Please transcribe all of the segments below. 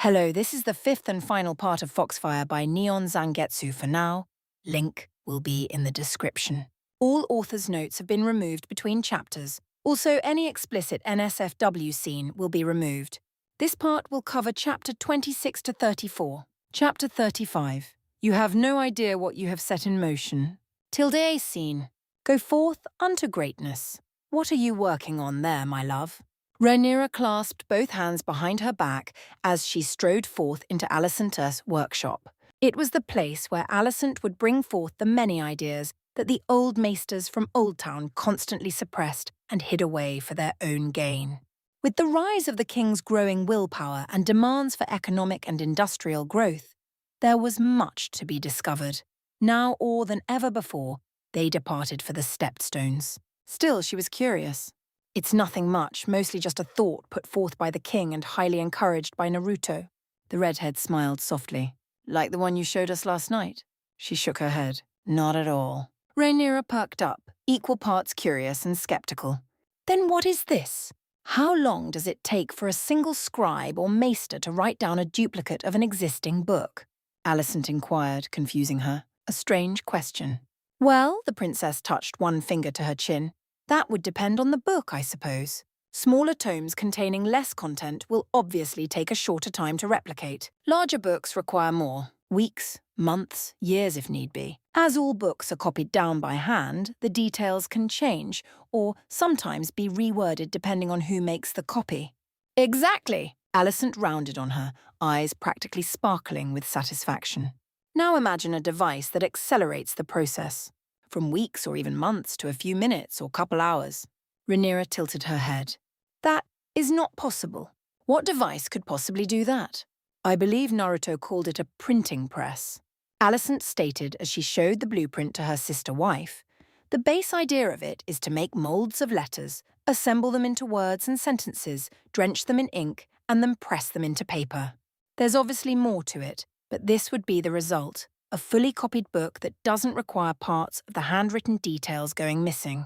Hello, this is the fifth and final part of Foxfire by NeonZangetsu for now. Link will be in the description. All author's notes have been removed between chapters. Also, any explicit NSFW scene will be removed. This part will cover chapter 26 to 34. Chapter 35. You have no idea what you have set in motion. Tilde A scene. Go forth unto greatness. What are you working on there, my love? Rhaenyra clasped both hands behind her back as she strode forth into Alicent's workshop. It was the place where Alicent would bring forth the many ideas that the old maesters from Old Town constantly suppressed and hid away for their own gain. With the rise of the king's growing willpower and demands for economic and industrial growth, there was much to be discovered. Now more than ever before, they departed for the Stepstones. Still, she was curious. It's nothing much, mostly just a thought put forth by the king and highly encouraged by Naruto. The redhead smiled softly. Like the one you showed us last night? She shook her head. Not at all. Rhaenyra perked up, equal parts curious and skeptical. Then what is this? How long does it take for a single scribe or maester to write down a duplicate of an existing book? Alicent inquired, confusing her. A strange question. Well, the princess touched one finger to her chin. That would depend on the book, I suppose. Smaller tomes containing less content will obviously take a shorter time to replicate. Larger books require more. Weeks, months, years if need be. As all books are copied down by hand, the details can change, or sometimes be reworded depending on who makes the copy. Exactly! Alicent rounded on her, eyes practically sparkling with satisfaction. Now imagine a device that accelerates the process. From weeks or even months to a few minutes or couple hours. Rhaenyra tilted her head. That is not possible. What device could possibly do that? I believe Naruto called it a printing press. Alicent stated as she showed the blueprint to her sister wife. The base idea of it is to make molds of letters, assemble them into words and sentences, drench them in ink, and then press them into paper. There's obviously more to it, but this would be the result. A fully copied book that doesn't require parts of the handwritten details going missing.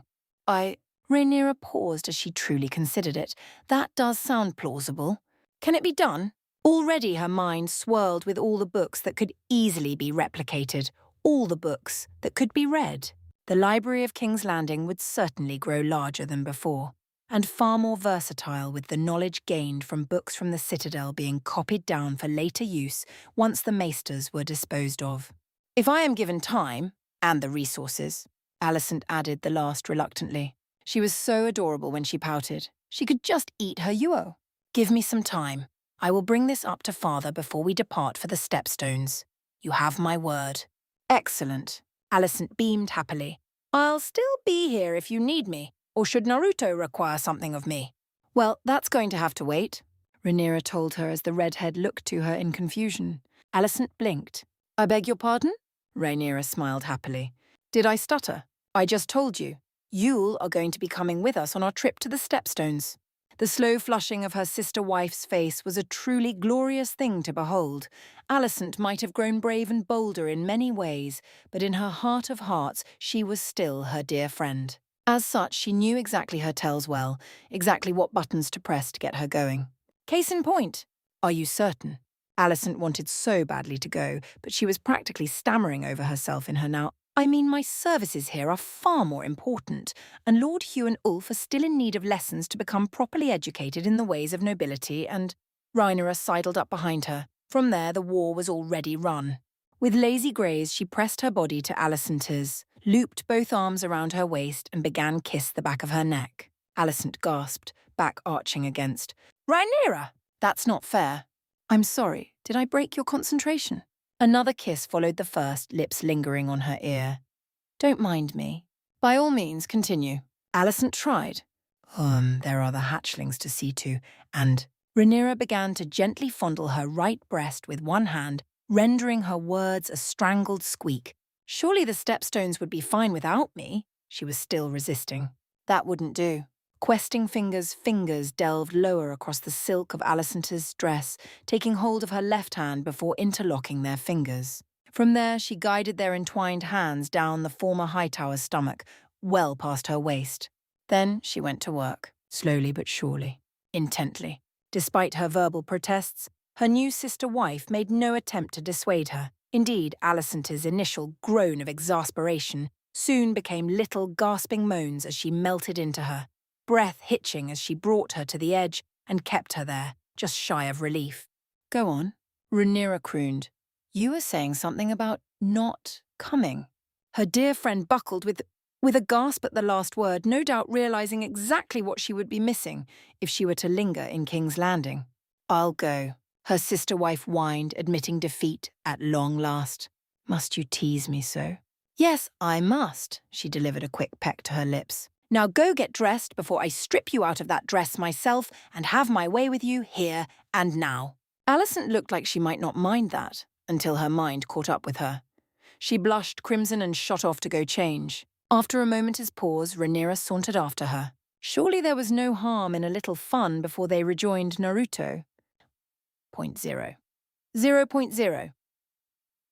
Rhaenyra paused as she truly considered it. That does sound plausible. Can it be done? Already her mind swirled with all the books that could easily be replicated, all the books that could be read. The Library of King's Landing would certainly grow larger than before, and far more versatile with the knowledge gained from books from the Citadel being copied down for later use once the maesters were disposed of. If I am given time, and the resources, Alicent added the last reluctantly. She was so adorable when she pouted. She could just eat her yuo. Give me some time. I will bring this up to father before we depart for the Stepstones. You have my word. Excellent. Alicent beamed happily. I'll still be here if you need me. Or should Naruto require something of me? Well, that's going to have to wait, Rhaenyra told her as the redhead looked to her in confusion. Alicent blinked. I beg your pardon? Rhaenyra smiled happily. Did I stutter? I just told you. You'll are going to be coming with us on our trip to the Stepstones. The slow flushing of her sister-wife's face was a truly glorious thing to behold. Alicent might have grown brave and bolder in many ways, but in her heart of hearts she was still her dear friend. As such, she knew exactly her tells well, exactly what buttons to press to get her going. Case in point. Are you certain? Alicent wanted so badly to go, but she was practically stammering over herself in her now. I mean, my services here are far more important, and Lord Hugh and Ulf are still in need of lessons to become properly educated in the ways of nobility, and Rhaenyra sidled up behind her. From there, the war was already run. With lazy graze, she pressed her body to Alicent's, looped both arms around her waist, and began kiss the back of her neck. Alicent gasped, back arching against. Rhaenyra! That's not fair. I'm sorry, did I break your concentration? Another kiss followed the first, lips lingering on her ear. Don't mind me. By all means, continue. Alicent tried. There are the hatchlings to see to, and Rhaenyra began to gently fondle her right breast with one hand, rendering her words a strangled squeak. Surely the Stepstones would be fine without me. She was still resisting. That wouldn't do. Questing fingers delved lower across the silk of Alicent's dress, taking hold of her left hand before interlocking their fingers. From there, she guided their entwined hands down the former Hightower's stomach, well past her waist. Then she went to work, slowly but surely, intently. Despite her verbal protests, Her new sister-wife made no attempt to dissuade her. Indeed, Alicent's initial groan of exasperation soon became little gasping moans as she melted into her, breath hitching as she brought her to the edge and kept her there, just shy of relief. "Go on," Rhaenyra crooned. "You were saying something about not coming." Her dear friend buckled with a gasp at the last word, no doubt realizing exactly what she would be missing if she were to linger in King's Landing. "I'll go," her sister-wife whined, admitting defeat at long last. "Must you tease me so?" "Yes, I must," she delivered a quick peck to her lips. "Now go get dressed before I strip you out of that dress myself and have my way with you here and now." Alicent looked like she might not mind that, until her mind caught up with her. She blushed crimson and shot off to go change. After a moment's pause, Rhaenyra sauntered after her. Surely there was no harm in a little fun before they rejoined Naruto. 0.0. 0.0.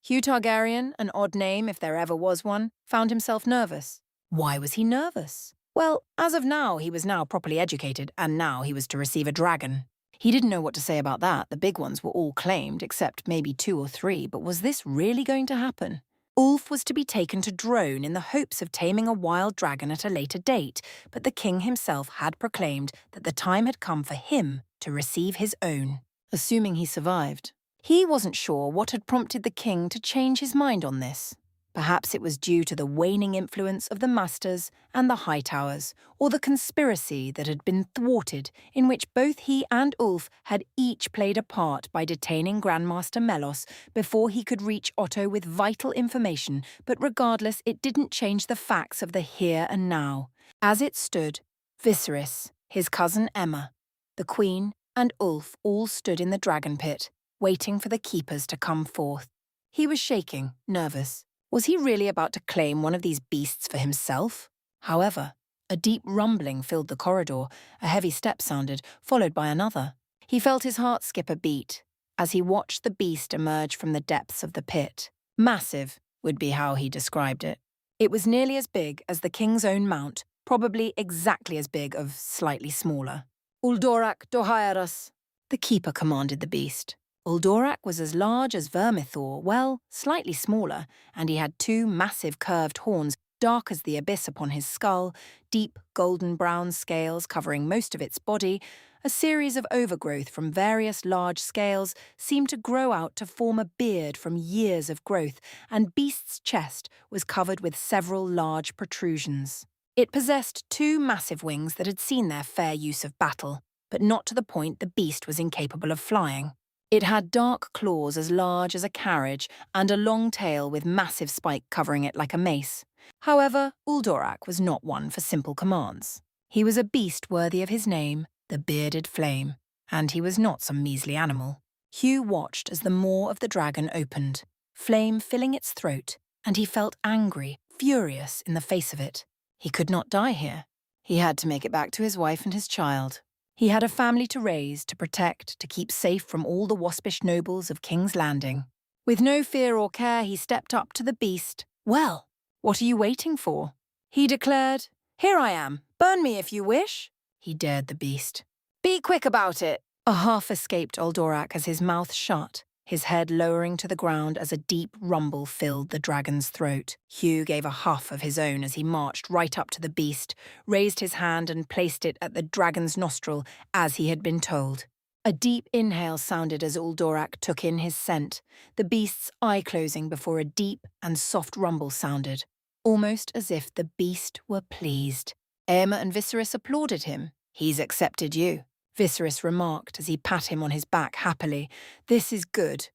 Hugh Targaryen, an odd name if there ever was one, found himself nervous. Why was he nervous? Well, as of now, he was now properly educated, and now he was to receive a dragon. He didn't know what to say about that. The big ones were all claimed, except maybe 2 or 3, but was this really going to happen? Ulf was to be taken to Drone in the hopes of taming a wild dragon at a later date, but the king himself had proclaimed that the time had come for him to receive his own, assuming he survived. He wasn't sure what had prompted the king to change his mind on this. Perhaps it was due to the waning influence of the Masters and the Hightowers, or the conspiracy that had been thwarted, in which both he and Ulf had each played a part by detaining Grandmaster Melos before he could reach Otto with vital information, but regardless, it didn't change the facts of the here and now. As it stood, Viserys, his cousin Aemma, the Queen, and Ulf all stood in the dragon pit, waiting for the keepers to come forth. He was shaking, nervous. Was he really about to claim one of these beasts for himself? However, a deep rumbling filled the corridor, a heavy step sounded, followed by another. He felt his heart skip a beat as he watched the beast emerge from the depths of the pit. Massive would be how he described it. It was nearly as big as the king's own mount, probably exactly as big of slightly smaller. "Uldorak Dohairas," the keeper commanded the beast. Uldorak was as large as Vermithor, well, slightly smaller, and he had 2 massive curved horns, dark as the abyss upon his skull, deep golden-brown scales covering most of its body. A series of overgrowth from various large scales seemed to grow out to form a beard from years of growth, and Beast's chest was covered with several large protrusions. It possessed 2 massive wings that had seen their fair use of battle, but not to the point the beast was incapable of flying. It had dark claws as large as a carriage and a long tail with massive spike covering it like a mace. However, Uldorak was not one for simple commands. He was a beast worthy of his name, the Bearded Flame, and he was not some measly animal. Hugh watched as the maw of the dragon opened, flame filling its throat, and he felt angry, furious in the face of it. He could not die here. He had to make it back to his wife and his child. He had a family to raise, to protect, to keep safe from all the waspish nobles of King's Landing. With no fear or care, he stepped up to the beast. "Well, what are you waiting for?" he declared. "Here I am. Burn me if you wish," he dared the beast. "Be quick about it." A half-escaped Uldorak as his mouth shut, his head lowering to the ground as a deep rumble filled the dragon's throat. Hugh gave a huff of his own as he marched right up to the beast, raised his hand and placed it at the dragon's nostril as he had been told. A deep inhale sounded as Uldorak took in his scent, the beast's eye closing before a deep and soft rumble sounded, almost as if the beast were pleased. Aemma and Viserys applauded him. "He's accepted you," Viserys remarked as he pat him on his back happily. "This is good.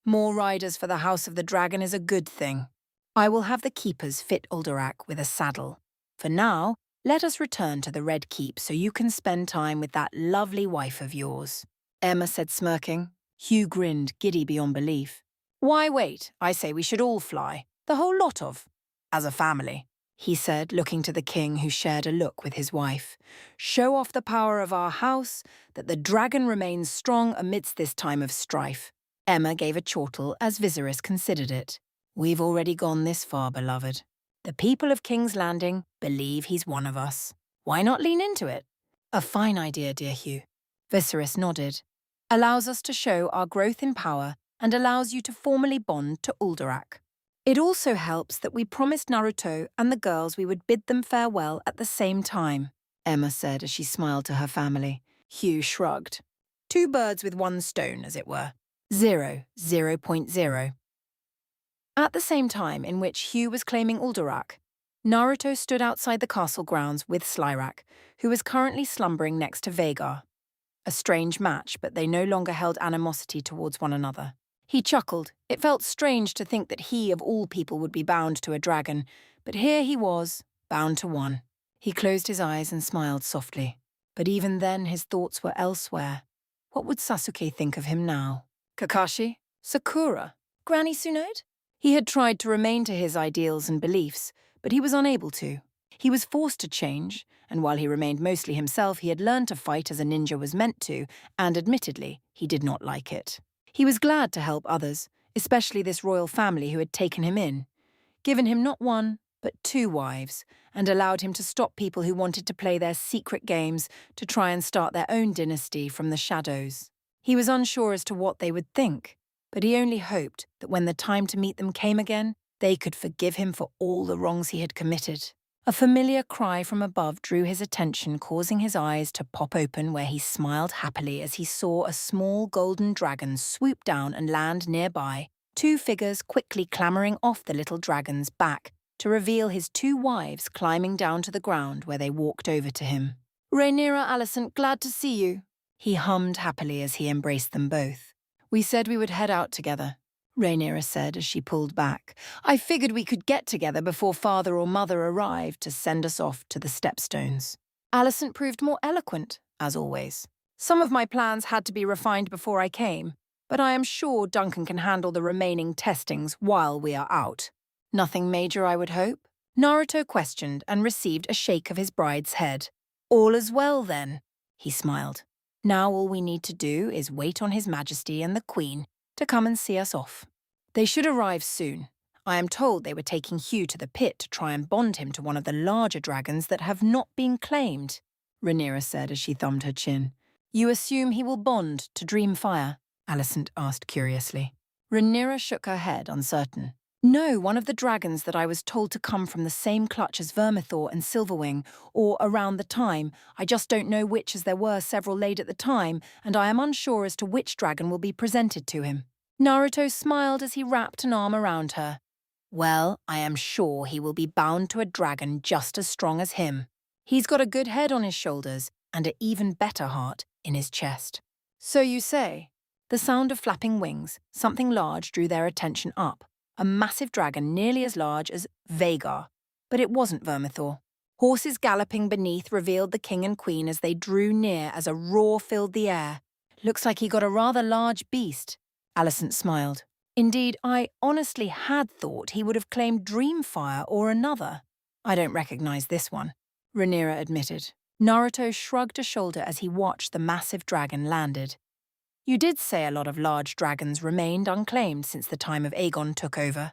More riders for the House of the Dragon is a good thing. I will have the keepers fit Uldorak with a saddle. For now, let us return to the Red Keep so you can spend time with that lovely wife of yours," Aemma said, smirking. Hugh grinned, giddy beyond belief. "Why wait? I say we should all fly. The whole lot of. As a family," he said, looking to the king who shared a look with his wife. "Show off the power of our house, that the dragon remains strong amidst this time of strife." Aemma gave a chortle as Viserys considered it. "We've already gone this far, beloved. The people of King's Landing believe he's one of us. Why not lean into it?" "A fine idea, dear Hugh." Viserys nodded. allows us to show our growth in power, and allows you to formally bond to Uldurak. It also helps that we promised Naruto and the girls we would bid them farewell at the same time, Emma said as she smiled to her family. Hugh shrugged. 2 birds with 1 stone, as it were. 0.0. At the same time in which Hugh was claiming Uldurak, Naruto stood outside the castle grounds with Slyrak, who was currently slumbering next to Vhagar. A strange match, but they no longer held animosity towards one another. He chuckled. It felt strange to think that he, of all people, would be bound to a dragon, but here he was, bound to one. He closed his eyes and smiled softly. But even then his thoughts were elsewhere. What would Sasuke think of him now? Kakashi? Sakura? Granny Tsunade? He had tried to remain to his ideals and beliefs, but he was unable to. He was forced to change, and while he remained mostly himself, he had learned to fight as a ninja was meant to, and admittedly, he did not like it. He was glad to help others, especially this royal family who had taken him in, given him not 1, but 2 wives, and allowed him to stop people who wanted to play their secret games to try and start their own dynasty from the shadows. He was unsure as to what they would think, but he only hoped that when the time to meet them came again, they could forgive him for all the wrongs he had committed. A familiar cry from above drew his attention, causing his eyes to pop open where he smiled happily as he saw a small golden dragon swoop down and land nearby, 2 figures quickly clambering off the little dragon's back to reveal his 2 wives climbing down to the ground where they walked over to him. Rhaenyra, Alicent, glad to see you, he hummed happily as he embraced them both. We said we would head out together, Rhaenyra said as she pulled back. I figured we could get together before father or mother arrived to send us off to the stepstones. Alicent proved more eloquent, as always. Some of my plans had to be refined before I came, but I am sure Duncan can handle the remaining testings while we are out. Nothing major, I would hope? Naruto questioned and received a shake of his bride's head. All is well, then, he smiled. Now all we need to do is wait on His Majesty and the Queen to come and see us off. They should arrive soon. I am told they were taking Hugh to the pit to try and bond him to one of the larger dragons that have not been claimed, Rhaenyra said as she thumbed her chin. You assume he will bond to Dreamfire? Alicent asked curiously. Rhaenyra shook her head, uncertain. No, one of the dragons that I was told to come from the same clutch as Vermithor and Silverwing, or around the time. I just don't know which, as there were several laid at the time, and I am unsure as to which dragon will be presented to him. Naruto smiled as he wrapped an arm around her. Well, I am sure he will be bound to a dragon just as strong as him. He's got a good head on his shoulders, and an even better heart in his chest. So you say? The sound of flapping wings, something large drew their attention up. A massive dragon nearly as large as Vhagar. But it wasn't Vermithor. Horses galloping beneath revealed the king and queen as they drew near as a roar filled the air. Looks like he got a rather large beast. Alicent smiled. Indeed, I honestly had thought he would have claimed Dreamfire or another. I don't recognize this one, Rhaenyra admitted. Naruto shrugged a shoulder as he watched the massive dragon landed. You did say a lot of large dragons remained unclaimed since the time of Aegon took over.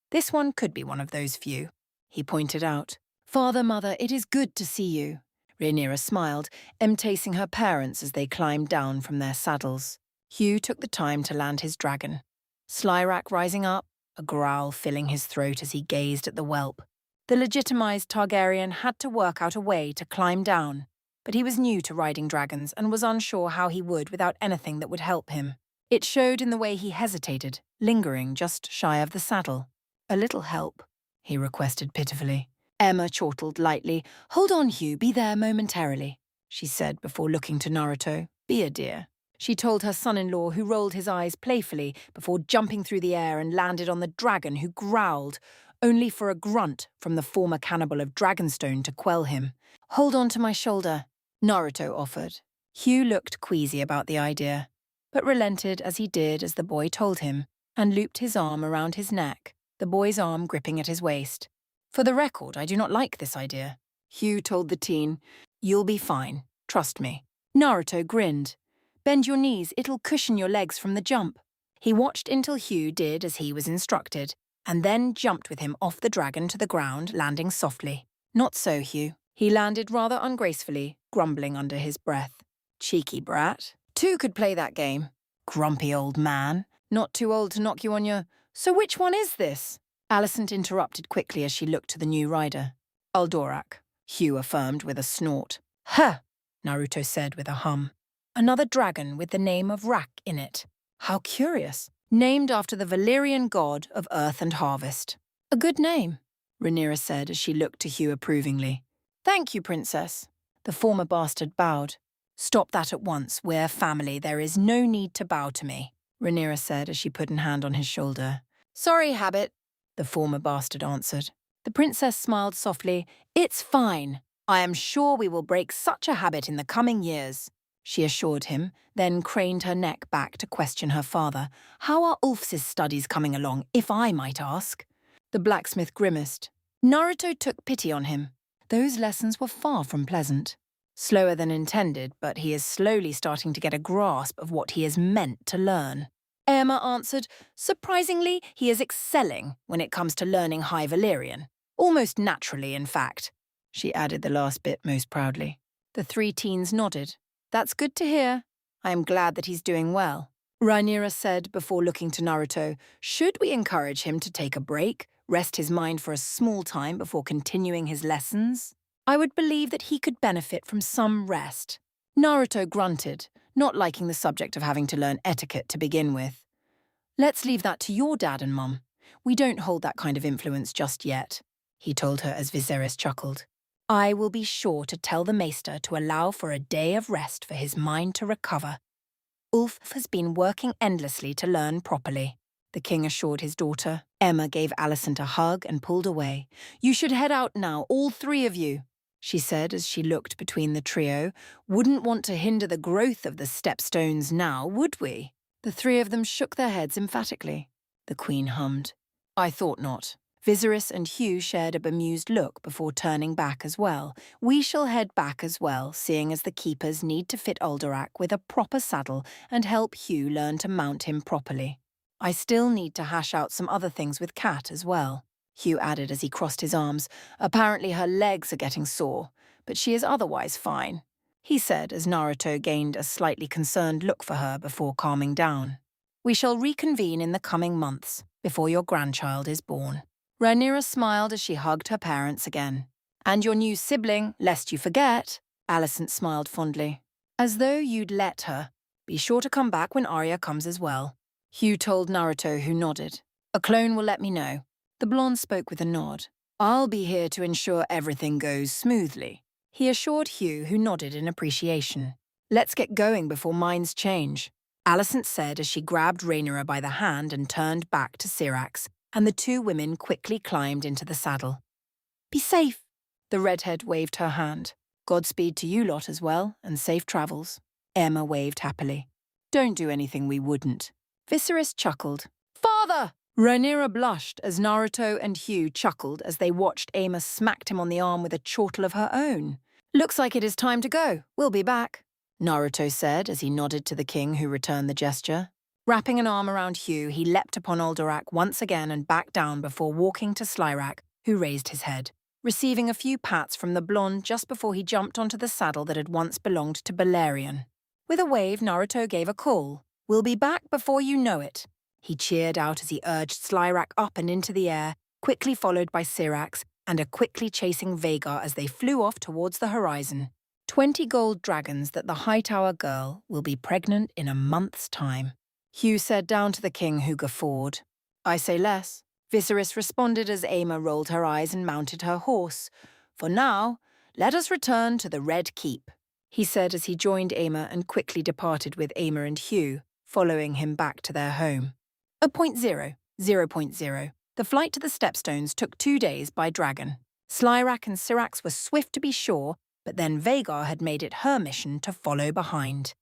This one could be one of those few, he pointed out. Father, mother, it is good to see you. Rhaenyra smiled, embracing her parents as they climbed down from their saddles. Hugh took the time to land his dragon. Slyrak rising up, a growl filling his throat as he gazed at the whelp. The legitimized Targaryen had to work out a way to climb down, but he was new to riding dragons and was unsure how he would without anything that would help him. It showed in the way he hesitated, lingering just shy of the saddle. A little help, he requested pitifully. Emma chortled lightly. Hold on, Hugh, be there momentarily, she said before looking to Naruto. Be a dear, she told her son-in-law, who rolled his eyes playfully before jumping through the air and landed on the dragon, who growled, only for a grunt from the former cannibal of Dragonstone to quell him. Hold on to my shoulder, Naruto offered. Hugh looked queasy about the idea, but relented as he did as the boy told him, and looped his arm around his neck, the boy's arm gripping at his waist. For the record, I do not like this idea, Hugh told the teen. You'll be fine, trust me. Naruto grinned. Bend your knees, it'll cushion your legs from the jump. He watched until Hugh did as he was instructed, and then jumped with him off the dragon to the ground, landing softly. Not so, Hugh. He landed rather ungracefully, grumbling under his breath. Cheeky brat. Two could play that game. Grumpy old man. Not too old to knock you on your... So which one is this? Alicent interrupted quickly as she looked to the new rider. Aldorak, Hugh affirmed with a snort. Huh, Naruto said with a hum. Another dragon with the name of Rak in it. How curious. Named after the Valyrian god of earth and harvest. A good name, Rhaenyra said as she looked to Hugh approvingly. Thank you, Princess. The former bastard bowed. Stop that at once. We're family. There is no need to bow to me, Rhaenyra said as she put a hand on his shoulder. Sorry, Habit, the former bastard answered. The princess smiled softly. It's fine. I am sure we will break such a habit in the coming years, she assured him, then craned her neck back to question her father. How are Ulf's studies coming along, if I might ask? The blacksmith grimaced. Naruto took pity on him. Those lessons were far from pleasant. Slower than intended, but he is slowly starting to get a grasp of what he is meant to learn. Emma answered, surprisingly, he is excelling when it comes to learning High Valyrian. Almost naturally, in fact. She added the last bit most proudly. The three teens nodded. That's good to hear. I am glad that he's doing well. Rhaenyra said before looking to Naruto, should we encourage him to take a break, rest his mind for a small time before continuing his lessons? I would believe that he could benefit from some rest. Naruto grunted, not liking the subject of having to learn etiquette to begin with. Let's leave that to your dad and mum. We don't hold that kind of influence just yet, he told her as Viserys chuckled. I will be sure to tell the maester to allow for a day of rest for his mind to recover. Ulf has been working endlessly to learn properly, the king assured his daughter. Emma gave Alicent a hug and pulled away. You should head out now, all three of you, she said as she looked between the trio. Wouldn't want to hinder the growth of the stepstones now, would we? The three of them shook their heads emphatically. The queen hummed. I thought not. Viserys and Hugh shared a bemused look before turning back as well. We shall head back as well, seeing as the keepers need to fit Aldorak with a proper saddle and help Hugh learn to mount him properly. I still need to hash out some other things with Kat as well, Hugh added as he crossed his arms. Apparently her legs are getting sore, but she is otherwise fine, he said as Naruto gained a slightly concerned look for her before calming down. We shall reconvene in the coming months, before your grandchild is born. Rhaenyra smiled as she hugged her parents again. And your new sibling, lest you forget, Alicent smiled fondly. As though you'd let her. Be sure to come back when Arya comes as well. Hugh told Naruto, who nodded. A clone will let me know. The blonde spoke with a nod. I'll be here to ensure everything goes smoothly, he assured Hugh, who nodded in appreciation. Let's get going before minds change, Alicent said as she grabbed Rhaenyra by the hand and turned back to Syrax, and the two women quickly climbed into the saddle. Be safe, the redhead waved her hand. Godspeed to you lot as well, and safe travels. Emma waved happily. Don't do anything we wouldn't. Viserys chuckled. Father! Rhaenyra blushed as Naruto and Hugh chuckled as they watched Emma smacked him on the arm with a chortle of her own. Looks like it is time to go. We'll be back, Naruto said as he nodded to the king, who returned the gesture. Wrapping an arm around Hugh, he leapt upon Aldorak once again and backed down before walking to Slyrak, who raised his head, receiving a few pats from the blonde just before he jumped onto the saddle that had once belonged to Balerion. With a wave, Naruto gave a call. We'll be back before you know it. He cheered out as he urged Slyrak up and into the air, quickly followed by Syrax and a quickly chasing Vhagar as they flew off towards the horizon. 20 gold dragons that the Hightower girl will be pregnant in a month's time. Hugh said down to the king, who guffawed. I say less. Viserys responded as Aemma rolled her eyes and mounted her horse. For now, let us return to the Red Keep, he said as he joined Aemma and quickly departed with Aemma and Hugh, following him back to their home. A 0.0. The flight to the Stepstones took 2 days by dragon. Slyrak and Syrax were swift to be sure, but then Vhagar had made it her mission to follow behind.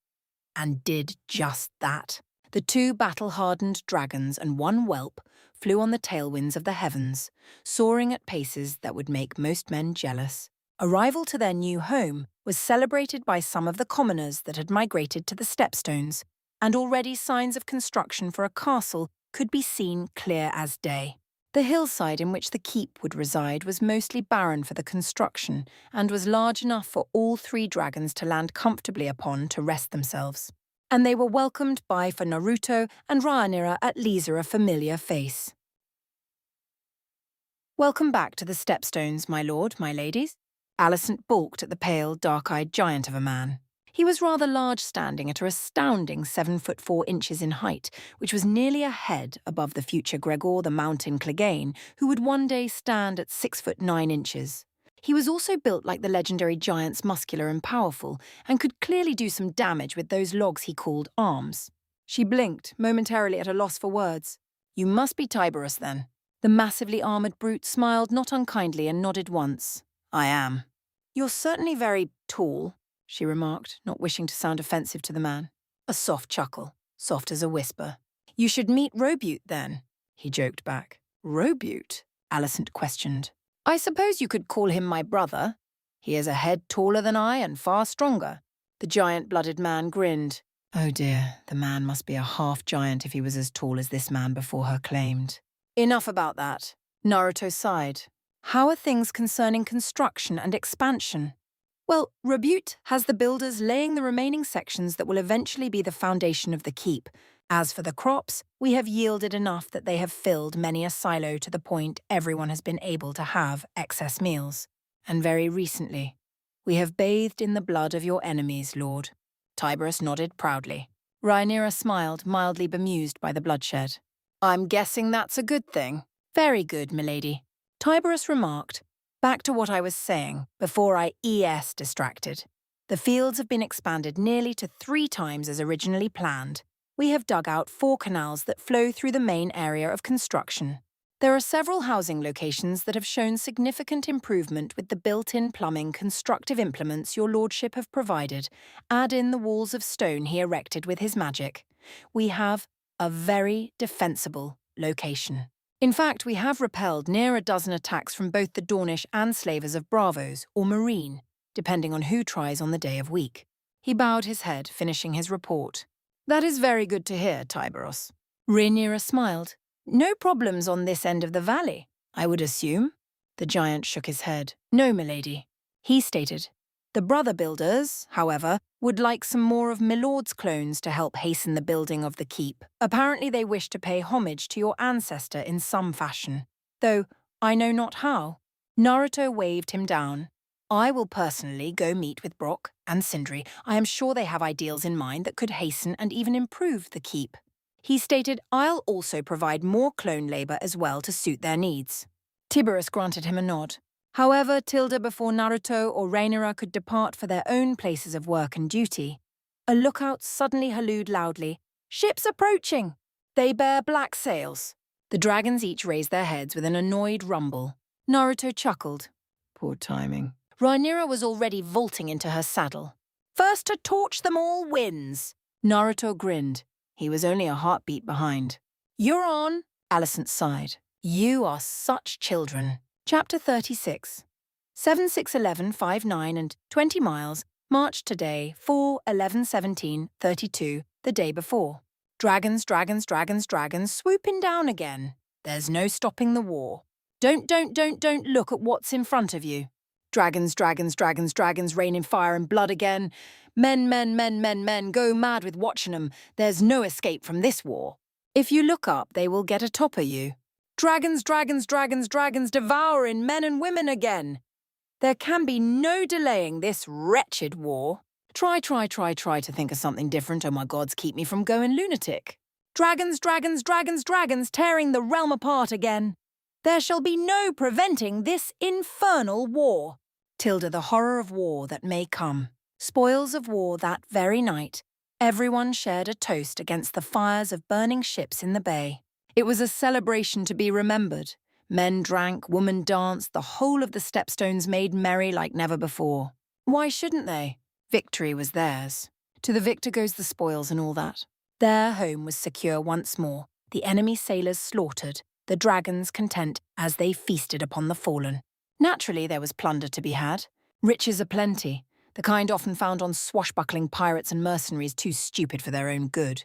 And did just that. The 2 battle-hardened dragons and 1 whelp flew on the tailwinds of the heavens, soaring at paces that would make most men jealous. Arrival to their new home was celebrated by some of the commoners that had migrated to the Stepstones, and already signs of construction for a castle could be seen clear as day. The hillside in which the keep would reside was mostly barren for the construction and was large enough for all 3 dragons to land comfortably upon to rest themselves. and they were welcomed by for Naruto and Rhaenyra at least a familiar face. "Welcome back to the Stepstones, my lord, my ladies." Alicent balked at the pale, dark-eyed giant of a man. He was rather large, standing at an astounding 7'4" in height, which was nearly a head above the future Gregor the Mountain Clegane, who would one day stand at 6'9". He was also built like the legendary giants, muscular and powerful, and could clearly do some damage with those logs he called arms. She blinked, momentarily at a loss for words. "You must be Tiberius, then." The massively armoured brute smiled not unkindly and nodded once. "I am." "You're certainly very tall," she remarked, not wishing to sound offensive to the man. A soft chuckle, soft as a whisper. "You should meet Robute, then," he joked back. "Robute?" Alicent questioned. "I suppose you could call him my brother. He is a head taller than I and far stronger." The giant-blooded man grinned. Oh dear, the man must be a half-giant if he was as tall as this man before her claimed. "Enough about that." Naruto sighed. "How are things concerning construction and expansion?" "Well, Rebute has the builders laying the remaining sections that will eventually be the foundation of the keep. As for the crops, we have yielded enough that they have filled many a silo to the point everyone has been able to have excess meals. And very recently, we have bathed in the blood of your enemies, Lord." Tiberius nodded proudly. Rhaenyra smiled, mildly bemused by the bloodshed. "I'm guessing that's a good thing." "Very good, milady," Tiberius remarked. "Back to what I was saying, before I distracted. The fields have been expanded nearly to 3 times as originally planned. We have dug out 4 canals that flow through the main area of construction. There are several housing locations that have shown significant improvement with the built-in plumbing constructive implements your lordship have provided. Add in the walls of stone he erected with his magic. We have a very defensible location. In fact, we have repelled near a dozen attacks from both the Dornish and slavers of Bravos, or Marine, depending on who tries on the day of week." He bowed his head, finishing his report. "That is very good to hear, Tiberius." Rhaenyra smiled. "No problems on this end of the valley, I would assume?" The giant shook his head. "No, milady." He stated, "The brother builders, however, would like some more of Milord's clones to help hasten the building of the keep. Apparently they wish to pay homage to your ancestor in some fashion, though I know not how." Naruto waved him down. "I will personally go meet with Brock and Sindri. I am sure they have ideals in mind that could hasten and even improve the keep." He stated, "I'll also provide more clone labour as well to suit their needs." Tiberius granted him a nod. However, before Naruto or Rhaenyra could depart for their own places of work and duty, a lookout suddenly hallooed loudly, "Ships approaching! They bear black sails." The dragons each raised their heads with an annoyed rumble. Naruto chuckled. Poor timing. Rhaenyra was already vaulting into her saddle. "First to torch them all wins." Naruto grinned. He was only a heartbeat behind. "You're on," Alicent sighed. "You are such children." Chapter 36. 7-6-11-5-9 and 20 miles, marched today, 4-11-17-32, the day before. Dragons, dragons, dragons, dragons, swooping down again. There's no stopping the war. Don't look at what's in front of you. Dragons, dragons, dragons, dragons, rain in fire and blood again. Men, go mad with watching 'em. There's no escape from this war. If you look up, they will get atop of you. Dragons, dragons, dragons, dragons, devouring men and women again. There can be no delaying this wretched war. Try to think of something different, oh my gods, keep me from going lunatic. Dragons, dragons, dragons, dragons, tearing the realm apart again. There shall be no preventing this infernal war. Tilda the horror of war that may come. Spoils of war that very night. Everyone shared a toast against the fires of burning ships in the bay. It was a celebration to be remembered. Men drank, women danced, the whole of the Stepstones made merry like never before. Why shouldn't they? Victory was theirs. To the victor goes the spoils and all that. Their home was secure once more, the enemy sailors slaughtered, the dragons content as they feasted upon the fallen. Naturally there was plunder to be had. Riches aplenty, the kind often found on swashbuckling pirates and mercenaries too stupid for their own good,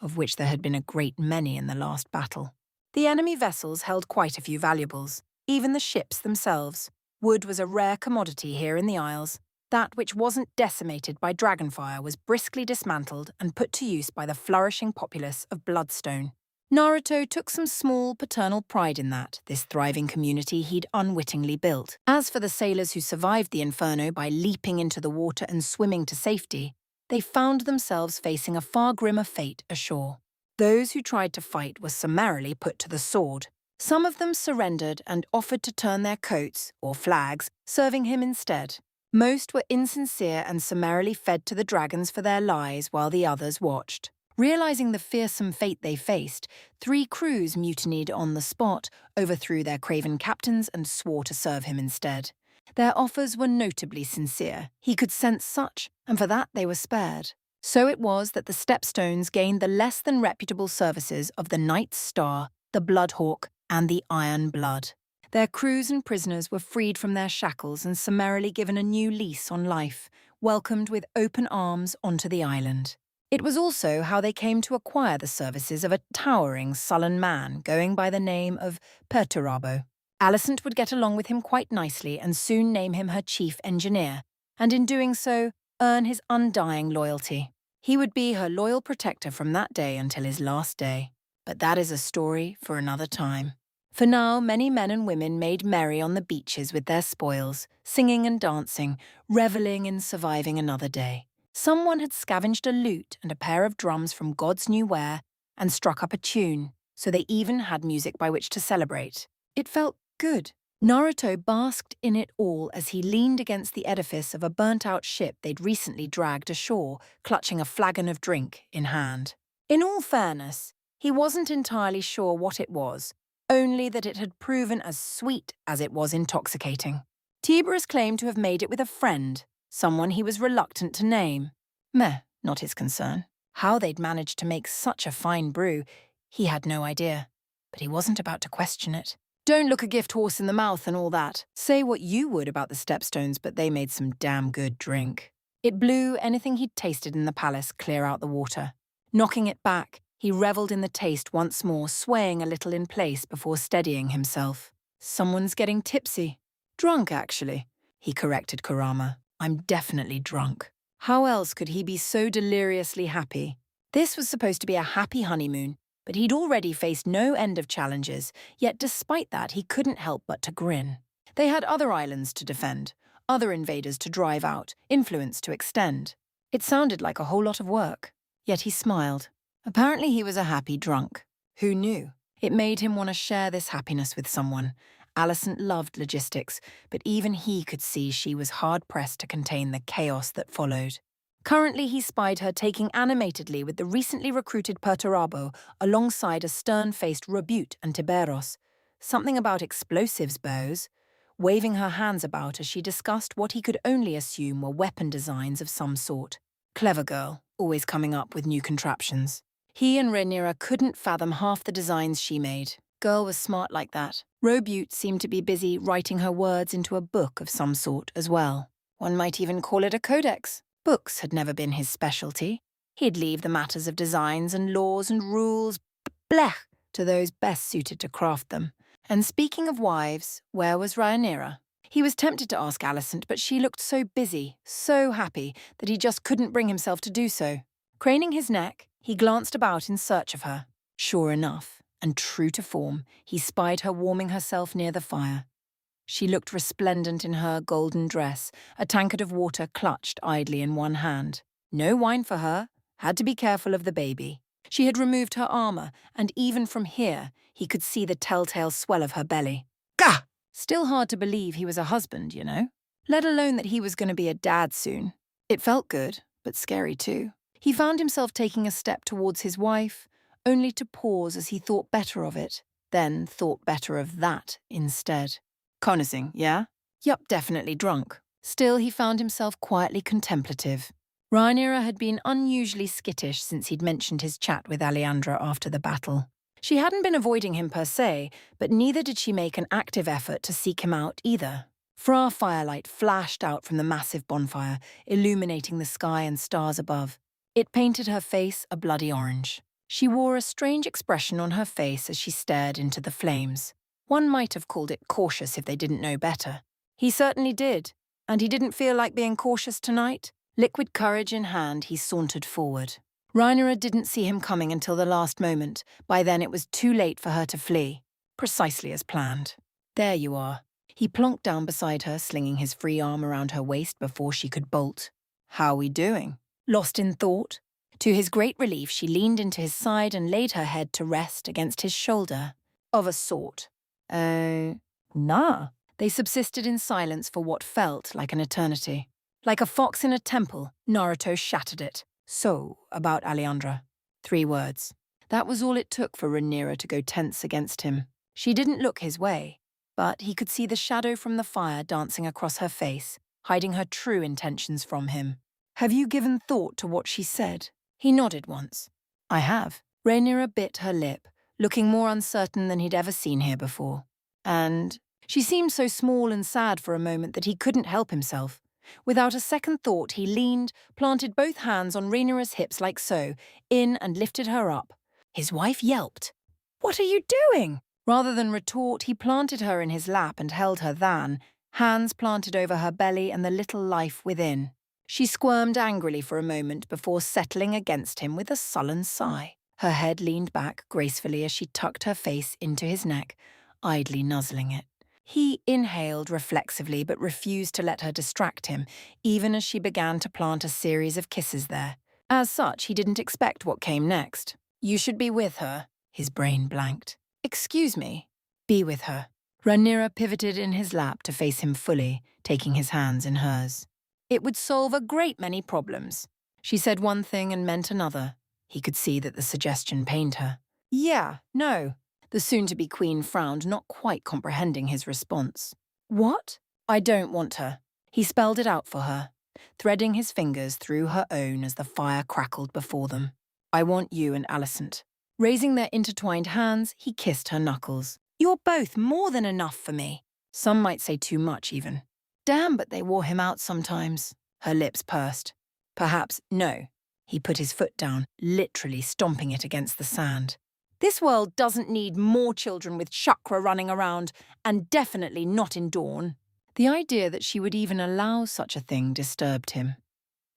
of which there had been a great many in the last battle. The enemy vessels held quite a few valuables, even the ships themselves. Wood was a rare commodity here in the Isles. That which wasn't decimated by dragonfire was briskly dismantled and put to use by the flourishing populace of Bloodstone. Naruto took some small paternal pride in that, this thriving community he'd unwittingly built. As for the sailors who survived the inferno by leaping into the water and swimming to safety, they found themselves facing a far grimmer fate ashore. Those who tried to fight were summarily put to the sword. Some of them surrendered and offered to turn their coats, or flags, serving him instead. Most were insincere and summarily fed to the dragons for their lies while the others watched. Realizing the fearsome fate they faced, 3 crews mutinied on the spot, overthrew their craven captains and swore to serve him instead. Their offers were notably sincere. He could sense such, and for that they were spared. So it was that the Stepstones gained the less than reputable services of the Knight's Star, the Bloodhawk, and the Iron Blood. Their crews and prisoners were freed from their shackles and summarily given a new lease on life, welcomed with open arms onto the island. It was also how they came to acquire the services of a towering, sullen man going by the name of Perturabo. Alicent would get along with him quite nicely and soon name him her chief engineer, and in doing so, earn his undying loyalty. He would be her loyal protector from that day until his last day. But that is a story for another time. For now, many men and women made merry on the beaches with their spoils, singing and dancing, reveling in surviving another day. Someone had scavenged a lute and a pair of drums from God's new ware and struck up a tune, so they even had music by which to celebrate. It felt good. Naruto basked in it all as he leaned against the edifice of a burnt-out ship they'd recently dragged ashore, clutching a flagon of drink in hand. In all fairness, he wasn't entirely sure what it was, only that it had proven as sweet as it was intoxicating. Tiberius claimed to have made it with a friend, someone he was reluctant to name. Meh, not his concern. How they'd managed to make such a fine brew, he had no idea. But he wasn't about to question it. Don't look a gift horse in the mouth and all that. Say what you would about the Stepstones, but they made some damn good drink. It blew anything he'd tasted in the palace clear out the water. Knocking it back, he revelled in the taste once more, swaying a little in place before steadying himself. Someone's getting tipsy. Drunk, actually, he corrected Kurama. I'm definitely drunk. How else could he be so deliriously happy? This was supposed to be a happy honeymoon, but he'd already faced no end of challenges, yet despite that he couldn't help but to grin. They had other islands to defend, other invaders to drive out, influence to extend. It sounded like a whole lot of work. Yet he smiled. Apparently he was a happy drunk. Who knew? It made him want to share this happiness with someone. Alicent loved logistics, but even he could see she was hard-pressed to contain the chaos that followed. Currently, he spied her taking animatedly with the recently recruited Perturabo alongside a stern-faced Rebute and Tiberos. Something about explosives bows, waving her hands about as she discussed what he could only assume were weapon designs of some sort. Clever girl, always coming up with new contraptions. He and Rhaenyra couldn't fathom half the designs she made. Girl was smart like that. Rebute seemed to be busy writing her words into a book of some sort as well. One might even call it a codex. Books had never been his specialty. He'd leave the matters of designs and laws and rules, blech, to those best suited to craft them. And speaking of wives, where was Rhaenyra? He was tempted to ask Alicent, but she looked so busy, so happy, that he just couldn't bring himself to do so. Craning his neck, he glanced about in search of her. Sure enough, and true to form, he spied her warming herself near the fire. She looked resplendent in her golden dress, a tankard of water clutched idly in one hand. No wine for her, had to be careful of the baby. She had removed her armor, and even from here, he could see the telltale swell of her belly. Gah! Still hard to believe he was a husband, you know? Let alone that he was going to be a dad soon. It felt good, but scary too. He found himself taking a step towards his wife, only to pause as he thought better of it, then thought better of that instead. Connoissing, yeah? Yup, definitely drunk. Still, he found himself quietly contemplative. Rhaenyra had been unusually skittish since he'd mentioned his chat with Alejandra after the battle. She hadn't been avoiding him per se, but neither did she make an active effort to seek him out either. Fra firelight flashed out from the massive bonfire, illuminating the sky and stars above. It painted her face a bloody orange. She wore a strange expression on her face as she stared into the flames. One might have called it cautious if they didn't know better. He certainly did, And he didn't feel like being cautious tonight? Liquid courage in hand, he sauntered forward. Rhaenyra didn't see him coming until the last moment. By then it was too late for her to flee. Precisely as planned. There you are. He plonked down beside her, slinging his free arm around her waist before she could bolt. How we doing? Lost in thought? To his great relief, she leaned into his side and laid her head to rest against his shoulder. Of a sort. Nah. They subsisted in silence for what felt like an eternity. Like a fox in a temple, Naruto shattered it. So, about Alejandra. 3 words. That was all it took for Rhaenyra to go tense against him. She didn't look his way, but he could see the shadow from the fire dancing across her face, hiding her true intentions from him. Have you given thought to what she said? He nodded once. I have. Rhaenyra bit her lip, looking more uncertain than he'd ever seen here before. And she seemed so small and sad for a moment that he couldn't help himself. Without a second thought, he leaned, planted both hands on Rhaenyra's hips like so, in and lifted her up. His wife yelped. What are you doing? Rather than retort, he planted her in his lap and held her then, hands planted over her belly and the little life within. She squirmed angrily for a moment before settling against him with a sullen sigh. Her head leaned back gracefully as she tucked her face into his neck, idly nuzzling it. He inhaled reflexively but refused to let her distract him, even as she began to plant a series of kisses there. As such, he didn't expect what came next. You should be with her. His brain blanked. Excuse me. Be with her. Rhaenyra pivoted in his lap to face him fully, taking his hands in hers. It would solve a great many problems. She said one thing and meant another. He could see that the suggestion pained her. Yeah, no. The soon-to-be queen frowned, not quite comprehending his response. What? I don't want her. He spelled it out for her, threading his fingers through her own as the fire crackled before them. I want you and Alicent. Raising their intertwined hands, he kissed her knuckles. You're both more than enough for me. Some might say too much, even. Damn, but they wore him out sometimes. Her lips pursed. Perhaps no. He put his foot down, literally stomping it against the sand. This world doesn't need more children with chakra running around, and definitely not in Dawn. The idea that she would even allow such a thing disturbed him.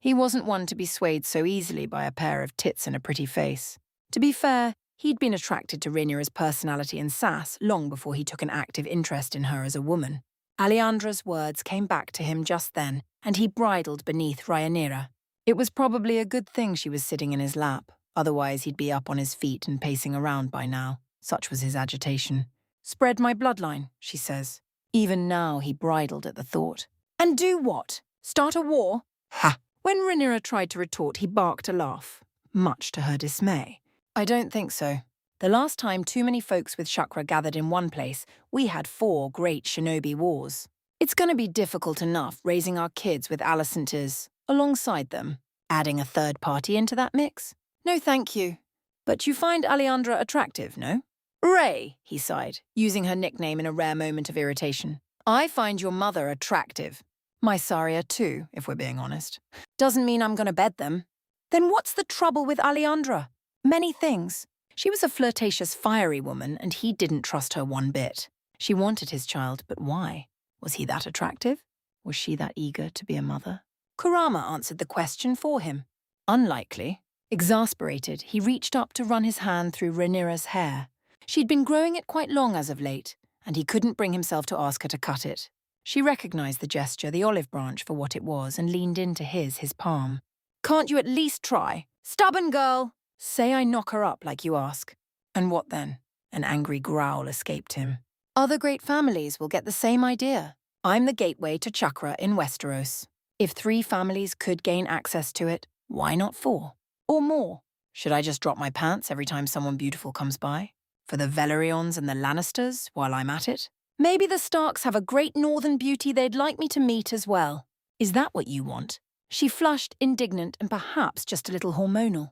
He wasn't one to be swayed so easily by a pair of tits and a pretty face. To be fair, he'd been attracted to Rhaenyra's personality and sass long before he took an active interest in her as a woman. Aleandra's words came back to him just then, and he bridled beneath Rhaenyra. It was probably a good thing she was sitting in his lap, otherwise he'd be up on his feet and pacing around by now. Such was his agitation. Spread my bloodline, she says. Even now he bridled at the thought. And do what? Start a war? Ha! When Rhaenyra tried to retort, he barked a laugh, much to her dismay. I don't think so. The last time too many folks with chakra gathered in one place, we had 4 great shinobi wars. It's going to be difficult enough raising our kids with Alicent is, alongside them. Adding a third party into that mix? No thank you. But you find Aleandra attractive, no? Ray, he sighed, using her nickname in a rare moment of irritation. I find your mother attractive. My Saria too, if we're being honest. Doesn't mean I'm going to bed them. Then what's the trouble with Aleandra? Many things. She was a flirtatious, fiery woman, and he didn't trust her one bit. She wanted his child, but why? Was he that attractive? Was she that eager to be a mother? Kurama answered the question for him. Unlikely. Exasperated, he reached up to run his hand through Rhaenyra's hair. She'd been growing it quite long as of late, and he couldn't bring himself to ask her to cut it. She recognized the gesture, the olive branch, for what it was, and leaned into his palm. Can't you at least try? Stubborn girl! Say I knock her up like you ask. And what then? An angry growl escaped him. Other great families will get the same idea. I'm the gateway to chakra in Westeros. If 3 families could gain access to it, why not 4? Or more? Should I just drop my pants every time someone beautiful comes by? For the Valerions and the Lannisters while I'm at it? Maybe the Starks have a great northern beauty they'd like me to meet as well. Is that what you want? She flushed, indignant and perhaps just a little hormonal.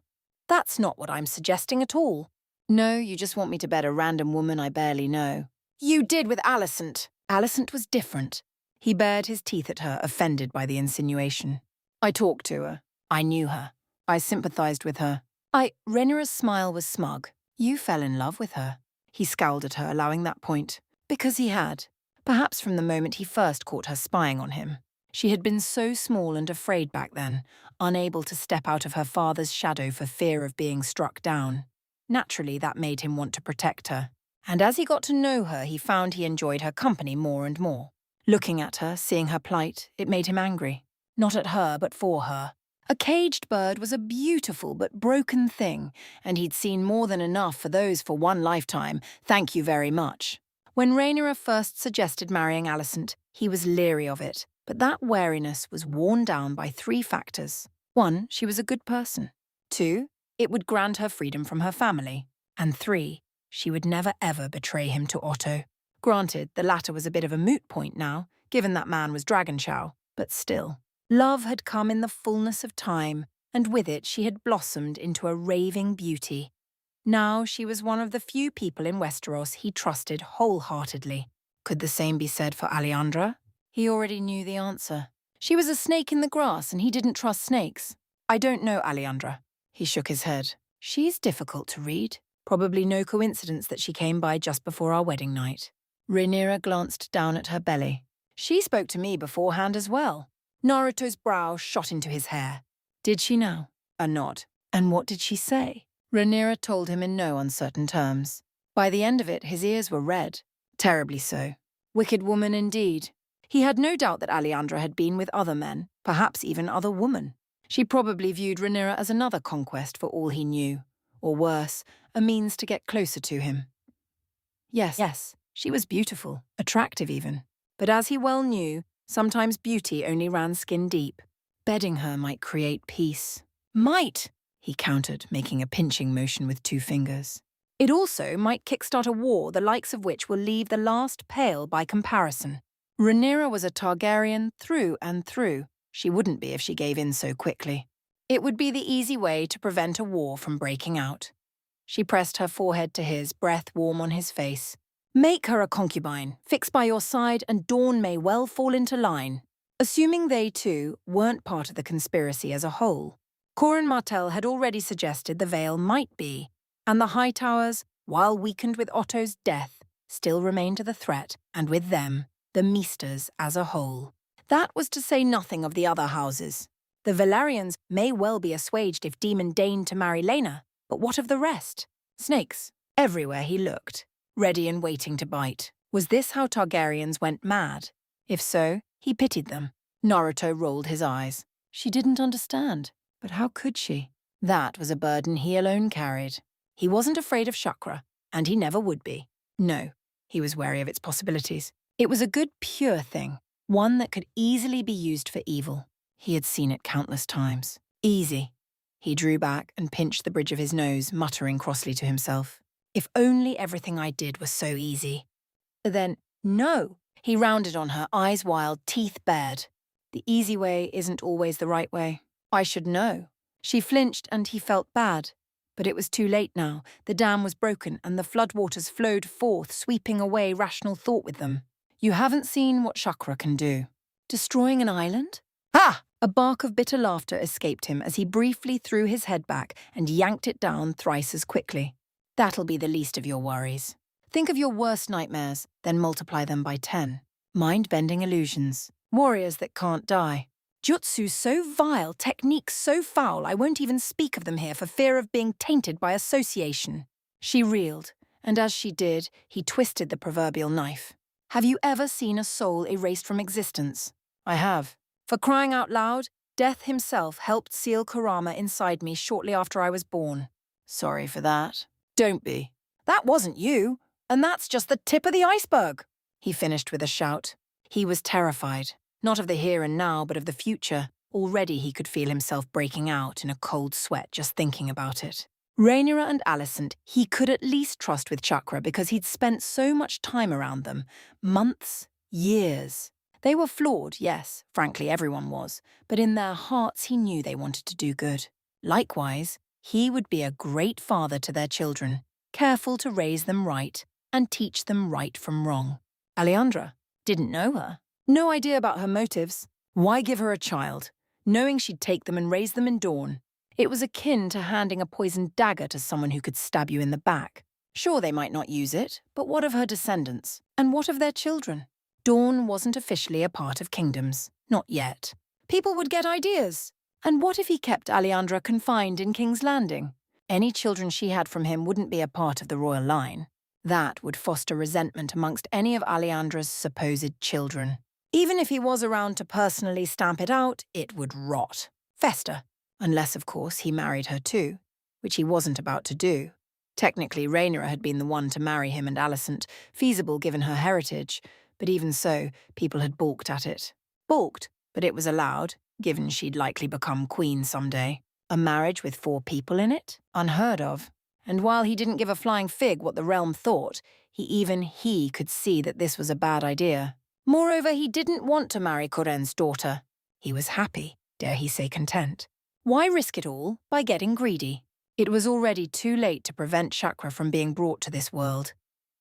That's not what I'm suggesting at all. No, you just want me to bed a random woman I barely know. You did with Alicent. Alicent was different. He bared his teeth at her, offended by the insinuation. I talked to her. I knew her. I sympathized with her. Rhaenyra's smile was smug. You fell in love with her. He scowled at her, allowing that point. Because he had. Perhaps from the moment he first caught her spying on him. She had been so small and afraid back then, unable to step out of her father's shadow for fear of being struck down. Naturally, that made him want to protect her. And as he got to know her, he found he enjoyed her company more and more. Looking at her, seeing her plight, it made him angry. Not at her, but for her. A caged bird was a beautiful but broken thing, and he'd seen more than enough for those for one lifetime. Thank you very much. When Rhaenyra first suggested marrying Alicent, he was leery of it, but that wariness was worn down by 3 factors. 1, she was a good person. 2, it would grant her freedom from her family. And 3, she would never ever betray him to Otto. Granted, the latter was a bit of a moot point now, given that man was Dragonchow, but still. Love had come in the fullness of time, and with it she had blossomed into a raving beauty. Now she was one of the few people in Westeros he trusted wholeheartedly. Could the same be said for Alejandra? He already knew the answer. She was a snake in the grass, and he didn't trust snakes. I don't know Alejandra. He shook his head. She's difficult to read. Probably no coincidence that she came by just before our wedding night. Rhaenyra glanced down at her belly. She spoke to me beforehand as well. Naruto's brow shot into his hair. Did she now? A nod. And what did she say? Rhaenyra told him in no uncertain terms. By the end of it, his ears were red. Terribly so. Wicked woman indeed. He had no doubt that Alejandra had been with other men, perhaps even other women. She probably viewed Rhaenyra as another conquest for all he knew. Or worse, a means to get closer to him. Yes, she was beautiful, attractive even. But as he well knew, sometimes beauty only ran skin deep. Bedding her might create peace. Might, he countered, making a pinching motion with 2 fingers. It also might kickstart a war the likes of which will leave the last pale by comparison. Rhaenyra was a Targaryen through and through. She wouldn't be if she gave in so quickly. It would be the easy way to prevent a war from breaking out. She pressed her forehead to his, breath warm on his face. Make her a concubine, fix by your side, and Dawn may well fall into line. Assuming they, too, weren't part of the conspiracy as a whole. Corin Martell had already suggested the Vale might be, and the Hightowers, while weakened with Otto's death, still remained a threat, and with them, the Meesters as a whole. That was to say nothing of the other houses. The Velaryons may well be assuaged if Daemon deigned to marry Laena, but what of the rest? Snakes, everywhere he looked, ready and waiting to bite. Was this how Targaryens went mad? If so, he pitied them. Naruto rolled his eyes. She didn't understand, but how could she? That was a burden he alone carried. He wasn't afraid of chakra, and he never would be. No, he was wary of its possibilities. It was a good, pure thing, one that could easily be used for evil. He had seen it countless times. Easy. He drew back and pinched the bridge of his nose, muttering crossly to himself. If only everything I did was so easy. Then, no. He rounded on her, eyes wild, teeth bared. The easy way isn't always the right way. I should know. She flinched and he felt bad. But it was too late now. The dam was broken and the floodwaters flowed forth, sweeping away rational thought with them. You haven't seen what chakra can do. Destroying an island? Ha! A bark of bitter laughter escaped him as he briefly threw his head back and yanked it down thrice as quickly. That'll be the least of your worries. Think of your worst nightmares, then multiply them by 10. Mind-bending illusions. Warriors that can't die. Jutsu so vile, techniques so foul, I won't even speak of them here for fear of being tainted by association. She reeled, and as she did, he twisted the proverbial knife. Have you ever seen a soul erased from existence? I have. For crying out loud, Death himself helped seal Kurama inside me shortly after I was born. Sorry for that. Don't be. That wasn't you, and that's just the tip of the iceberg, he finished with a shout. He was terrified, not of the here and now, but of the future. Already he could feel himself breaking out in a cold sweat just thinking about it. Rhaenyra and Alicent he could at least trust with chakra because he'd spent so much time around them. Months, years. They were flawed, yes, frankly everyone was, but in their hearts he knew they wanted to do good. Likewise, he would be a great father to their children, careful to raise them right and teach them right from wrong. Alejandra didn't know her. No idea about her motives. Why give her a child, knowing she'd take them and raise them in Dawn? It was akin to handing a poisoned dagger to someone who could stab you in the back. Sure, they might not use it, but what of her descendants? And what of their children? Dawn wasn't officially a part of kingdoms. Not yet. People would get ideas. And what if he kept Alejandra confined in King's Landing? Any children she had from him wouldn't be a part of the royal line. That would foster resentment amongst any of Alejandra's supposed children. Even if he was around to personally stamp it out, it would rot. Fester. Unless, of course, he married her too, which he wasn't about to do. Technically, Rhaenyra had been the one to marry him and Alicent, feasible given her heritage, but even so, people had balked at it. Balked, but it was allowed, given she'd likely become queen someday. A marriage with 4 people in it? Unheard of. And while he didn't give a flying fig what the realm thought, he could see that this was a bad idea. Moreover, he didn't want to marry Coren's daughter. He was happy, dare he say content. Why risk it all by getting greedy? It was already too late to prevent Chakra from being brought to this world.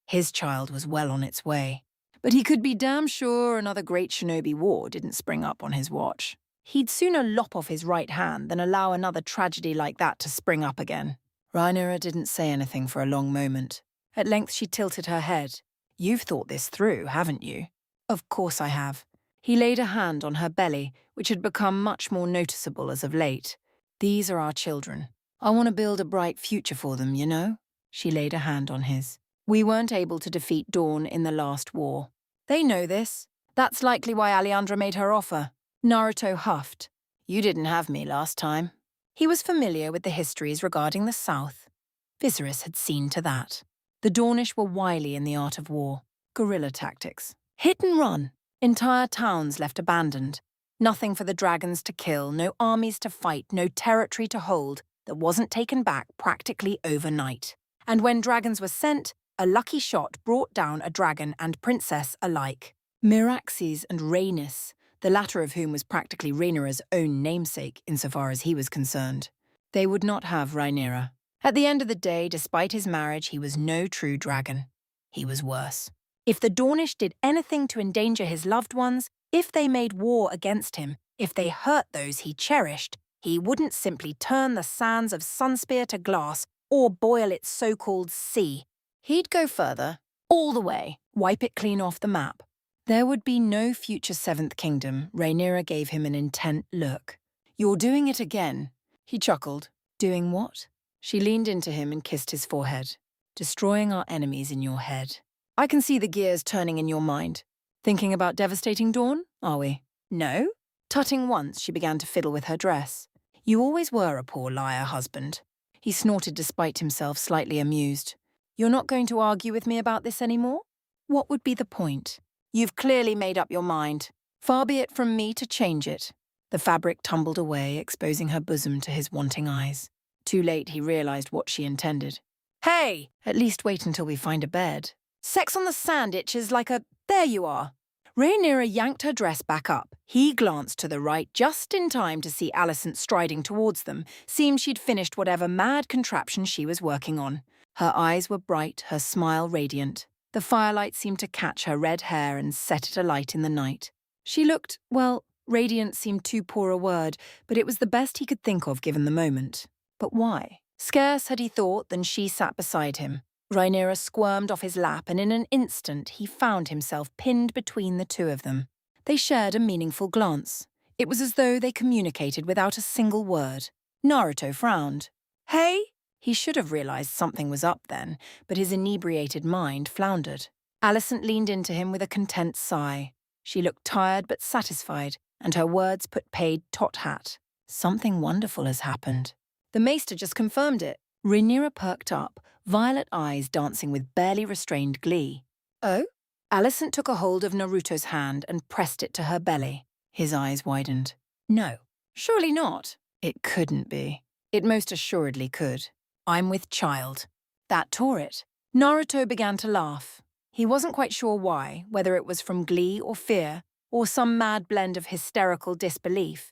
His child was well on its way. But he could be damn sure another great shinobi war didn't spring up on his watch. He'd sooner lop off his right hand than allow another tragedy like that to spring up again. Rhaenyra didn't say anything for a long moment. At length she tilted her head. You've thought this through, haven't you? Of course I have. He laid a hand on her belly, which had become much more noticeable as of late. These are our children. I want to build a bright future for them, you know? She laid a hand on his. We weren't able to defeat Dawn in the last war. They know this. That's likely why Alejandra made her offer. Naruto huffed. You didn't have me last time. He was familiar with the histories regarding the South. Viserys had seen to that. The Dornish were wily in the art of war. Guerrilla tactics. Hit and run. Entire towns left abandoned. Nothing for the dragons to kill, no armies to fight, no territory to hold that wasn't taken back practically overnight. And when dragons were sent, a lucky shot brought down a dragon and princess alike. Meraxes and Rhaenys, the latter of whom was practically Rhaenyra's own namesake insofar as he was concerned. They would not have Rhaenyra. At the end of the day, despite his marriage, he was no true dragon. He was worse. If the Dornish did anything to endanger his loved ones, if they made war against him, if they hurt those he cherished, he wouldn't simply turn the sands of Sunspear to glass or boil its so-called sea. He'd go further, all the way, wipe it clean off the map. There would be no future Seventh Kingdom. Rhaenyra gave him an intent look. You're doing it again. He chuckled. Doing what? She leaned into him and kissed his forehead. Destroying our enemies in your head. I can see the gears turning in your mind. Thinking about devastating Dawn, are we? No? Tutting once, she began to fiddle with her dress. You always were a poor liar, husband. He snorted despite himself, slightly amused. You're not going to argue with me about this anymore? What would be the point? You've clearly made up your mind. Far be it from me to change it. The fabric tumbled away, exposing her bosom to his wanting eyes. Too late he realized what she intended. Hey! At least wait until we find a bed. Sex on the sand itches like a... There you are. Rhaenyra yanked her dress back up. He glanced to the right just in time to see Alicent striding towards them. Seemed she'd finished whatever mad contraption she was working on. Her eyes were bright, her smile radiant. The firelight seemed to catch her red hair and set it alight in the night. She looked, well, radiant seemed too poor a word, but it was the best he could think of given the moment. But why? Scarce had he thought than she sat beside him. Rhaenyra squirmed off his lap, and in an instant he found himself pinned between the two of them. They shared a meaningful glance. It was as though they communicated without a single word. Naruto frowned. Hey? He should have realized something was up then, but his inebriated mind floundered. Alicent leaned into him with a content sigh. She looked tired but satisfied, and her words put paid tot hat. Something wonderful has happened. The maester just confirmed it. Rhaenyra perked up, violet eyes dancing with barely restrained glee. Oh? Alicent took a hold of Naruto's hand and pressed it to her belly. His eyes widened. No. Surely not. It couldn't be. It most assuredly could. I'm with child. That tore it. Naruto began to laugh. He wasn't quite sure why, whether it was from glee or fear, or some mad blend of hysterical disbelief.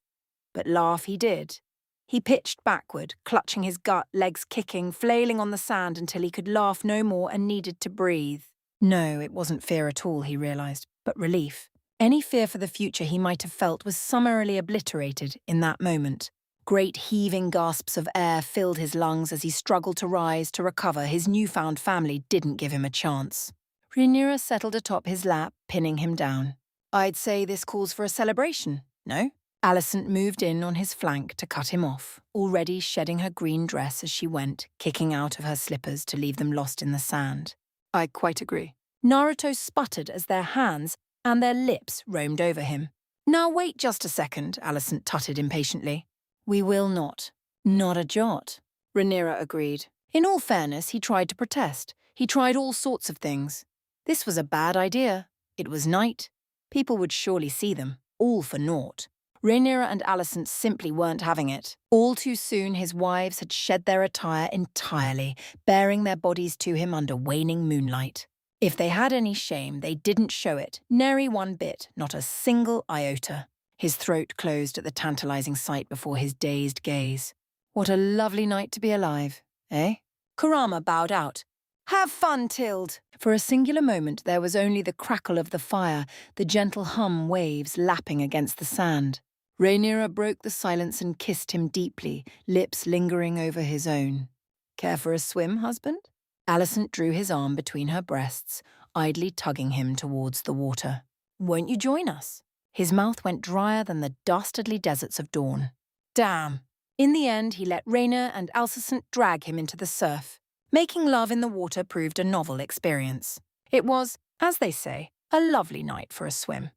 But laugh he did. He pitched backward, clutching his gut, legs kicking, flailing on the sand until he could laugh no more and needed to breathe. No, it wasn't fear at all, he realized, but relief. Any fear for the future he might have felt was summarily obliterated in that moment. Great heaving gasps of air filled his lungs as he struggled to rise, to recover. His newfound family didn't give him a chance. Rhaenyra settled atop his lap, pinning him down. I'd say this calls for a celebration, no? Alicent moved in on his flank to cut him off, already shedding her green dress as she went, kicking out of her slippers to leave them lost in the sand. I quite agree. Naruto sputtered as their hands and their lips roamed over him. Now wait just a second, Alicent tutted impatiently. We will not. Not a jot. Rhaenyra agreed. In all fairness, he tried to protest. He tried all sorts of things. This was a bad idea. It was night. People would surely see them, all for naught. Rhaenyra and Alicent simply weren't having it. All too soon his wives had shed their attire entirely, baring their bodies to him under waning moonlight. If they had any shame, they didn't show it, nary one bit, not a single iota. His throat closed at the tantalizing sight before his dazed gaze. What a lovely night to be alive, eh? Kurama bowed out. Have fun, Tild! For a singular moment there was only the crackle of the fire, the gentle hum waves lapping against the sand. Rhaenyra broke the silence and kissed him deeply, lips lingering over his own. Care for a swim, husband? Alicent drew his arm between her breasts, idly tugging him towards the water. Won't you join us? His mouth went drier than the dastardly deserts of dawn. Damn! In the end, he let Rhaenyra and Alicent drag him into the surf. Making love in the water proved a novel experience. It was, as they say, a lovely night for a swim.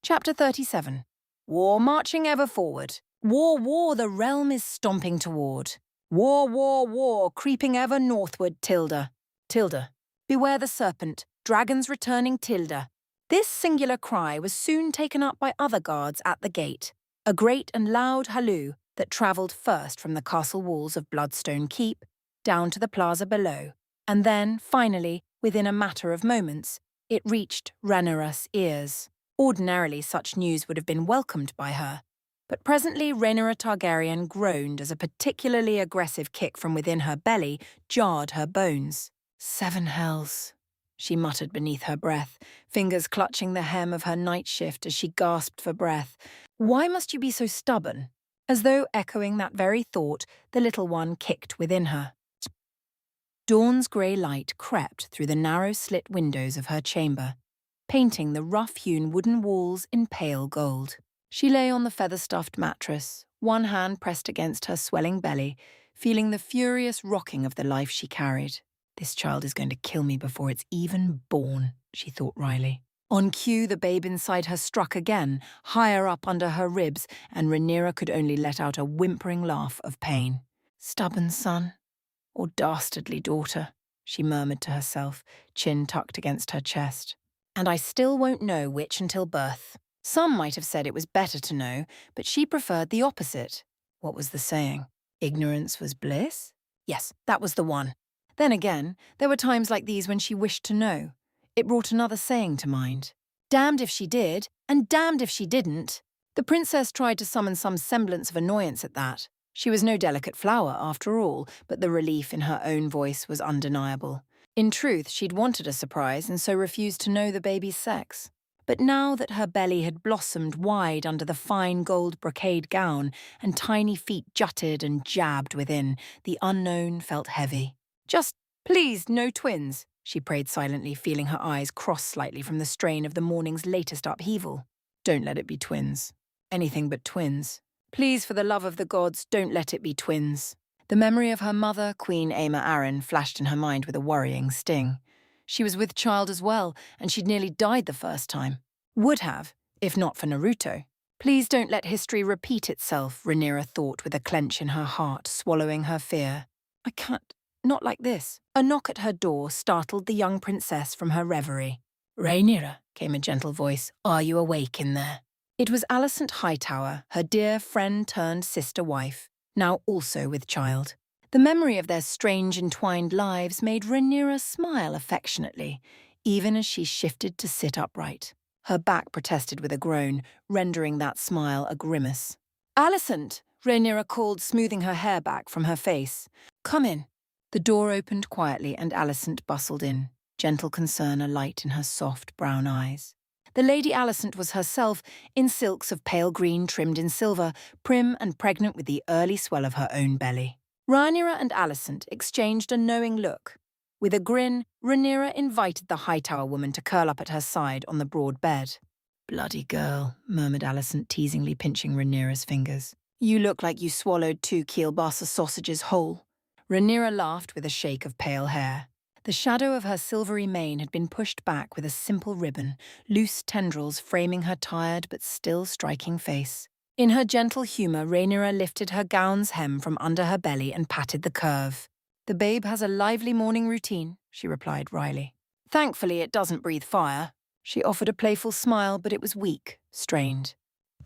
Chapter 37. War marching ever forward. War, war, the realm is stomping toward. War, war, war, creeping ever northward, Tilda. Tilda. Beware the serpent, dragons returning, Tilda. This singular cry was soon taken up by other guards at the gate, a great and loud halloo that travelled first from the castle walls of Bloodstone Keep down to the plaza below, and then, finally, within a matter of moments, it reached Rhaenyra's ears. Ordinarily, such news would have been welcomed by her, but presently Rhaenyra Targaryen groaned as a particularly aggressive kick from within her belly jarred her bones. 7 hells, she muttered beneath her breath, fingers clutching the hem of her night shift as she gasped for breath. Why must you be so stubborn? As though echoing that very thought, the little one kicked within her. Dawn's grey light crept through the narrow slit windows of her chamber, painting the rough-hewn wooden walls in pale gold. She lay on the feather-stuffed mattress, one hand pressed against her swelling belly, feeling the furious rocking of the life she carried. This child is going to kill me before it's even born, she thought wryly. On cue, the babe inside her struck again, higher up under her ribs, and Rhaenyra could only let out a whimpering laugh of pain. Stubborn son, or dastardly daughter, she murmured to herself, chin tucked against her chest. And I still won't know which until birth. Some might have said it was better to know, but she preferred the opposite. What was the saying? Ignorance was bliss? Yes, that was the one. Then again, there were times like these when she wished to know. It brought another saying to mind. Damned if she did, and damned if she didn't. The princess tried to summon some semblance of annoyance at that. She was no delicate flower, after all, but the relief in her own voice was undeniable. In truth, she'd wanted a surprise and so refused to know the baby's sex. But now that her belly had blossomed wide under the fine gold brocade gown and tiny feet jutted and jabbed within, the unknown felt heavy. Just, please, no twins, she prayed silently, feeling her eyes cross slightly from the strain of the morning's latest upheaval. Don't let it be twins. Anything but twins. Please, for the love of the gods, don't let it be twins. The memory of her mother, Queen Aemma Arryn, flashed in her mind with a worrying sting. She was with child as well, and she'd nearly died the first time. Would have, if not for Naruto. Please don't let history repeat itself, Rhaenyra thought with a clench in her heart, swallowing her fear. I can't. Not like this. A knock at her door startled the young princess from her reverie. Rhaenyra, came a gentle voice, are you awake in there? It was Alicent Hightower, her dear friend-turned-sister-wife, now also with child. The memory of their strange entwined lives made Rhaenyra smile affectionately, even as she shifted to sit upright. Her back protested with a groan, rendering that smile a grimace. Alicent, Rhaenyra called, smoothing her hair back from her face. Come in. The door opened quietly and Alicent bustled in, gentle concern alight in her soft brown eyes. The Lady Alicent was herself, in silks of pale green trimmed in silver, prim and pregnant with the early swell of her own belly. Rhaenyra and Alicent exchanged a knowing look. With a grin, Rhaenyra invited the Hightower woman to curl up at her side on the broad bed. "Bloody girl," murmured Alicent, teasingly pinching Rhaenyra's fingers. "You look like you swallowed 2 kielbasa sausages whole." Rhaenyra laughed with a shake of pale hair. The shadow of her silvery mane had been pushed back with a simple ribbon, loose tendrils framing her tired but still striking face. In her gentle humour, Rhaenyra lifted her gown's hem from under her belly and patted the curve. "The babe has a lively morning routine," she replied wryly. "Thankfully it doesn't breathe fire." She offered a playful smile, but it was weak, strained.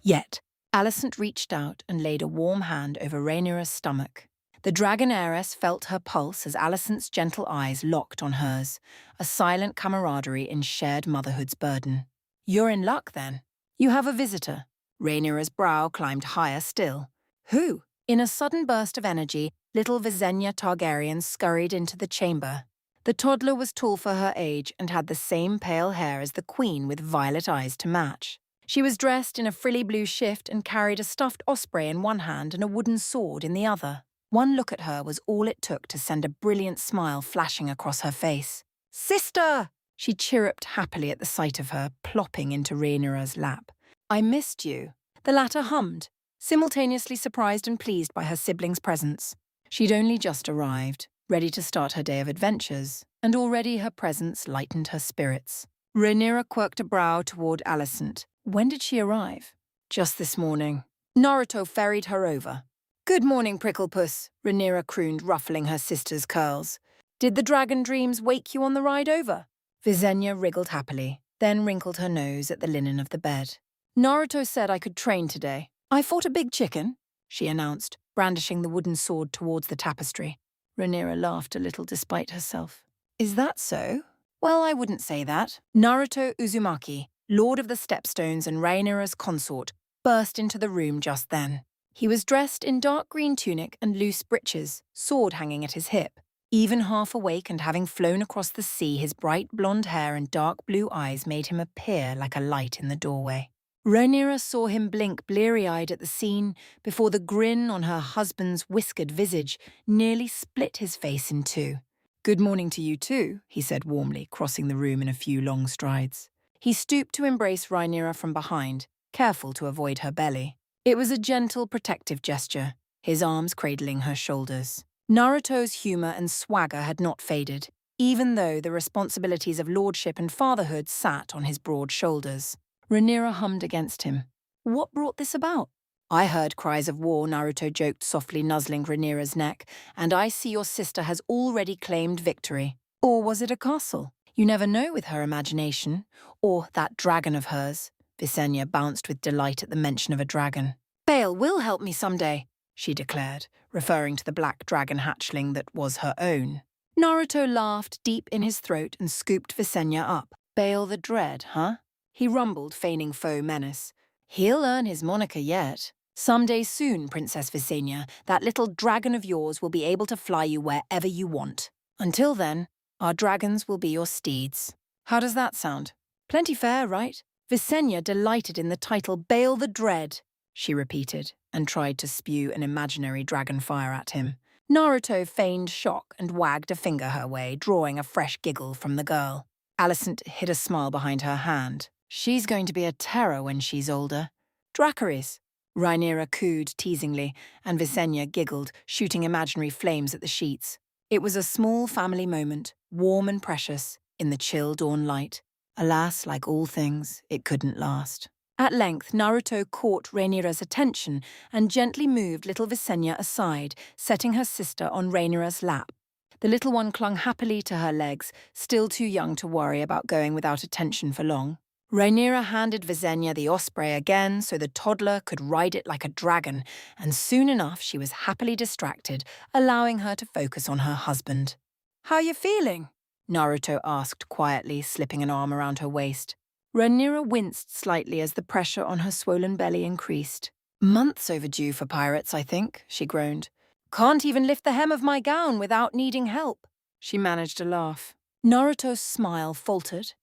Yet, Alicent reached out and laid a warm hand over Rhaenyra's stomach. The dragon heiress felt her pulse as Alicent's gentle eyes locked on hers, a silent camaraderie in shared motherhood's burden. "You're in luck, then. You have a visitor." Rhaenyra's brow climbed higher still. "Who?" In a sudden burst of energy, little Visenya Targaryen scurried into the chamber. The toddler was tall for her age and had the same pale hair as the queen with violet eyes to match. She was dressed in a frilly blue shift and carried a stuffed osprey in one hand and a wooden sword in the other. One look at her was all it took to send a brilliant smile flashing across her face. "Sister!" She chirruped happily at the sight of her, plopping into Rhaenyra's lap. "I missed you." The latter hummed, simultaneously surprised and pleased by her sibling's presence. She'd only just arrived, ready to start her day of adventures, and already her presence lightened her spirits. Rhaenyra quirked a brow toward Alicent. When did she arrive? "Just this morning. Naruto ferried her over." "Good morning, Pricklepuss," Rhaenyra crooned, ruffling her sister's curls. "Did the dragon dreams wake you on the ride over?" Visenya wriggled happily, then wrinkled her nose at the linen of the bed. "Naruto said I could train today. I fought a big chicken," she announced, brandishing the wooden sword towards the tapestry. Rhaenyra laughed a little despite herself. "Is that so? Well, I wouldn't say that." Naruto Uzumaki, Lord of the Stepstones and Rhaenyra's consort, burst into the room just then. He was dressed in dark green tunic and loose breeches, sword hanging at his hip. Even half awake and having flown across the sea, his bright blonde hair and dark blue eyes made him appear like a light in the doorway. Rhaenyra saw him blink bleary-eyed at the scene before the grin on her husband's whiskered visage nearly split his face in two. "Good morning to you too," he said warmly, crossing the room in a few long strides. He stooped to embrace Rhaenyra from behind, careful to avoid her belly. It was a gentle, protective gesture, his arms cradling her shoulders. Naruto's humour and swagger had not faded, even though the responsibilities of lordship and fatherhood sat on his broad shoulders. Rhaenyra hummed against him. "What brought this about?" "I heard cries of war," Naruto joked, softly nuzzling Rhaenyra's neck, "and I see your sister has already claimed victory." Or was it a castle? You never know with her imagination. Or that dragon of hers. Visenya bounced with delight at the mention of a dragon. "Bale will help me someday," she declared, referring to the black dragon hatchling that was her own. Naruto laughed deep in his throat and scooped Visenya up. "Bale the Dread, huh?" He rumbled, feigning faux menace. "He'll earn his moniker yet. Someday soon, Princess Visenya, that little dragon of yours will be able to fly you wherever you want. Until then, our dragons will be your steeds." How does that sound? Plenty fair, right? Visenya delighted in the title Bale the Dread, she repeated, and tried to spew an imaginary dragon fire at him. Naruto feigned shock and wagged a finger her way, drawing a fresh giggle from the girl. Alicent hid a smile behind her hand. "She's going to be a terror when she's older." "Dracarys," Rhaenyra cooed teasingly, and Visenya giggled, shooting imaginary flames at the sheets. It was a small family moment, warm and precious, in the chill dawn light. Alas, like all things, it couldn't last. At length, Naruto caught Rhaenyra's attention and gently moved little Visenya aside, setting her sister on Rhaenyra's lap. The little one clung happily to her legs, still too young to worry about going without attention for long. Rhaenyra handed Visenya the osprey again so the toddler could ride it like a dragon, and soon enough she was happily distracted, allowing her to focus on her husband. "How you feeling?" Naruto asked quietly, slipping an arm around her waist. Rhaenyra winced slightly as the pressure on her swollen belly increased. "Months overdue for pirates, I think," she groaned. "Can't even lift the hem of my gown without needing help." She managed a laugh. Naruto's smile faltered.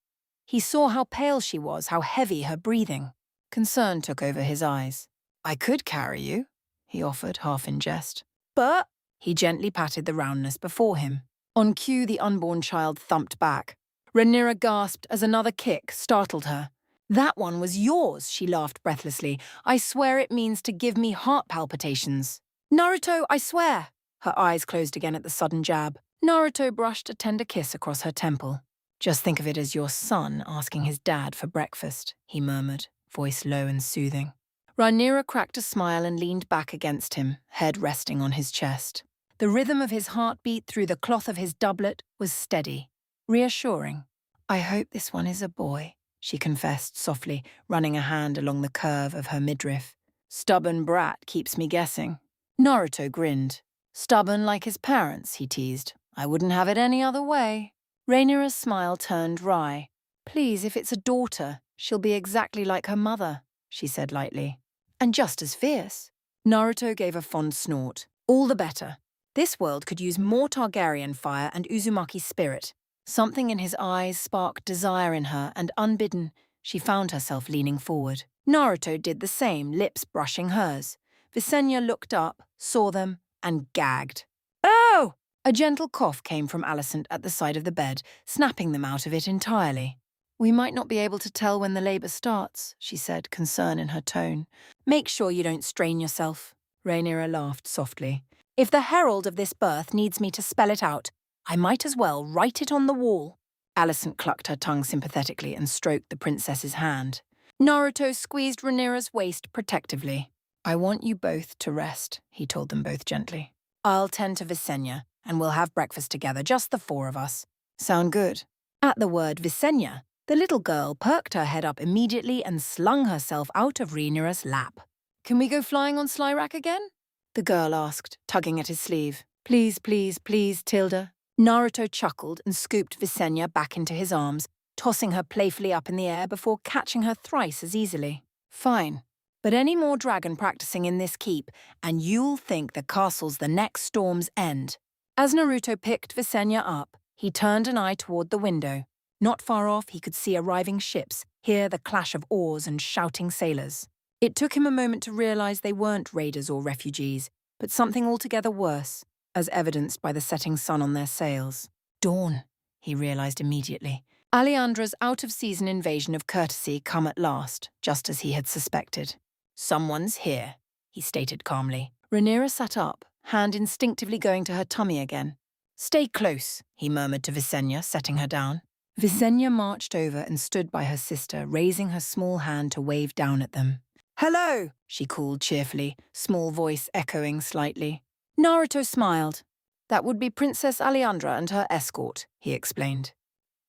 He saw how pale she was, how heavy her breathing. Concern took over his eyes. "I could carry you," he offered, half in jest. "But—" He gently patted the roundness before him. On cue, the unborn child thumped back. Rhaenyra gasped as another kick startled her. "That one was yours," she laughed breathlessly. "I swear it means to give me heart palpitations." "Naruto, I swear!" Her eyes closed again at the sudden jab. Naruto brushed a tender kiss across her temple. "Just think of it as your son asking his dad for breakfast," he murmured, voice low and soothing. Rhaenyra cracked a smile and leaned back against him, head resting on his chest. The rhythm of his heartbeat through the cloth of his doublet was steady, reassuring. "I hope this one is a boy," she confessed softly, running a hand along the curve of her midriff. "Stubborn brat keeps me guessing." Naruto grinned. "Stubborn like his parents," he teased. "I wouldn't have it any other way." Rhaenyra's smile turned wry. "Please, if it's a daughter, she'll be exactly like her mother," she said lightly. "And just as fierce." Naruto gave a fond snort. "All the better. This world could use more Targaryen fire and Uzumaki spirit." Something in his eyes sparked desire in her, and unbidden, she found herself leaning forward. Naruto did the same, lips brushing hers. Visenya looked up, saw them, and gagged. "Oh!" A gentle cough came from Alicent at the side of the bed, snapping them out of it entirely. "We might not be able to tell when the labour starts," she said, concern in her tone. "Make sure you don't strain yourself." Rhaenyra laughed softly. "If the herald of this birth needs me to spell it out, I might as well write it on the wall." Alicent clucked her tongue sympathetically and stroked the princess's hand. Naruto squeezed Rhaenyra's waist protectively. "I want you both to rest," he told them both gently. "I'll tend to Visenya, and we'll have breakfast together, just the four of us. Sound good?" At the word Visenya, the little girl perked her head up immediately and slung herself out of Rhaenyra's lap. "Can we go flying on Slyrack again?" the girl asked, tugging at his sleeve. "Please, please, please, Tilda." Naruto chuckled and scooped Visenya back into his arms, tossing her playfully up in the air before catching her thrice as easily. "Fine. But any more dragon practicing in this keep, and you'll think the castle's the next storm's end." As Naruto picked Visenya up, he turned an eye toward the window. Not far off, he could see arriving ships, hear the clash of oars and shouting sailors. It took him a moment to realize they weren't raiders or refugees, but something altogether worse, as evidenced by the setting sun on their sails. Dawn, he realized immediately. Alejandro's out-of-season invasion of courtesy come at last, just as he had suspected. "Someone's here," he stated calmly. Rhaenyra sat up, hand instinctively going to her tummy again. "Stay close," he murmured to Visenya, setting her down. Visenya marched over and stood by her sister, raising her small hand to wave down at them. "Hello," she called cheerfully, small voice echoing slightly. Naruto smiled. "That would be Princess Alejandra and her escort," he explained.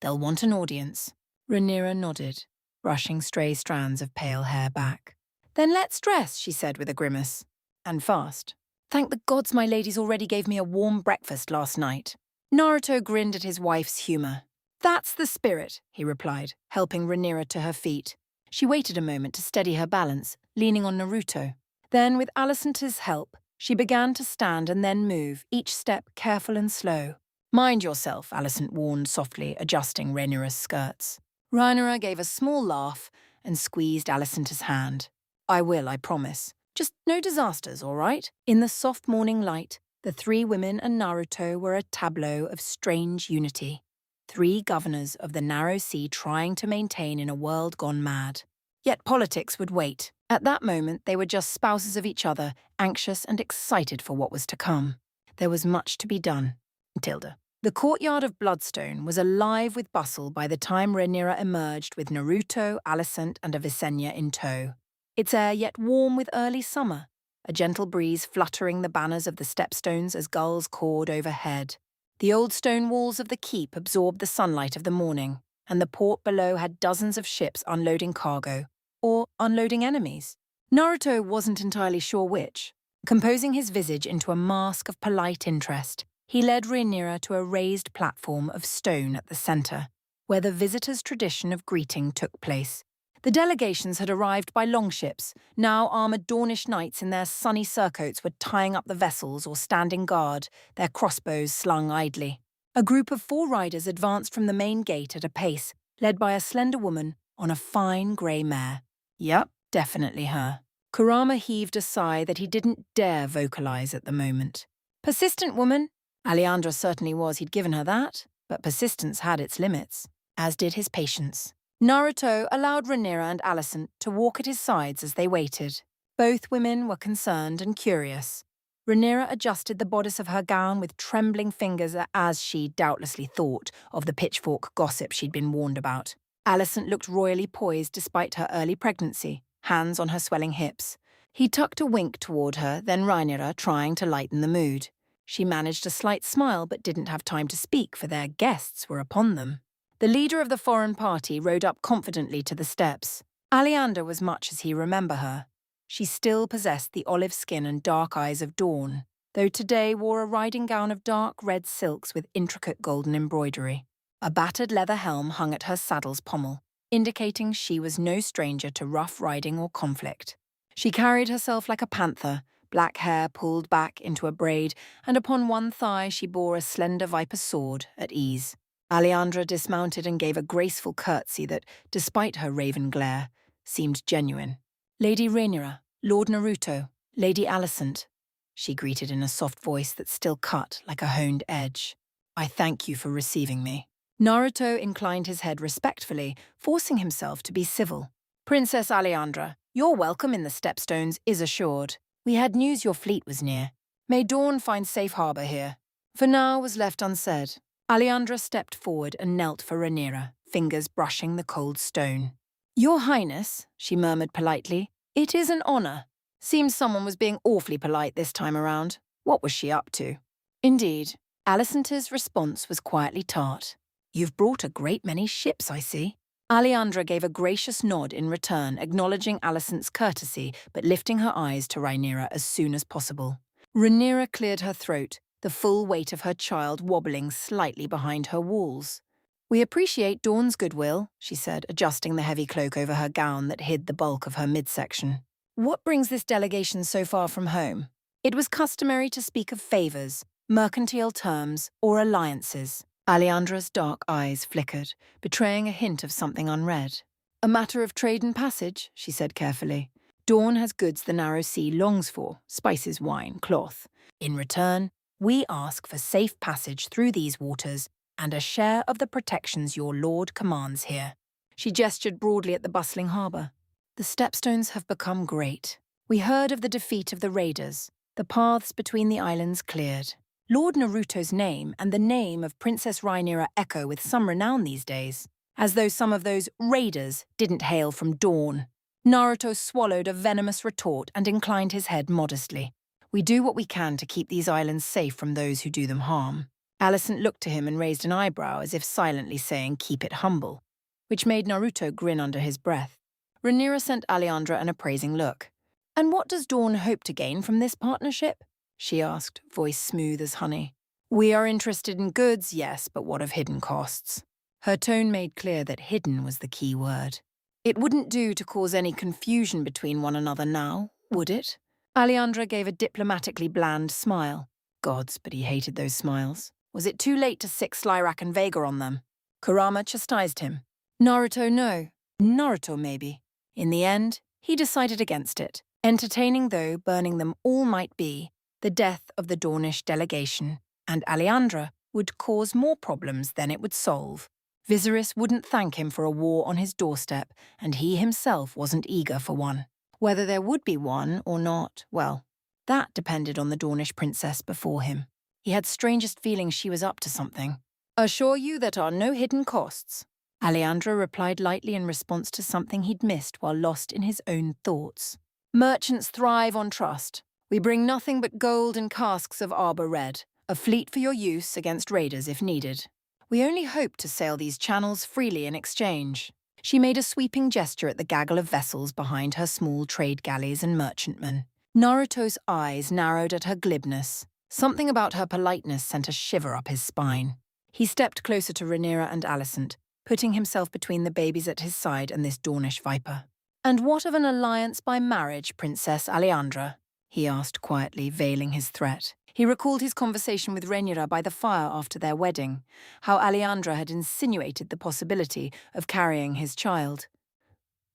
"They'll want an audience." Rhaenyra nodded, brushing stray strands of pale hair back. "Then let's dress," she said with a grimace. "And fast. Thank the gods my ladies already gave me a warm breakfast last night." Naruto grinned at his wife's humour. "That's the spirit," he replied, helping Rhaenyra to her feet. She waited a moment to steady her balance, leaning on Naruto. Then, with Alicent's help, she began to stand and then move, each step careful and slow. "Mind yourself," Alicent warned softly, adjusting Rhaenyra's skirts. Rhaenyra gave a small laugh and squeezed Alicent's hand. "I will, I promise. Just no disasters, all right?" In the soft morning light, the three women and Naruto were a tableau of strange unity. Three governors of the narrow sea trying to maintain in a world gone mad. Yet politics would wait. At that moment, they were just spouses of each other, anxious and excited for what was to come. There was much to be done. Tilda. The courtyard of Bloodstone was alive with bustle by the time Rhaenyra emerged with Naruto, Alicent, and a Visenya in tow. Its air yet warm with early summer, a gentle breeze fluttering the banners of the stepstones as gulls cawed overhead. The old stone walls of the keep absorbed the sunlight of the morning, and the port below had dozens of ships unloading cargo, or unloading enemies. Naruto wasn't entirely sure which. Composing his visage into a mask of polite interest, he led Rhaenyra to a raised platform of stone at the centre, where the visitors' tradition of greeting took place. The delegations had arrived by longships. Now armoured Dornish knights in their sunny surcoats were tying up the vessels or standing guard, their crossbows slung idly. A group of 4 riders advanced from the main gate at a pace, led by a slender woman on a fine grey mare. Yup, definitely her. Kurama heaved a sigh that he didn't dare vocalize at the moment. Persistent woman. Alejandra certainly was, he'd given her that, but persistence had its limits, as did his patience. Naruto allowed Rhaenyra and Alicent to walk at his sides as they waited. Both women were concerned and curious. Rhaenyra adjusted the bodice of her gown with trembling fingers as she doubtlessly thought of the pitchfork gossip she'd been warned about. Alicent looked royally poised despite her early pregnancy, hands on her swelling hips. He tucked a wink toward her, then Rhaenyra trying to lighten the mood. She managed a slight smile but didn't have time to speak, for their guests were upon them. The leader of the foreign party rode up confidently to the steps. Aleander was much as he remembered her. She still possessed the olive skin and dark eyes of Dawn, though today wore a riding gown of dark red silks with intricate golden embroidery. A battered leather helm hung at her saddle's pommel, indicating she was no stranger to rough riding or conflict. She carried herself like a panther, black hair pulled back into a braid, and upon one thigh she bore a slender viper's sword at ease. Aleandra dismounted and gave a graceful curtsy that, despite her raven glare, seemed genuine. "Lady Rhaenyra, Lord Naruto, Lady Alicent," she greeted in a soft voice that still cut like a honed edge. "I thank you for receiving me." Naruto inclined his head respectfully, forcing himself to be civil. "Princess Aleandra, your welcome in the Stepstones is assured. We had news your fleet was near. May Dawn find safe harbor here." For now was left unsaid. Aleandra stepped forward and knelt for Rhaenyra, fingers brushing the cold stone. "Your Highness," she murmured politely, "it is an honor. Seems someone was being awfully polite this time around. What was she up to?" Indeed, Alicent's response was quietly tart. "You've brought a great many ships, I see." Aleandra gave a gracious nod in return, acknowledging Alicent's courtesy, but lifting her eyes to Rhaenyra as soon as possible. Rhaenyra cleared her throat, the full weight of her child wobbling slightly behind her walls. "We appreciate Dawn's goodwill," she said, adjusting the heavy cloak over her gown that hid the bulk of her midsection. "What brings this delegation so far from home?" It was customary to speak of favors, mercantile terms, or alliances. Aleandra's dark eyes flickered, betraying a hint of something unread. "A matter of trade and passage," she said carefully. "Dawn has goods the narrow sea longs for, spices, wine, cloth. In return, we ask for safe passage through these waters and a share of the protections your lord commands here." She gestured broadly at the bustling harbour. "The Stepstones have become great. We heard of the defeat of the raiders. The paths between the islands cleared. Lord Naruto's name and the name of Princess Rhaenyra echo with some renown these days, as though some of those raiders didn't hail from Dawn." Naruto swallowed a venomous retort and inclined his head modestly. "We do what we can to keep these islands safe from those who do them harm." Alicent looked to him and raised an eyebrow as if silently saying, "Keep it humble," which made Naruto grin under his breath. Rhaenyra sent Aleandra an appraising look. "And what does Dawn hope to gain from this partnership?" she asked, voice smooth as honey. "We are interested in goods, yes, but what of hidden costs?" Her tone made clear that hidden was the key word. "It wouldn't do to cause any confusion between one another now, would it?" Aleandra gave a diplomatically bland smile. Gods, but he hated those smiles. Was it too late to sick Slyrak and Vega on them? Kurama chastised him. Naruto, no. Naruto, maybe. In the end, he decided against it, entertaining though burning them all might be, the death of the Dawnish delegation, and Aleandra would cause more problems than it would solve. Viserys wouldn't thank him for a war on his doorstep, and he himself wasn't eager for one. Whether there would be one or not, well, that depended on the Dawnish princess before him. He had strangest feelings she was up to something. "Assure you that are no hidden costs." Aleandra replied lightly in response to something he'd missed while lost in his own thoughts. "Merchants thrive on trust. We bring nothing but gold and casks of arbor red, a fleet for your use against raiders if needed. We only hope to sail these channels freely in exchange." She made a sweeping gesture at the gaggle of vessels behind her small trade galleys and merchantmen. Naruto's eyes narrowed at her glibness. Something about her politeness sent a shiver up his spine. He stepped closer to Rhaenyra and Alicent, putting himself between the babies at his side and this Dawnish viper. "And what of an alliance by marriage, Princess Aleandra?" he asked quietly, veiling his threat. He recalled his conversation with Rhaenyra by the fire after their wedding, how Aleandra had insinuated the possibility of carrying his child.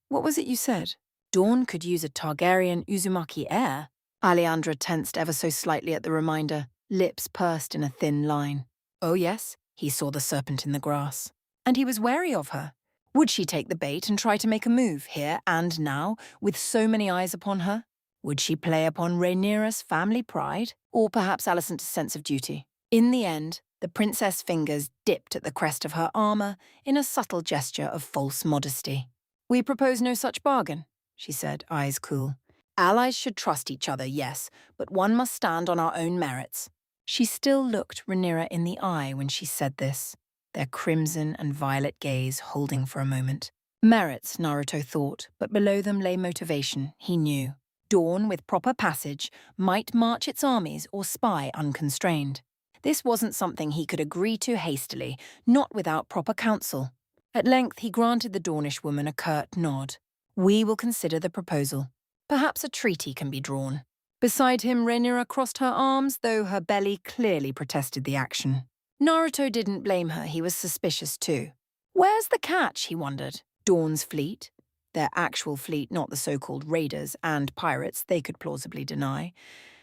"What was it you said? Dawn could use a Targaryen Uzumaki heir?" Aleandra tensed ever so slightly at the reminder. lips pursed in a thin line. Oh yes, he saw the serpent in the grass. And he was wary of her. Would she take the bait and try to make a move here and now, with so many eyes upon her? Would she play upon Rhaenyra's family pride, or perhaps Alicent's sense of duty? In the end, the princess' fingers dipped at the crest of her armour in a subtle gesture of false modesty. "We propose no such bargain," she said, eyes cool. "Allies should trust each other, yes, but one must stand on our own merits." She still looked Rhaenyra in the eye when she said this, their crimson and violet gaze holding for a moment. Merits, Naruto thought, but below them lay motivation, he knew. Dawn, with proper passage, might march its armies or spy unconstrained. This wasn't something he could agree to hastily, not without proper counsel. At length he granted the Dornish woman a curt nod. "We will consider the proposal. Perhaps a treaty can be drawn." Beside him, Rhaenyra crossed her arms, though her belly clearly protested the action. Naruto didn't blame her, he was suspicious too. Where's the catch, he wondered. Dawn's fleet, their actual fleet, not the so-called raiders and pirates they could plausibly deny,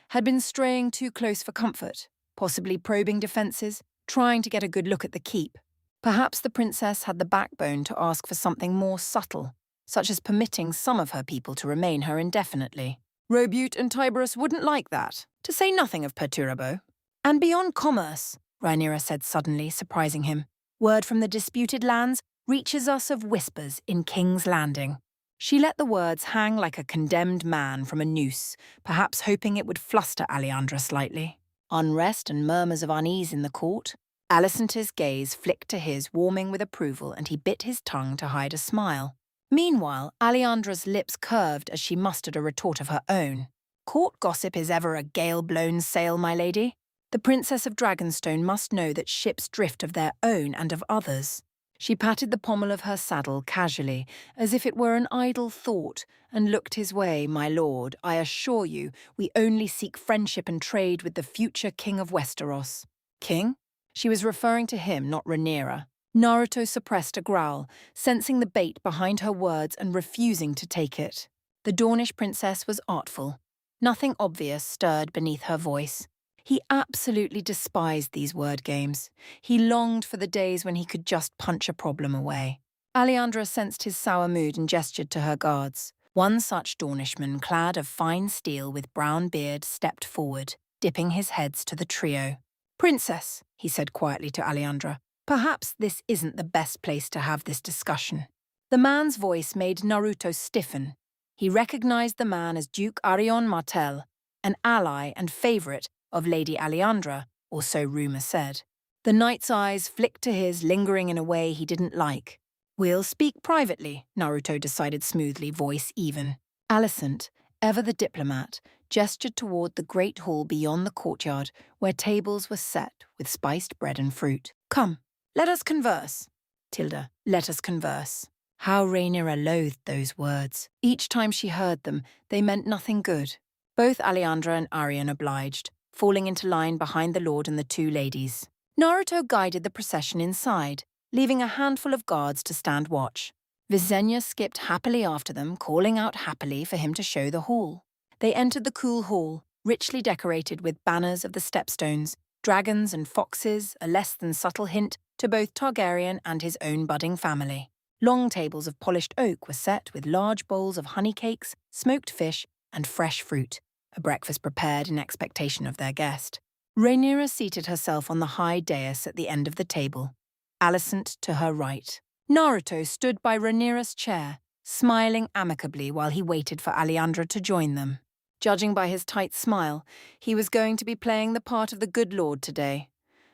had been straying too close for comfort, possibly probing defences, trying to get a good look at the keep. Perhaps the princess had the backbone to ask for something more subtle, such as permitting some of her people to remain her indefinitely. Robutte and Tiberus wouldn't like that, to say nothing of Perturabo. And beyond commerce, Rhaenyra said suddenly, surprising him, word from the disputed lands reaches us of whispers in King's Landing. She let the words hang like a condemned man from a noose, perhaps hoping it would fluster Alejandra slightly. Unrest and murmurs of unease in the court. Alicent's gaze flicked to his, warming with approval, and he bit his tongue to hide a smile. Meanwhile, Aleandra's lips curved as she mustered a retort of her own. "Court gossip is ever a gale-blown sail, my lady. The Princess of Dragonstone must know that ships drift of their own and of others." She patted the pommel of her saddle casually, as if it were an idle thought, and looked his way. "My lord, I assure you, we only seek friendship and trade with the future King of Westeros." King? She was referring to him, not Rhaenyra. Naruto suppressed a growl, sensing the bait behind her words and refusing to take it. The Dornish princess was artful. Nothing obvious stirred beneath her voice. He absolutely despised these word games. He longed for the days when he could just punch a problem away. Aleandra sensed his sour mood and gestured to her guards. One such Dornishman, clad of fine steel with brown beard, stepped forward, dipping his heads to the trio. "Princess," he said quietly to Aleandra, "perhaps this isn't the best place to have this discussion." The man's voice made Naruto stiffen. He recognized the man as Duke Arion Martell, an ally and favourite of Lady Aleandra, or so rumour said. The knight's eyes flicked to his, lingering in a way he didn't like. "We'll speak privately," Naruto decided smoothly, voice even. Alicent, ever the diplomat, gestured toward the great hall beyond the courtyard, where tables were set with spiced bread and fruit. "Come, let us converse." Let us converse. How Rhaenyra loathed those words. Each time she heard them, they meant nothing good. Both Aleandra and Arion obliged, falling into line behind the lord and the two ladies. Naruto guided the procession inside, leaving a handful of guards to stand watch. Visenya skipped happily after them, calling out happily for him to show the hall. They entered the cool hall, richly decorated with banners of the stepstones, dragons and foxes, a less than subtle hint to both Targaryen and his own budding family. Long tables of polished oak were set with large bowls of honey cakes, smoked fish, and fresh fruit, a breakfast prepared in expectation of their guest. Rhaenyra seated herself on the high dais at the end of the table, Alicent to her right. Naruto stood by Rhaenyra's chair, smiling amicably while he waited for Aleandra to join them. Judging by his tight smile, he was going to be playing the part of the good lord today.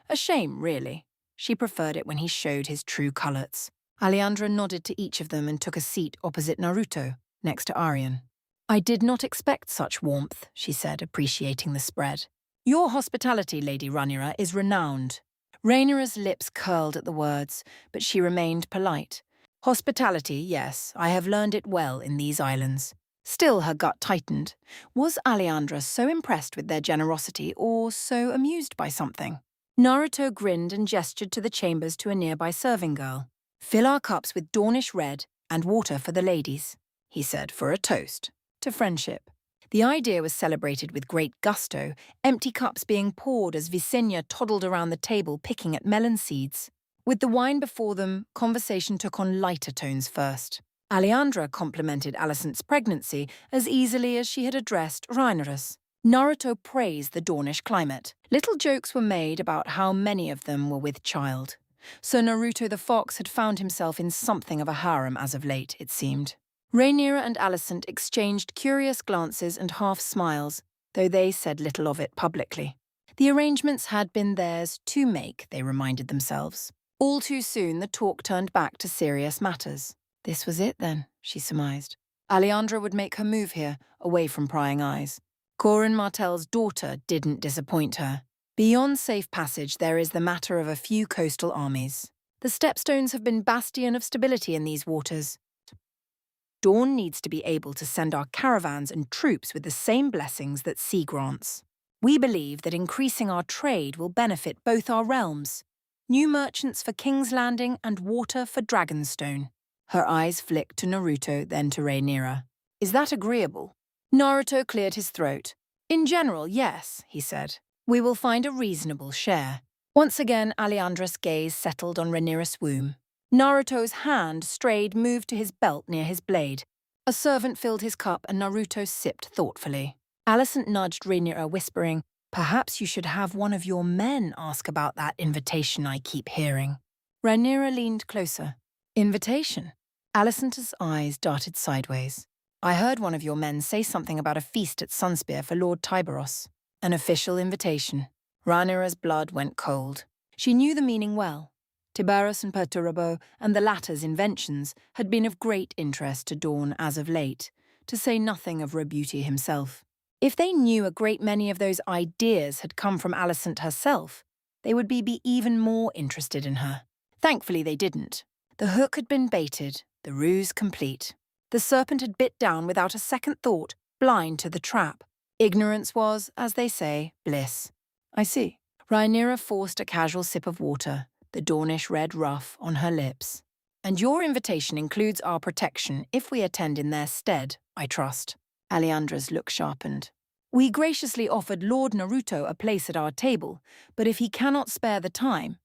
A shame, really. She preferred it when he showed his true colours. Aleandra nodded to each of them and took a seat opposite Naruto, next to Arion. "I did not expect such warmth," she said, appreciating the spread. "Your hospitality, Lady Rhaenyra, is renowned." Rhaenyra's lips curled at the words, but she remained polite. "Hospitality, yes, I have learned it well in these islands." Still her gut tightened. Was Aleandra so impressed with their generosity or so amused by something? Naruto grinned and gestured to the chambers to a nearby serving girl. "Fill our cups with Dornish red and water for the ladies," he said, for a toast to friendship. The idea was celebrated with great gusto, empty cups being poured as Visenya toddled around the table picking at melon seeds. With the wine before them, conversation took on lighter tones first. Alejandra complimented Alicent's pregnancy as easily as she had addressed Reinerus. Naruto praised the Dornish climate. Little jokes were made about how many of them were with child. So Naruto the Fox had found himself in something of a harem as of late, it seemed. Rhaenyra and Alicent exchanged curious glances and half smiles, though they said little of it publicly. The arrangements had been theirs to make, they reminded themselves. All too soon the talk turned back to serious matters. This was it then, she surmised. Alejandra would make her move here, away from prying eyes. Corin Martell's daughter didn't disappoint her. Beyond safe passage there is the matter of a few coastal armies. The Stepstones have been bastion of stability in these waters. Dawn needs to be able to send our caravans and troops with the same blessings that sea grants. We believe that increasing our trade will benefit both our realms. New merchants for King's Landing and water for Dragonstone. Her eyes flicked to Naruto, then to Rhaenyra. Is that agreeable? Naruto cleared his throat. In general, yes, he said. We will find a reasonable share. Once again, Alejandra's gaze settled on Rhaenyra's womb. Naruto's hand strayed, moved to his belt near his blade. A servant filled his cup and Naruto sipped thoughtfully. Alicent nudged Rhaenyra, whispering, "Perhaps you should have one of your men ask about that invitation I keep hearing." Rhaenyra leaned closer. Invitation? Alicent's eyes darted sideways. I heard one of your men say something about a feast at Sunspear for Lord Tiberos. An official invitation. Rhaenyra's blood went cold. She knew the meaning well. Tiberos and Perturabo and the latter's inventions had been of great interest to Dawn as of late, to say nothing of Rebuti himself. If they knew a great many of those ideas had come from Alicent herself, they would be even more interested in her. Thankfully they didn't. The hook had been baited, the ruse complete. The serpent had bit down without a second thought, blind to the trap. Ignorance was, as they say, bliss. I see. Rhaenyra forced a casual sip of water, the Dornish red ruff on her lips. And your invitation includes our protection if we attend in their stead, I trust. Alejandra's look sharpened. We graciously offered Lord Naruto a place at our table, but if he cannot spare the time...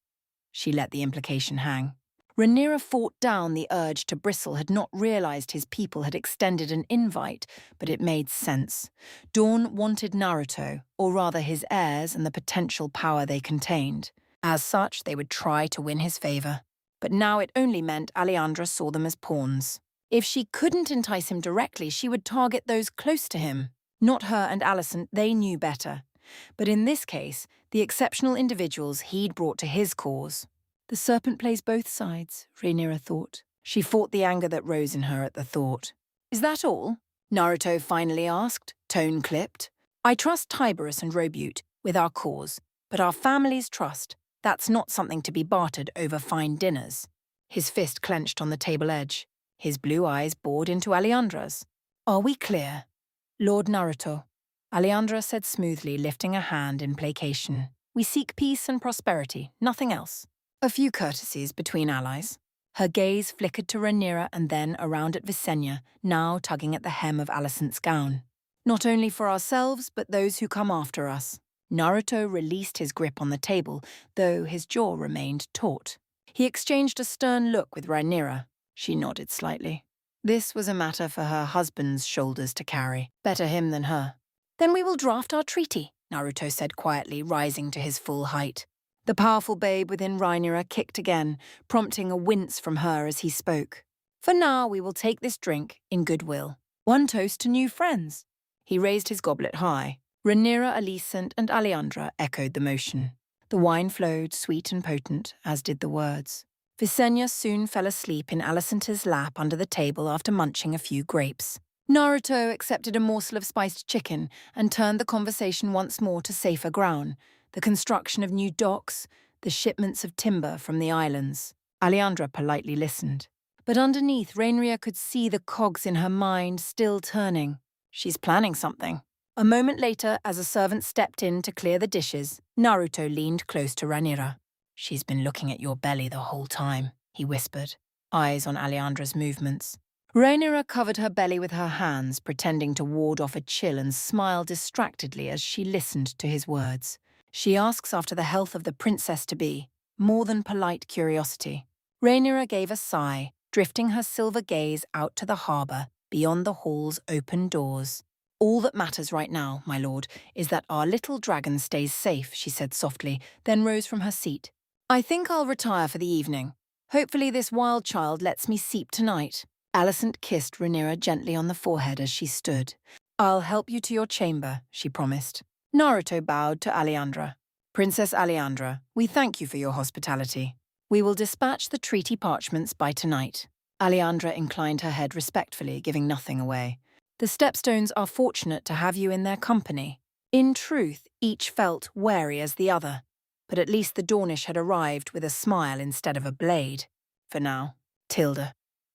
She let the implication hang. Rhaenyra fought down the urge to bristle, had not realized his people had extended an invite, but it made sense. Dawn wanted Naruto, or rather his heirs and the potential power they contained. As such, they would try to win his favor. But now it only meant Alejandra saw them as pawns. If she couldn't entice him directly, she would target those close to him. Not her and Alicent, they knew better. But in this case, the exceptional individuals he'd brought to his cause. The serpent plays both sides, Rhaenyra thought. She fought the anger that rose in her at the thought. Is that all? Naruto finally asked, tone clipped. I trust Tiberus and Robute with our cause, but our family's trust, that's not something to be bartered over fine dinners. His fist clenched on the table edge. His blue eyes bored into Alejandra's. Are we clear? Lord Naruto, Alejandra said smoothly, lifting a hand in placation. We seek peace and prosperity, nothing else. A few courtesies between allies. Her gaze flickered to Rhaenyra and then around at Visenya, now tugging at the hem of Alicent's gown. Not only for ourselves, but those who come after us. Naruto released his grip on the table, though his jaw remained taut. He exchanged a stern look with Rhaenyra. She nodded slightly. This was a matter for her husband's shoulders to carry. Better him than her. Then we will draft our treaty, Naruto said quietly, rising to his full height. The powerful babe within Rhaenyra kicked again, prompting a wince from her as he spoke. For now, we will take this drink in goodwill. One toast to new friends. He raised his goblet high. Rhaenyra, Alicent, and Alejandra echoed the motion. The wine flowed, sweet and potent, as did the words. Visenya soon fell asleep in Alicent's lap under the table after munching a few grapes. Naruto accepted a morsel of spiced chicken and turned the conversation once more to safer ground. The construction of new docks, the shipments of timber from the islands. Alejandra politely listened. But underneath, Rhaenyra could see the cogs in her mind still turning. She's planning something. A moment later, as a servant stepped in to clear the dishes, Naruto leaned close to Rhaenyra. She's been looking at your belly the whole time, he whispered, eyes on Alejandra's movements. Rhaenyra covered her belly with her hands, pretending to ward off a chill, and smiled distractedly as she listened to his words. She asks after the health of the princess-to-be, more than polite curiosity. Rhaenyra gave a sigh, drifting her silver gaze out to the harbour, beyond the hall's open doors. All that matters right now, my lord, is that our little dragon stays safe, she said softly, then rose from her seat. I think I'll retire for the evening. Hopefully this wild child lets me sleep tonight. Alicent kissed Rhaenyra gently on the forehead as she stood. I'll help you to your chamber, she promised. Naruto bowed to Alejandra. Princess Alejandra, we thank you for your hospitality. We will dispatch the treaty parchments by tonight. Alejandra inclined her head respectfully, giving nothing away. The Stepstones are fortunate to have you in their company. In truth, each felt wary as the other. But at least the Dornish had arrived with a smile instead of a blade. For now, Tilda.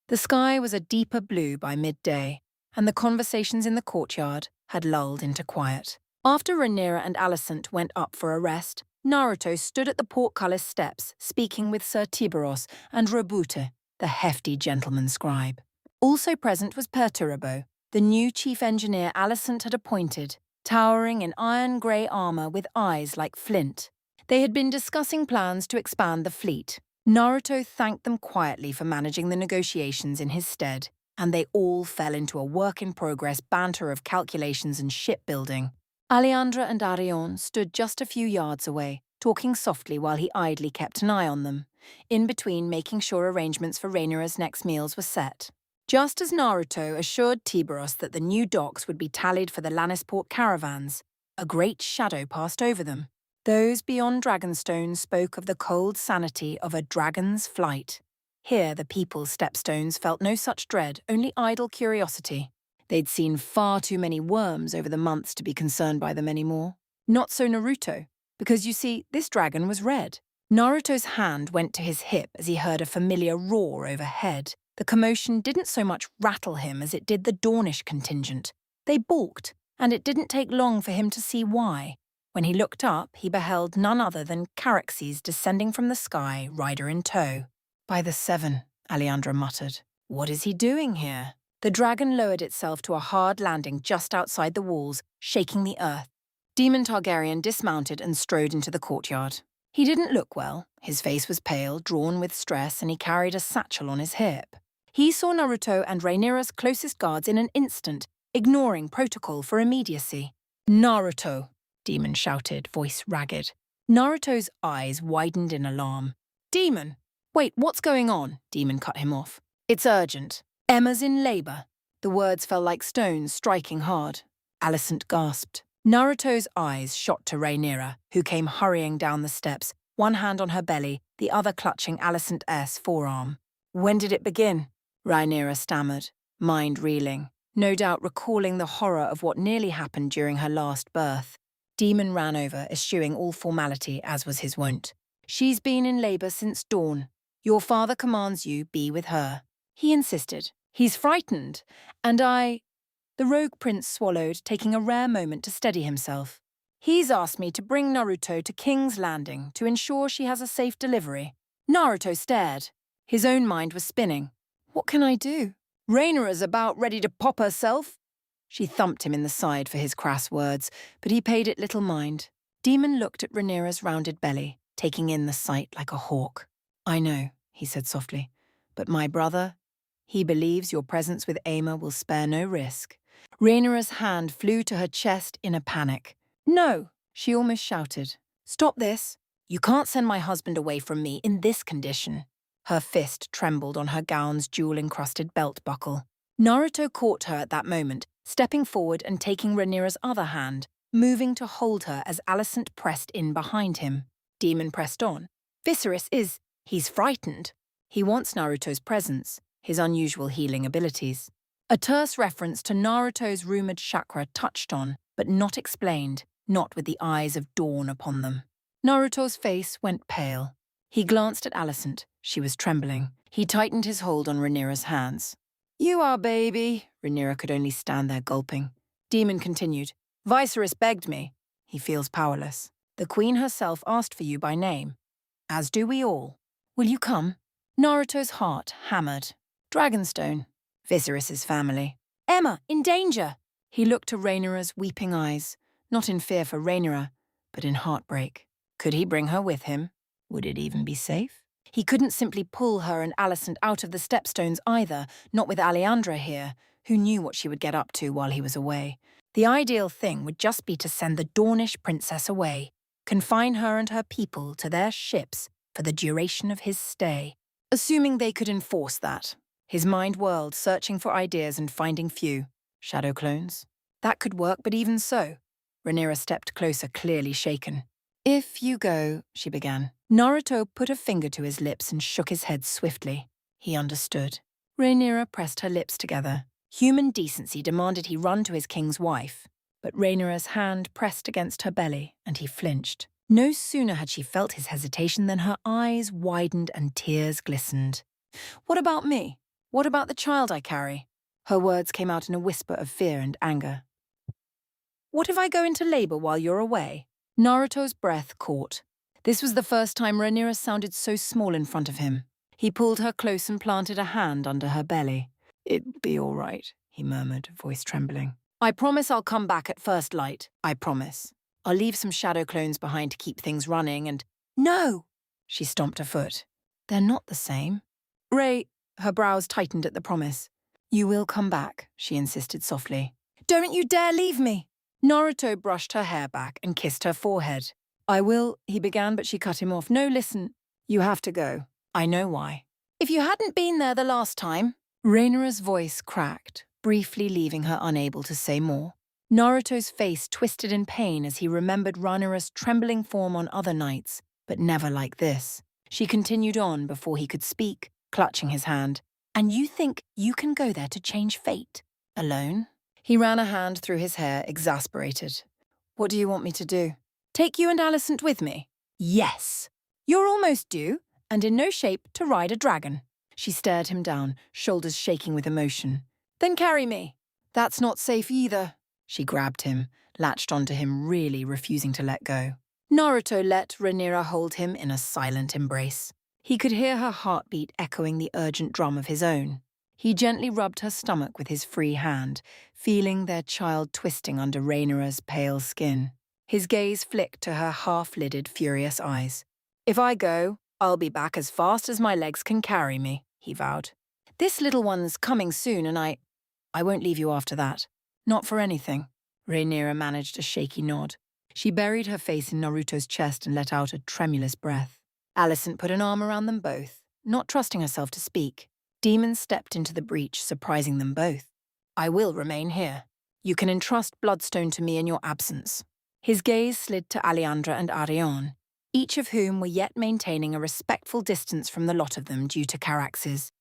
The sky was a deeper blue by midday, and the conversations in the courtyard had lulled into quiet. After Rhaenyra and Alicent went up for a rest, Naruto stood at the portcullis steps, speaking with Sir Tiberos and Rabute, the hefty gentleman scribe. Also present was Perturabo, the new chief engineer Alicent had appointed, towering in iron-grey armour with eyes like flint. They had been discussing plans to expand the fleet. Naruto thanked them quietly for managing the negotiations in his stead, and they all fell into a work-in-progress banter of calculations and shipbuilding. Alejandra and Arion stood just a few yards away, talking softly while he idly kept an eye on them, in between making sure arrangements for Rhaenyra's next meals were set. Just as Naruto assured Tiberos that the new docks would be tallied for the Lannisport caravans, a great shadow passed over them. Those beyond Dragonstone spoke of the cold sanity of a dragon's flight. Here the people's Stepstones felt no such dread, only idle curiosity. They'd seen far too many worms over the months to be concerned by them anymore. Not so Naruto, because you see, this dragon was red. Naruto's hand went to his hip as he heard a familiar roar overhead. The commotion didn't so much rattle him as it did the Dornish contingent. They balked, and it didn't take long for him to see why. When he looked up, he beheld none other than Caraxes descending from the sky, rider in tow. By the seven, Alejandra muttered. What is he doing here? The dragon lowered itself to a hard landing just outside the walls, shaking the earth. Demon Targaryen dismounted and strode into the courtyard. He didn't look well. His face was pale, drawn with stress, and he carried a satchel on his hip. He saw Naruto and Rhaenyra's closest guards in an instant, ignoring protocol for immediacy. Naruto! Demon shouted, voice ragged. Naruto's eyes widened in alarm. Demon! Wait, what's going on? Demon cut him off. It's urgent. Emma's in labour. The words fell like stones, striking hard. Alicent gasped. Naruto's eyes shot to Rhaenyra, who came hurrying down the steps, one hand on her belly, the other clutching Alicent's forearm. When did it begin? Rhaenyra stammered, mind reeling, no doubt recalling the horror of what nearly happened during her last birth. Demon ran over, eschewing all formality, as was his wont. She's been in labour since dawn. Your father commands you be with her. He insisted. He's frightened. And I... The rogue prince swallowed, taking a rare moment to steady himself. He's asked me to bring Naruto to King's Landing to ensure she has a safe delivery. Naruto stared. His own mind was spinning. What can I do? Rhaenyra's about ready to pop herself. She thumped him in the side for his crass words, but he paid it little mind. Demon looked at Rhaenyra's rounded belly, taking in the sight like a hawk. I know, he said softly, but my brother, he believes your presence with Aemma will spare no risk. Rhaenyra's hand flew to her chest in a panic. No, she almost shouted. Stop this. You can't send my husband away from me in this condition. Her fist trembled on her gown's jewel-encrusted belt buckle. Naruto caught her at that moment, stepping forward and taking Rhaenyra's other hand, moving to hold her as Alicent pressed in behind him. Demon pressed on. Viserys is... He's frightened. He wants Naruto's presence, his unusual healing abilities. A terse reference to Naruto's rumoured chakra touched on, but not explained, not with the eyes of dawn upon them. Naruto's face went pale. He glanced at Alicent. She was trembling. He tightened his hold on Rhaenyra's hands. You are, baby. Rhaenyra could only stand there gulping. Demon continued. Viserys begged me. He feels powerless. The Queen herself asked for you by name. As do we all. Will you come? Naruto's heart hammered. Dragonstone. Viserys's family. Emma, in danger! He looked to Rhaenyra's weeping eyes, not in fear for Rhaenyra, but in heartbreak. Could he bring her with him? Would it even be safe? He couldn't simply pull her and Alicent out of the Stepstones either, not with Alejandra here, who knew what she would get up to while he was away. The ideal thing would just be to send the Dornish princess away, confine her and her people to their ships for the duration of his stay. Assuming they could enforce that. His mind whirled, searching for ideas and finding few. Shadow clones? That could work, but even so. Rhaenyra stepped closer, clearly shaken. If you go, she began. Naruto put a finger to his lips and shook his head swiftly. He understood. Rhaenyra pressed her lips together. Human decency demanded he run to his king's wife, but Rhaenyra's hand pressed against her belly, and he flinched. No sooner had she felt his hesitation than her eyes widened and tears glistened. What about me? What about the child I carry? Her words came out in a whisper of fear and anger. What if I go into labor while you're away? Naruto's breath caught. This was the first time Rhaenyra sounded so small in front of him. He pulled her close and planted a hand under her belly. It'll be all right, he murmured, voice trembling. I promise I'll come back at first light. I promise. I'll leave some shadow clones behind to keep things running and— No! She stomped a foot. They're not the same. Ray, her brows tightened at the promise. You will come back, she insisted softly. Don't you dare leave me! Naruto brushed her hair back and kissed her forehead. I will, he began, but she cut him off. No, listen. You have to go. I know why. If you hadn't been there the last time— Rhaenyra's voice cracked, briefly leaving her unable to say more. Naruto's face twisted in pain as he remembered Rhaenyra's trembling form on other nights, but never like this. She continued on before he could speak, clutching his hand. And you think you can go there to change fate? Alone? He ran a hand through his hair, exasperated. What do you want me to do? Take you and Alicent with me? Yes. You're almost due, and in no shape to ride a dragon. She stared him down, shoulders shaking with emotion. Then carry me. That's not safe either. She grabbed him, latched onto him, really refusing to let go. Naruto let Rhaenyra hold him in a silent embrace. He could hear her heartbeat echoing the urgent drum of his own. He gently rubbed her stomach with his free hand, feeling their child twisting under Rhaenyra's pale skin. His gaze flicked to her half-lidded, furious eyes. If I go, I'll be back as fast as my legs can carry me, he vowed. This little one's coming soon, and I won't leave you after that. Not for anything. Rhaenyra managed a shaky nod. She buried her face in Naruto's chest and let out a tremulous breath. Alicent put an arm around them both, not trusting herself to speak. Demon stepped into the breach, surprising them both. I will remain here. You can entrust Bloodstone to me in your absence. His gaze slid to Alejandra and Ariane, each of whom were yet maintaining a respectful distance from the lot of them due to Caraxes.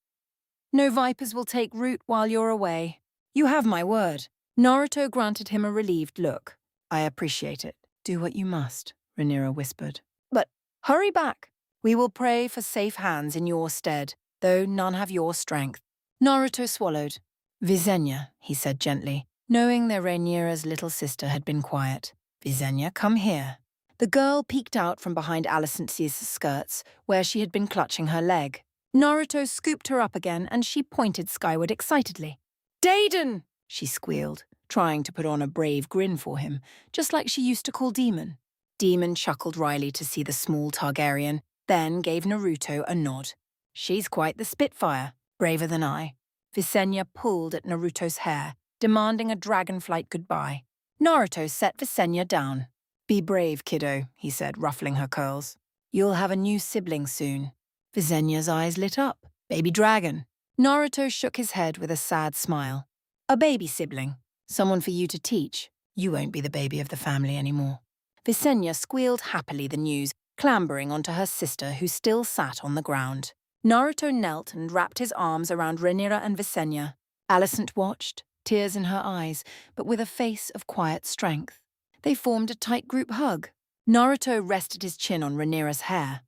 No vipers will take root while you're away. You have my word. Naruto granted him a relieved look. I appreciate it. Do what you must, Rhaenyra whispered. But hurry back. We will pray for safe hands in your stead, though none have your strength. Naruto swallowed. Visenya, he said gently, knowing that Rhaenyra's little sister had been quiet. Visenya, come here. The girl peeked out from behind Alicent's skirts, where she had been clutching her leg. Naruto scooped her up again, and she pointed skyward excitedly. Deiden! She squealed, trying to put on a brave grin for him, just like she used to call Demon. Demon chuckled wryly to see the small Targaryen, then gave Naruto a nod. She's quite the Spitfire, braver than I. Visenya pulled at Naruto's hair, demanding a dragonflight goodbye. Naruto set Visenya down. Be brave, kiddo, he said, ruffling her curls. You'll have a new sibling soon. Visenya's eyes lit up. Baby dragon. Naruto shook his head with a sad smile. A baby sibling. Someone for you to teach. You won't be the baby of the family anymore. Visenya squealed happily the news, clambering onto her sister who still sat on the ground. Naruto knelt and wrapped his arms around Rhaenyra and Visenya. Alicent watched, tears in her eyes, but with a face of quiet strength. They formed a tight group hug. Naruto rested his chin on Rhaenyra's hair.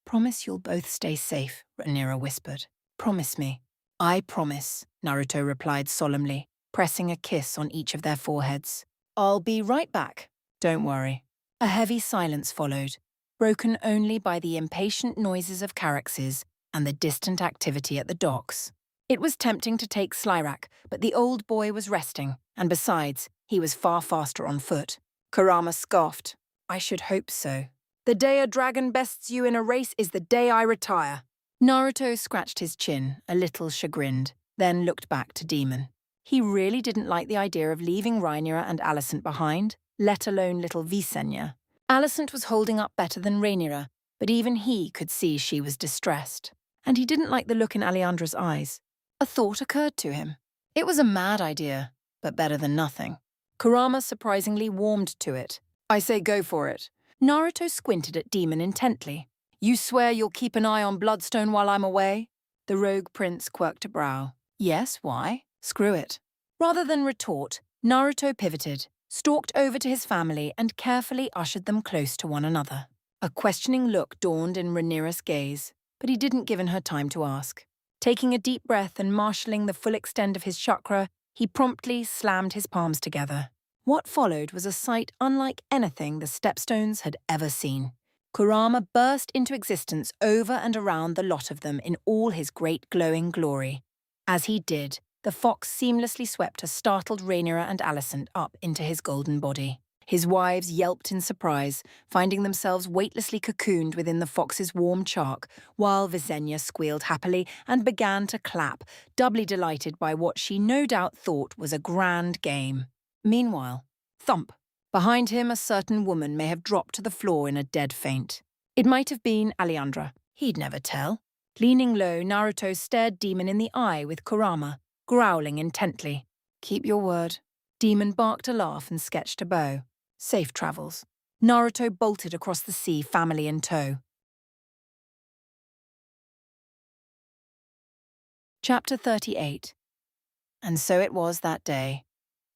Promise you'll both stay safe, Rhaenyra whispered. Promise me. I promise, Naruto replied solemnly, pressing a kiss on each of their foreheads. I'll be right back. Don't worry. A heavy silence followed, broken only by the impatient noises of Caraxes and the distant activity at the docks. It was tempting to take Slyrak, but the old boy was resting, and besides, he was far faster on foot. Kurama scoffed. I should hope so. The day a dragon bests you in a race is the day I retire. Naruto scratched his chin, a little chagrined, then looked back to Demon. He really didn't like the idea of leaving Rhaenyra and Alicent behind, let alone little Visenya. Alicent was holding up better than Rhaenyra, but even he could see she was distressed. And he didn't like the look in Alyandra's eyes. A thought occurred to him. It was a mad idea, but better than nothing. Kurama surprisingly warmed to it. I say go for it. Naruto squinted at Demon intently. You swear you'll keep an eye on Bloodstone while I'm away? The rogue prince quirked a brow. Yes, why? Screw it. Rather than retort, Naruto pivoted, stalked over to his family and carefully ushered them close to one another. A questioning look dawned in Rhaenyra's gaze, but he didn't give her time to ask. Taking a deep breath and marshalling the full extent of his chakra, he promptly slammed his palms together. What followed was a sight unlike anything the Stepstones had ever seen. Kurama burst into existence over and around the lot of them in all his great glowing glory. As he did, the fox seamlessly swept a startled Rhaenyra and Alicent up into his golden body. His wives yelped in surprise, finding themselves weightlessly cocooned within the fox's warm chark, while Visenya squealed happily and began to clap, doubly delighted by what she no doubt thought was a grand game. Meanwhile, thump! Behind him, a certain woman may have dropped to the floor in a dead faint. It might have been Alyandra. He'd never tell. Leaning low, Naruto stared Demon in the eye with Kurama, growling intently. Keep your word. Demon barked a laugh and sketched a bow. Safe travels. Naruto bolted across the sea, family in tow. Chapter 38. And so it was that day.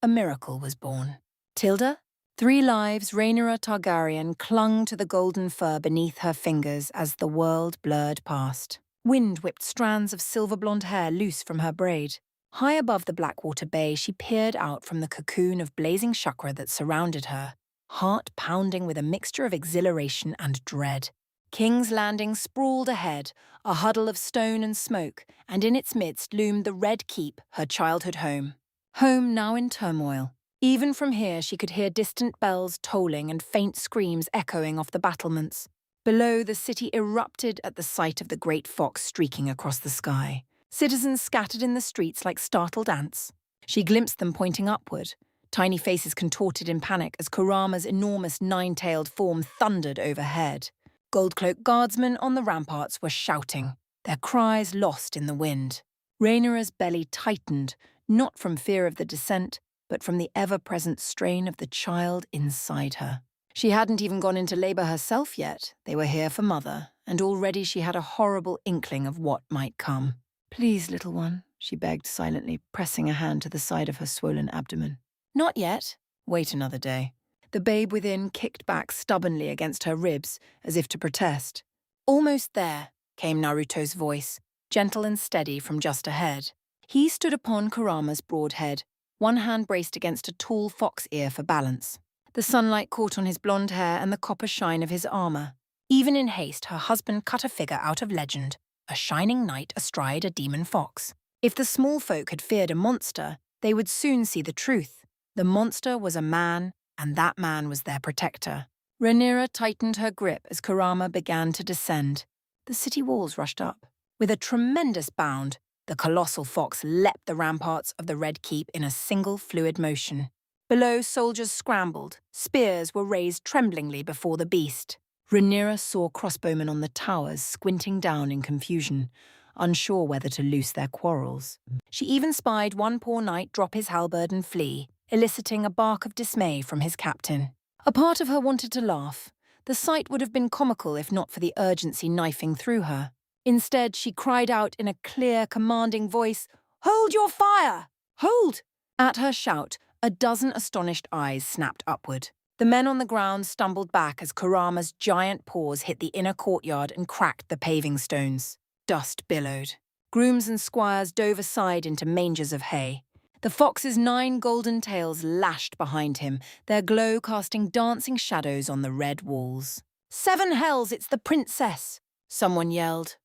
A miracle was born. Tilda? 3 lives, Rhaenyra Targaryen clung to the golden fur beneath her fingers as the world blurred past. Wind whipped strands of silver-blonde hair loose from her braid. High above the Blackwater Bay, she peered out from the cocoon of blazing chakra that surrounded her, heart pounding with a mixture of exhilaration and dread. King's Landing sprawled ahead, a huddle of stone and smoke, and in its midst loomed the Red Keep, her childhood home. Home now in turmoil. Even from here she could hear distant bells tolling and faint screams echoing off the battlements. Below, the city erupted at the sight of the great fox streaking across the sky. Citizens scattered in the streets like startled ants. She glimpsed them pointing upward, tiny faces contorted in panic as Kurama's enormous 9-tailed form thundered overhead. Gold-cloaked guardsmen on the ramparts were shouting, their cries lost in the wind. Rhaenyra's belly tightened, not from fear of the descent, but from the ever-present strain of the child inside her. She hadn't even gone into labor herself yet. They were here for Mother, and already she had a horrible inkling of what might come. Please, little one, she begged silently, pressing a hand to the side of her swollen abdomen. Not yet. Wait another day. The babe within kicked back stubbornly against her ribs, as if to protest. Almost there, came Naruto's voice, gentle and steady from just ahead. He stood upon Kurama's broad head, one hand braced against a tall fox ear for balance. The sunlight caught on his blonde hair and the copper shine of his armor. Even in haste, her husband cut a figure out of legend, a shining knight astride a demon fox. If the small folk had feared a monster, they would soon see the truth. The monster was a man, and that man was their protector. Rhaenyra tightened her grip as Kurama began to descend. The city walls rushed up. With a tremendous bound, the colossal fox leapt the ramparts of the Red Keep in a single fluid motion. Below, soldiers scrambled. Spears were raised tremblingly before the beast. Rhaenyra saw crossbowmen on the towers squinting down in confusion, unsure whether to loose their quarrels. She even spied one poor knight drop his halberd and flee, eliciting a bark of dismay from his captain. A part of her wanted to laugh. The sight would have been comical if not for the urgency knifing through her. Instead, she cried out in a clear, commanding voice, "Hold your fire! Hold!" At her shout, a dozen astonished eyes snapped upward. The men on the ground stumbled back as Kurama's giant paws hit the inner courtyard and cracked the paving stones. Dust billowed. Grooms and squires dove aside into mangers of hay. The fox's 9 golden tails lashed behind him, their glow casting dancing shadows on the red walls. "7 hells, it's the princess!" someone yelled.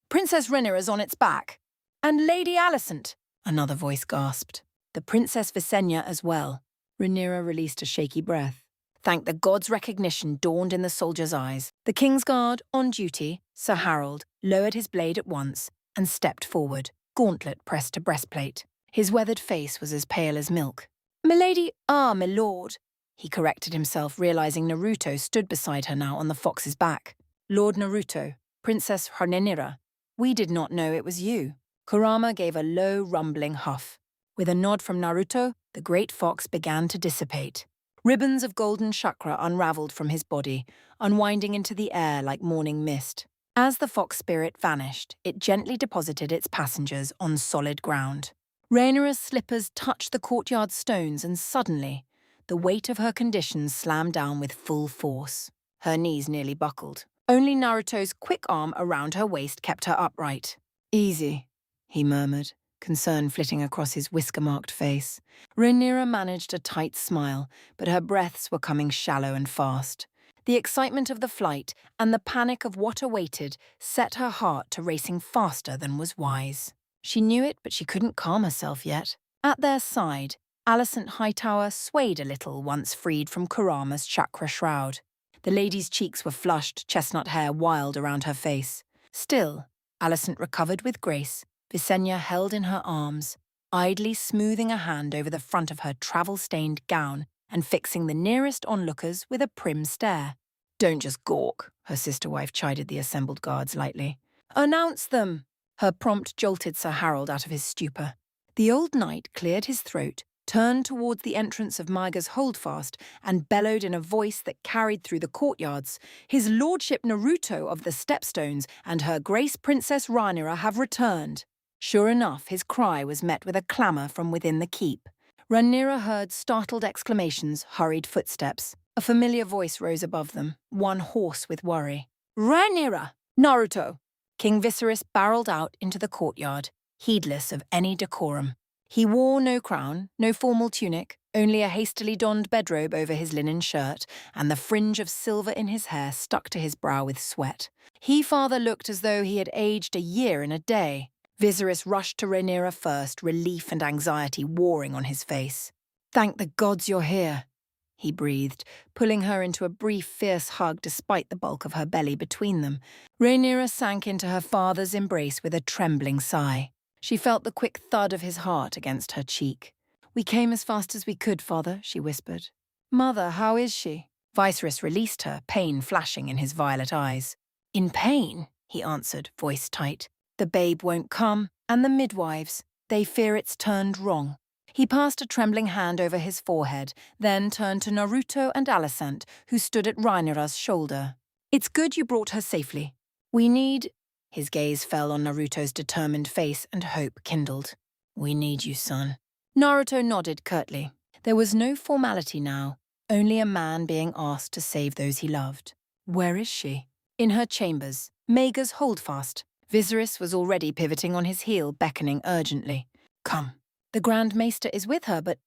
"Princess Rhaenyra's on its back." And Lady Alicent, another voice gasped. The Princess Visenya as well. Rhaenyra released a shaky breath. Thank the gods' recognition dawned in the soldier's eyes. The King's Guard, on duty, Sir Harold, lowered his blade at once and stepped forward, gauntlet pressed to breastplate. His weathered face was as pale as milk. "Milady, my lord," he corrected himself, realizing Naruto stood beside her now on the fox's back. "Lord Naruto, Princess Rhaenyra, we did not know it was you." Kurama gave a low, rumbling huff. With a nod from Naruto, the great fox began to dissipate. Ribbons of golden chakra unraveled from his body, unwinding into the air like morning mist. As the fox spirit vanished, it gently deposited its passengers on solid ground. Rhaenyra's slippers touched the courtyard stones, and suddenly, the weight of her conditions slammed down with full force. Her knees nearly buckled. Only Naruto's quick arm around her waist kept her upright. "Easy," he murmured, concern flitting across his whisker-marked face. Rhaenyra managed a tight smile, but her breaths were coming shallow and fast. The excitement of the flight and the panic of what awaited set her heart to racing faster than was wise. She knew it, but she couldn't calm herself yet. At their side, Alicent Hightower swayed a little once freed from Kurama's chakra shroud. The lady's cheeks were flushed, chestnut hair wild around her face. Still, Alicent recovered with grace, Visenya held in her arms, idly smoothing a hand over the front of her travel-stained gown and fixing the nearest onlookers with a prim stare. "Don't just gawk," her sister-wife chided the assembled guards lightly. "Announce them!" Her prompt jolted Sir Harold out of his stupor. The old knight cleared his throat, turned towards the entrance of Maiga's holdfast, and bellowed in a voice that carried through the courtyards, "His Lordship Naruto of the Stepstones and Her Grace Princess Rhaenyra have returned." Sure enough, his cry was met with a clamour from within the keep. Rhaenyra heard startled exclamations, hurried footsteps. A familiar voice rose above them, one hoarse with worry. "Rhaenyra! Naruto!" King Viserys barreled out into the courtyard, heedless of any decorum. He wore no crown, no formal tunic, only a hastily donned bedrobe over his linen shirt, and the fringe of silver in his hair stuck to his brow with sweat. He farther looked as though he had aged a year in a day. Viserys rushed to Rhaenyra first, relief and anxiety warring on his face. "Thank the gods you're here," he breathed, pulling her into a brief, fierce hug despite the bulk of her belly between them. Rhaenyra sank into her father's embrace with a trembling sigh. She felt the quick thud of his heart against her cheek. "We came as fast as we could, father," she whispered. "Mother, how is she?" Viserys released her, pain flashing in his violet eyes. "In pain," he answered, voice tight. "The babe won't come, and the midwives, they fear it's turned wrong." He passed a trembling hand over his forehead, then turned to Naruto and Alicent, who stood at Rhaenyra's shoulder. "It's good you brought her safely. We need—" His gaze fell on Naruto's determined face and hope kindled. "We need you, son." Naruto nodded curtly. There was no formality now, only a man being asked to save those he loved. "Where is she?" "In her chambers, Maega's holdfast." Viserys was already pivoting on his heel, beckoning urgently. "Come." "The Grand Maester is with her, but—"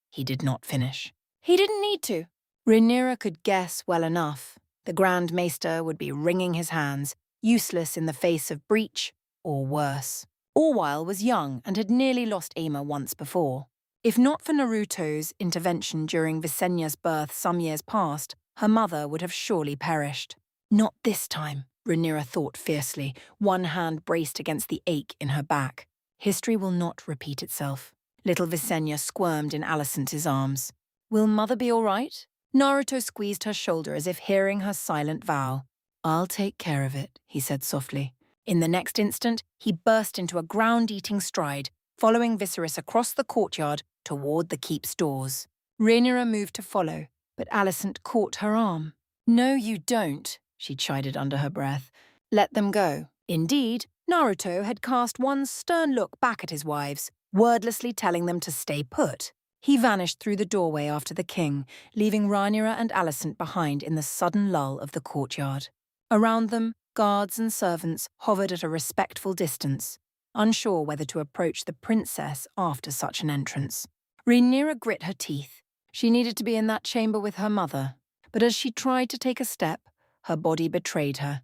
He did not finish. "He didn't need to." Rhaenyra could guess well enough. The Grand Maester would be wringing his hands, useless in the face of breach, or worse. Orwyle was young and had nearly lost Aemma once before. If not for Naruto's intervention during Visenya's birth some years past, her mother would have surely perished. "Not this time," Rhaenyra thought fiercely, one hand braced against the ache in her back. History will not repeat itself. Little Visenya squirmed in Alicent's arms. "Will Mother be all right?" Naruto squeezed her shoulder as if hearing her silent vow. "I'll take care of it," he said softly. In the next instant, he burst into a ground-eating stride, following Viserys across the courtyard toward the keep's doors. Rhaenyra moved to follow, but Alicent caught her arm. "No, you don't," she chided under her breath. "Let them go." Indeed, Naruto had cast one stern look back at his wives, wordlessly telling them to stay put. He vanished through the doorway after the king, leaving Rhaenyra and Alicent behind in the sudden lull of the courtyard. Around them, guards and servants hovered at a respectful distance, unsure whether to approach the princess after such an entrance. Rhaenyra grit her teeth. She needed to be in that chamber with her mother, but as she tried to take a step, her body betrayed her.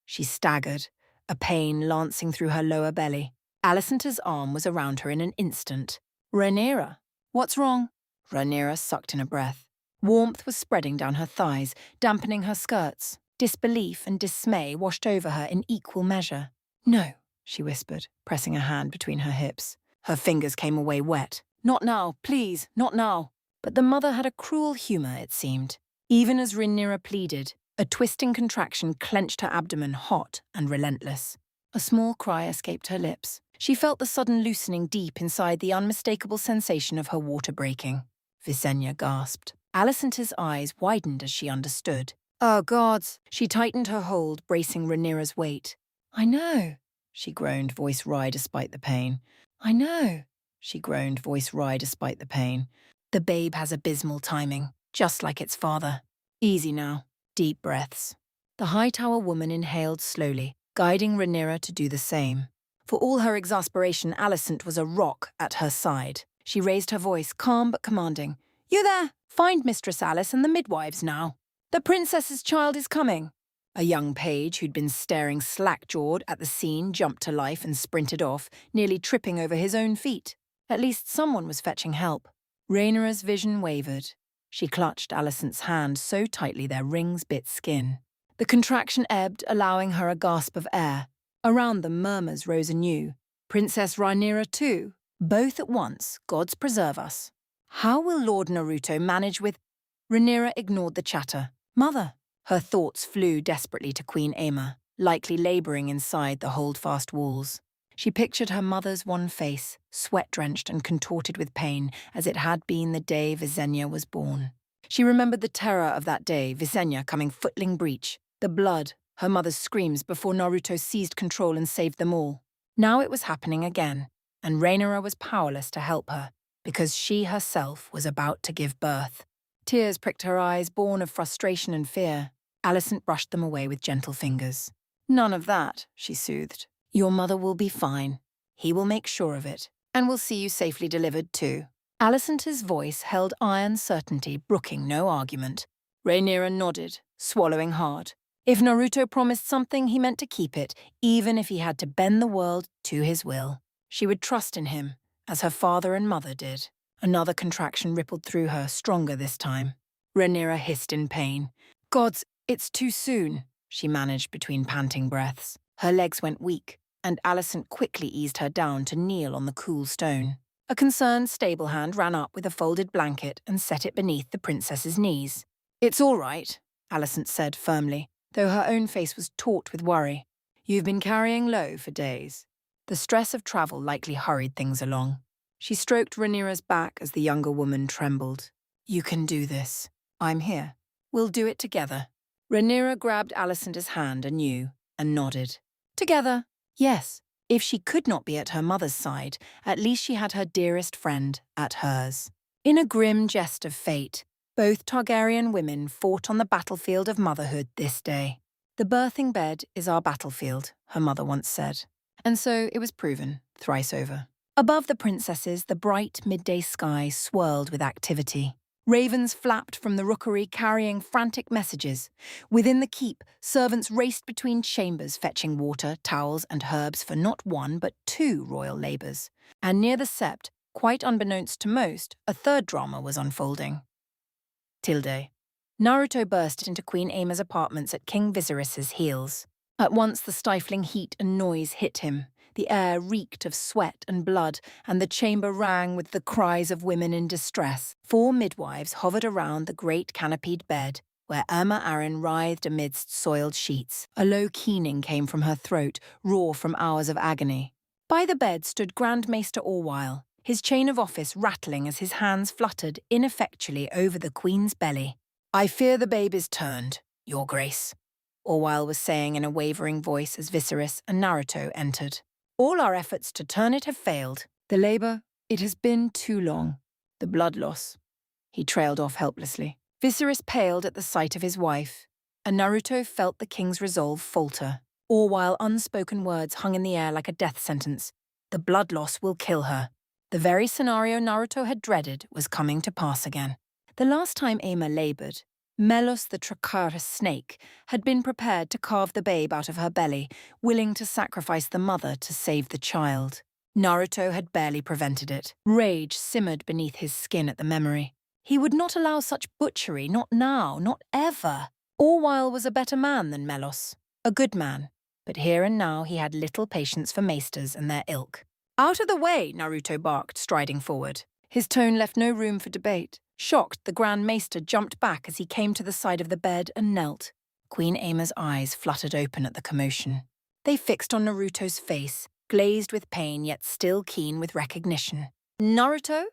She staggered, a pain lancing through her lower belly. Alicenta's arm was around her in an instant. "Rhaenyra, what's wrong?" Rhaenyra sucked in a breath. Warmth was spreading down her thighs, dampening her skirts. Disbelief and dismay washed over her in equal measure. "No," she whispered, pressing a hand between her hips. Her fingers came away wet. "Not now, please, not now." But the mother had a cruel humour, it seemed. Even as Rhaenyra pleaded, a twisting contraction clenched her abdomen, hot and relentless. A small cry escaped her lips. She felt the sudden loosening deep inside, the unmistakable sensation of her water breaking. Visenya gasped. Alicenta's eyes widened as she understood. "Oh, gods!" She tightened her hold, bracing Rhaenyra's weight. "I know," she groaned, voice wry despite the pain. "I know," she groaned, voice wry despite the pain. "The babe has abysmal timing, just like its father. Easy now." Deep breaths. The Hightower woman inhaled slowly, guiding Rhaenyra to do the same. For all her exasperation, Alicent was a rock at her side. She raised her voice, calm but commanding. "You there? Find Mistress Alice and the midwives now. The princess's child is coming." A young page who'd been staring slack-jawed at the scene jumped to life and sprinted off, nearly tripping over his own feet. At least someone was fetching help. Rhaenyra's vision wavered. She clutched Alicent's hand so tightly their rings bit skin. The contraction ebbed, allowing her a gasp of air. Around them, murmurs rose anew. "Princess Rhaenyra too? Both at once, gods preserve us. How will Lord Naruto manage with—" Rhaenyra ignored the chatter. "Mother." Her thoughts flew desperately to Queen Aemma, likely labouring inside the holdfast walls. She pictured her mother's wan face, sweat-drenched and contorted with pain, as it had been the day Visenya was born. She remembered the terror of that day, Visenya coming footling breach, the blood, her mother's screams before Naruto seized control and saved them all. Now it was happening again, and Rhaenyra was powerless to help her, because she herself was about to give birth. Tears pricked her eyes, born of frustration and fear. Alicent brushed them away with gentle fingers. "None of that," she soothed. "Your mother will be fine. He will make sure of it, and will see you safely delivered too." Alicent's voice held iron certainty, brooking no argument. Rhaenyra nodded, swallowing hard. If Naruto promised something, he meant to keep it, even if he had to bend the world to his will. She would trust in him, as her father and mother did. Another contraction rippled through her, stronger this time. Rhaenyra hissed in pain. "Gods, it's too soon," she managed between panting breaths. Her legs went weak, and Alicent quickly eased her down to kneel on the cool stone. A concerned stable hand ran up with a folded blanket and set it beneath the princess's knees. "It's all right," Alicent said firmly, though her own face was taut with worry. "You've been carrying low for days." The stress of travel likely hurried things along. She stroked Rhaenyra's back as the younger woman trembled. "You can do this. I'm here. We'll do it together." Rhaenyra grabbed Alicent's hand anew and nodded. "Together? Yes. If she could not be at her mother's side, at least she had her dearest friend at hers." In a grim jest of fate, both Targaryen women fought on the battlefield of motherhood this day. "The birthing bed is our battlefield," her mother once said. And so it was proven, thrice over. Above the princesses, the bright midday sky swirled with activity. Ravens flapped from the rookery carrying frantic messages. Within the keep, servants raced between chambers fetching water, towels and herbs for not one but two royal labours. And near the sept, quite unbeknownst to most, a third drama was unfolding. Tilde. Naruto burst into Queen Aemma's apartments at King Viserys's heels. At once the stifling heat and noise hit him. The air reeked of sweat and blood, and the chamber rang with the cries of women in distress. 4 midwives hovered around the great canopied bed, where Irma Arryn writhed amidst soiled sheets. A low keening came from her throat, raw from hours of agony. By the bed stood Grand Maester Orwyle, his chain of office rattling as his hands fluttered ineffectually over the Queen's belly. "I fear the babe is turned, Your Grace," Orwyle was saying in a wavering voice as Viserys and Naruto entered. "All our efforts to turn it have failed. The labour, it has been too long. The blood loss." He trailed off helplessly. Viserys paled at the sight of his wife, and Naruto felt the king's resolve falter. Orwhile unspoken words hung in the air like a death sentence. The blood loss will kill her. The very scenario Naruto had dreaded was coming to pass again. The last time Aemma laboured, Melos the Trachaeus snake had been prepared to carve the babe out of her belly, willing to sacrifice the mother to save the child. Naruto had barely prevented it. Rage simmered beneath his skin at the memory. He would not allow such butchery, not now, not ever. Orwell was a better man than Melos, a good man, but here and now he had little patience for maesters and their ilk. "Out of the way," Naruto barked, striding forward. His tone left no room for debate. Shocked, the Grand Maester jumped back as he came to the side of the bed and knelt. Queen Aima's eyes fluttered open at the commotion. They fixed on Naruto's face, glazed with pain yet still keen with recognition. "Naruto?"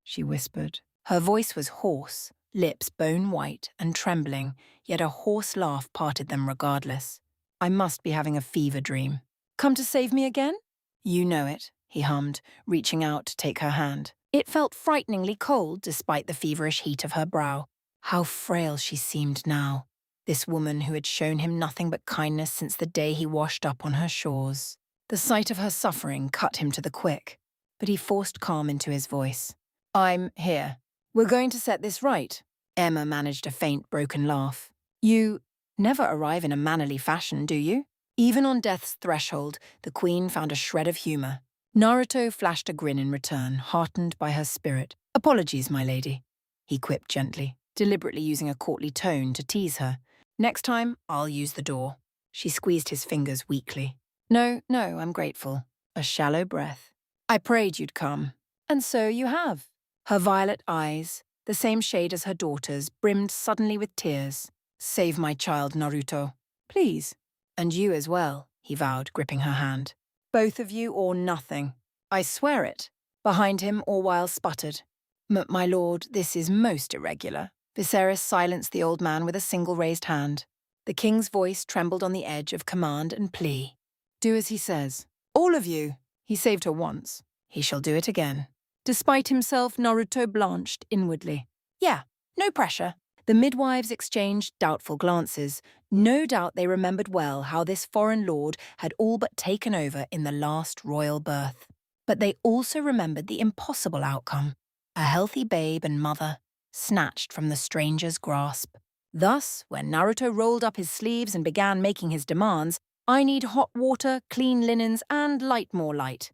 she whispered. Her voice was hoarse, lips bone-white and trembling, yet a hoarse laugh parted them regardless. "I must be having a fever dream. Come to save me again?" "You know it," he hummed, reaching out to take her hand. It felt frighteningly cold despite the feverish heat of her brow. How frail she seemed now, this woman who had shown him nothing but kindness since the day he washed up on her shores. The sight of her suffering cut him to the quick, but he forced calm into his voice. "I'm here. We're going to set this right." Emma managed a faint, broken laugh. "You never arrive in a mannerly fashion, do you?" Even on death's threshold, the Queen found a shred of humour. Naruto flashed a grin in return, heartened by her spirit. "Apologies, my lady," he quipped gently, deliberately using a courtly tone to tease her. "Next time, I'll use the door." She squeezed his fingers weakly. No, I'm grateful." A shallow breath. "I prayed you'd come. And so you have." Her violet eyes, the same shade as her daughter's, brimmed suddenly with tears. "Save my child, Naruto. Please. And you as well," he vowed, gripping her hand. "Both of you or nothing. I swear it." Behind him, Orwell sputtered. My lord, this is most irregular." Viserys silenced the old man with a single raised hand. The king's voice trembled on the edge of command and plea. "Do as he says. All of you." He saved her once. He shall do it again. Despite himself, Naruto blanched inwardly. "Yeah, no pressure." The midwives exchanged doubtful glances. No doubt they remembered well how this foreign lord had all but taken over in the last royal birth. But they also remembered the impossible outcome. A healthy babe and mother, snatched from the stranger's grasp. Thus, when Naruto rolled up his sleeves and began making his demands, "I need hot water, clean linens, and light more light."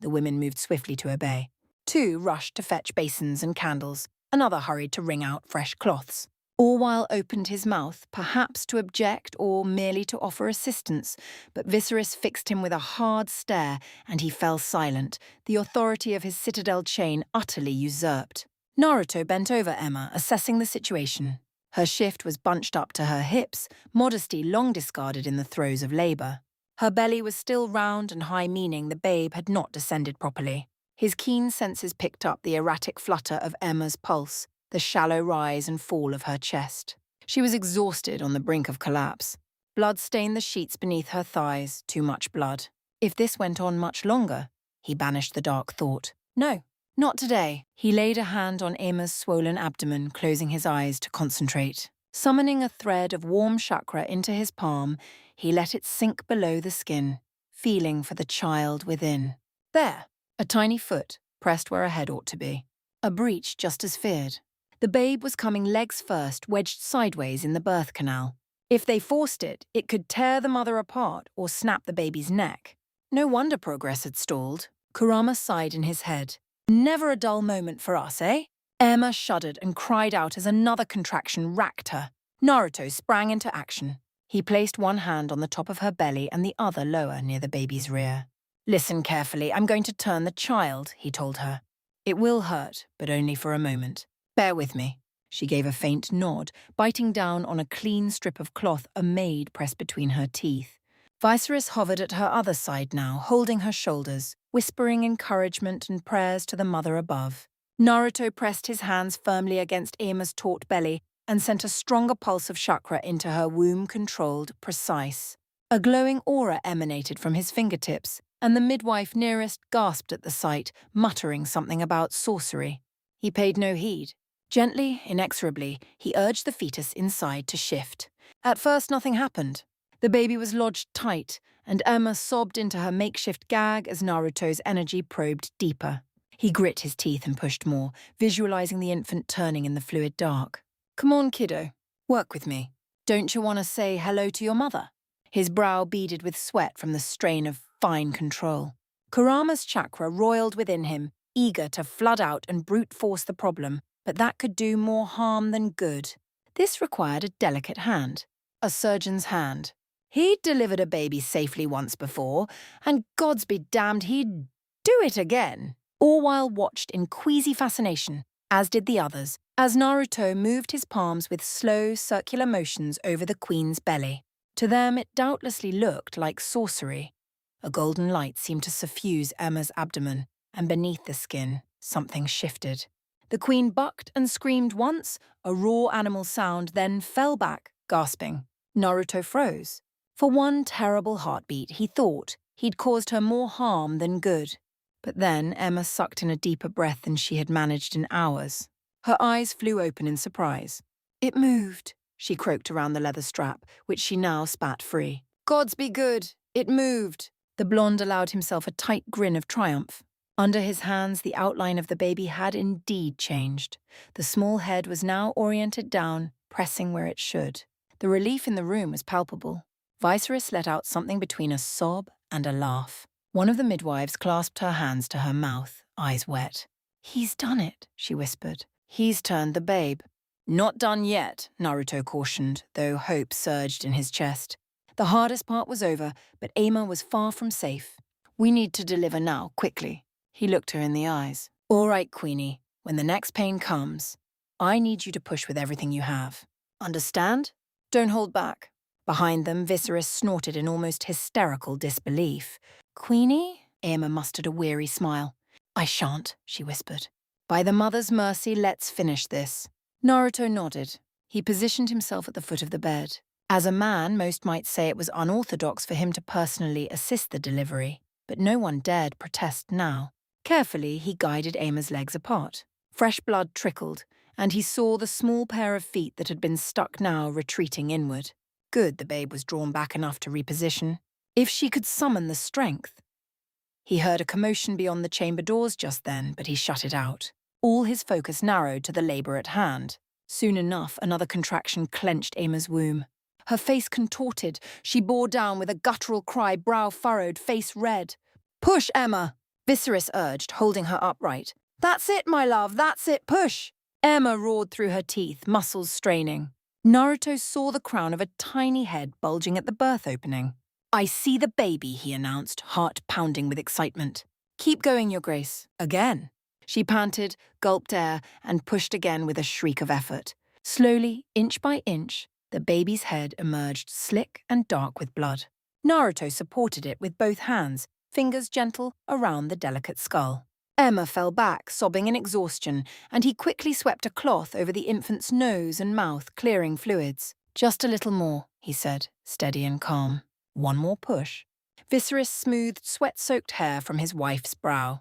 The women moved swiftly to obey. Two rushed to fetch basins and candles. Another hurried to wring out fresh cloths. Orwell opened his mouth, perhaps to object or merely to offer assistance, but Viserys fixed him with a hard stare, and he fell silent, the authority of his citadel chain utterly usurped. Naruto bent over Emma, assessing the situation. Her shift was bunched up to her hips, modesty long discarded in the throes of labour. Her belly was still round and high, meaning the babe had not descended properly. His keen senses picked up the erratic flutter of Emma's pulse, the shallow rise and fall of her chest. She was exhausted, on the brink of collapse. Blood stained the sheets beneath her thighs, too much blood. If this went on much longer, he banished the dark thought. No, not today. He laid a hand on Emma's swollen abdomen, closing his eyes to concentrate. Summoning a thread of warm chakra into his palm, he let it sink below the skin, feeling for the child within. There, a tiny foot, pressed where a head ought to be. A breach just as feared. The babe was coming legs first, wedged sideways in the birth canal. If they forced it, it could tear the mother apart or snap the baby's neck. No wonder progress had stalled. Kurama sighed in his head. Never a dull moment for us, eh? Emma shuddered and cried out as another contraction racked her. Naruto sprang into action. He placed one hand on the top of her belly and the other lower near the baby's rear. "Listen carefully, I'm going to turn the child," he told her. "It will hurt, but only for a moment. Bear with me." She gave a faint nod, biting down on a clean strip of cloth a maid pressed between her teeth. Viserys hovered at her other side now, holding her shoulders, whispering encouragement and prayers to the mother above. Naruto pressed his hands firmly against Emma's taut belly and sent a stronger pulse of chakra into her womb-controlled, precise. A glowing aura emanated from his fingertips, and the midwife nearest gasped at the sight, muttering something about sorcery. He paid no heed. Gently, inexorably, he urged the fetus inside to shift. At first, nothing happened. The baby was lodged tight, and Emma sobbed into her makeshift gag as Naruto's energy probed deeper. He grit his teeth and pushed more, visualizing the infant turning in the fluid dark. "Come on, kiddo. Work with me. Don't you want to say hello to your mother?" His brow beaded with sweat from the strain of fine control. Kurama's chakra roiled within him, eager to flood out and brute force the problem, but that could do more harm than good. This required a delicate hand, a surgeon's hand. He'd delivered a baby safely once before, and gods be damned he'd do it again. All while watched in queasy fascination, as did the others, as Naruto moved his palms with slow, circular motions over the queen's belly. To them it doubtlessly looked like sorcery. A golden light seemed to suffuse Emma's abdomen, and beneath the skin, something shifted. The queen bucked and screamed once, a raw animal sound, then fell back, gasping. Naruto froze. For one terrible heartbeat, he thought he'd caused her more harm than good. But then Emma sucked in a deeper breath than she had managed in hours. Her eyes flew open in surprise. It moved, she croaked around the leather strap, which she now spat free. Gods be good, it moved. The blonde allowed himself a tight grin of triumph. Under his hands, the outline of the baby had indeed changed. The small head was now oriented down, pressing where it should. The relief in the room was palpable. Viserys let out something between a sob and a laugh. One of the midwives clasped her hands to her mouth, eyes wet. "He's done it," she whispered. "He's turned the babe." "Not done yet," Naruto cautioned, though hope surged in his chest. The hardest part was over, but Ama was far from safe. "We need to deliver now, quickly." He looked her in the eyes. "All right, Queenie, when the next pain comes, I need you to push with everything you have. Understand? Don't hold back." Behind them, Viserys snorted in almost hysterical disbelief. "Queenie?" Ama mustered a weary smile. "I shan't," she whispered. "By the mother's mercy, let's finish this." Naruto nodded. He positioned himself at the foot of the bed. As a man, most might say it was unorthodox for him to personally assist the delivery, but no one dared protest now. Carefully, he guided Ama's legs apart. Fresh blood trickled, and he saw the small pair of feet that had been stuck now retreating inward. Good the babe was drawn back enough to reposition. If she could summon the strength. He heard a commotion beyond the chamber doors just then, but he shut it out. All his focus narrowed to the labor at hand. Soon enough, another contraction clenched Ama's womb. Her face contorted, she bore down with a guttural cry, brow furrowed, face red. "Push, Emma!" Viserys urged, holding her upright. "That's it, my love, that's it, push!" Emma roared through her teeth, muscles straining. Naruto saw the crown of a tiny head bulging at the birth opening. "I see the baby," he announced, heart pounding with excitement. "Keep going, Your Grace." Again. She panted, gulped air, and pushed again with a shriek of effort. Slowly, inch by inch, the baby's head emerged slick and dark with blood. Naruto supported it with both hands, fingers gentle around the delicate skull. Emma fell back, sobbing in exhaustion, and he quickly swept a cloth over the infant's nose and mouth, clearing fluids. "Just a little more," he said, steady and calm. One more push. Viserys smoothed sweat-soaked hair from his wife's brow.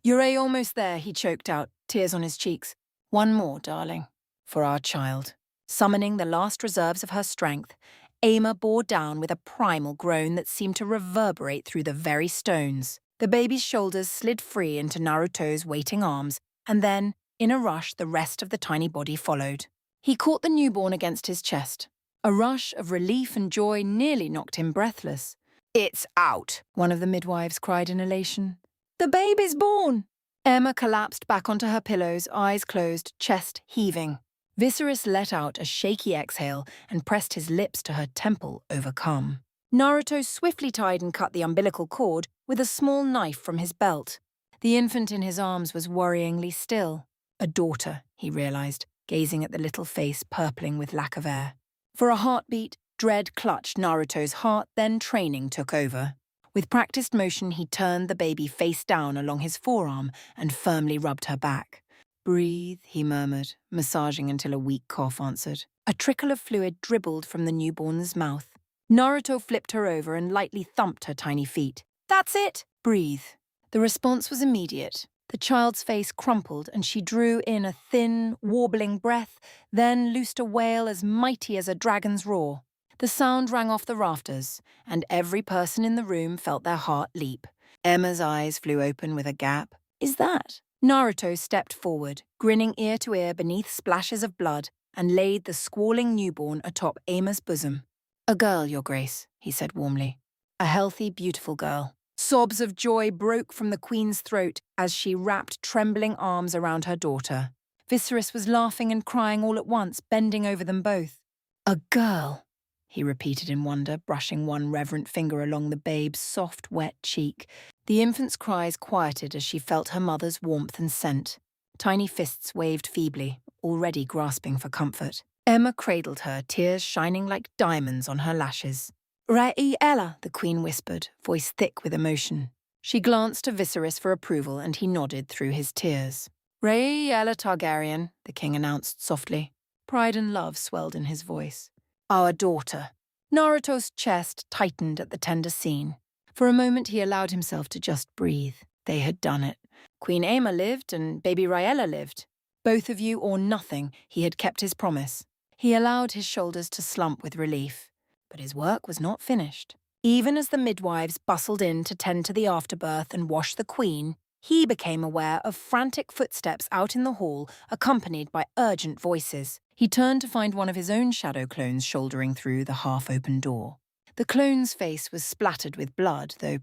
"You're almost there," he choked out, tears on his cheeks. "One more, darling. For our child." Summoning the last reserves of her strength, Ama bore down with a primal groan that seemed to reverberate through the very stones. The baby's shoulders slid free into Naruto's waiting arms, and then, in a rush, the rest of the tiny body followed. He caught the newborn against his chest. A rush of relief and joy nearly knocked him breathless. "It's out," one of the midwives cried in elation. "The baby's born!" Emma collapsed back onto her pillows, eyes closed, chest heaving. Viserys let out a shaky exhale and pressed his lips to her temple, overcome. Naruto swiftly tied and cut the umbilical cord with a small knife from his belt. The infant in his arms was worryingly still. A daughter, he realized, gazing at the little face purpling with lack of air. For a heartbeat, dread clutched Naruto's heart, then training took over. With practiced motion, he turned the baby face down along his forearm and firmly rubbed her back. "Breathe," he murmured, massaging until a weak cough answered. A trickle of fluid dribbled from the newborn's mouth. Naruto flipped her over and lightly thumped her tiny feet. "That's it! Breathe." The response was immediate. The child's face crumpled and she drew in a thin, warbling breath, then loosed a wail as mighty as a dragon's roar. The sound rang off the rafters, and every person in the room felt their heart leap. Emma's eyes flew open with a gap. "Is that?" Naruto stepped forward, grinning ear to ear beneath splashes of blood, and laid the squalling newborn atop Ama's bosom. "A girl, Your Grace," he said warmly. "A healthy, beautiful girl. Sobs of joy broke from the queen's throat as she wrapped trembling arms around her daughter. Viserys was laughing and crying all at once, bending over them both. "A girl," he repeated in wonder, brushing one reverent finger along the babe's soft, wet cheek. The infant's cries quieted as she felt her mother's warmth and scent. Tiny fists waved feebly, already grasping for comfort. Emma cradled her, tears shining like diamonds on her lashes. "Rhaella," the queen whispered, voice thick with emotion. She glanced to Viserys for approval, and he nodded through his tears. "Rhaella Targaryen," the king announced softly. Pride and love swelled in his voice. "Our daughter." Naruto's chest tightened at the tender scene. For a moment he allowed himself to just breathe. They had done it. Queen Aemma lived and baby Rhaella lived. Both of you or nothing, he had kept his promise. He allowed his shoulders to slump with relief. But his work was not finished. Even as the midwives bustled in to tend to the afterbirth and wash the queen, he became aware of frantic footsteps out in the hall, accompanied by urgent voices. He turned to find one of his own shadow clones shouldering through the half-open door. The clone's face was splattered with blood, though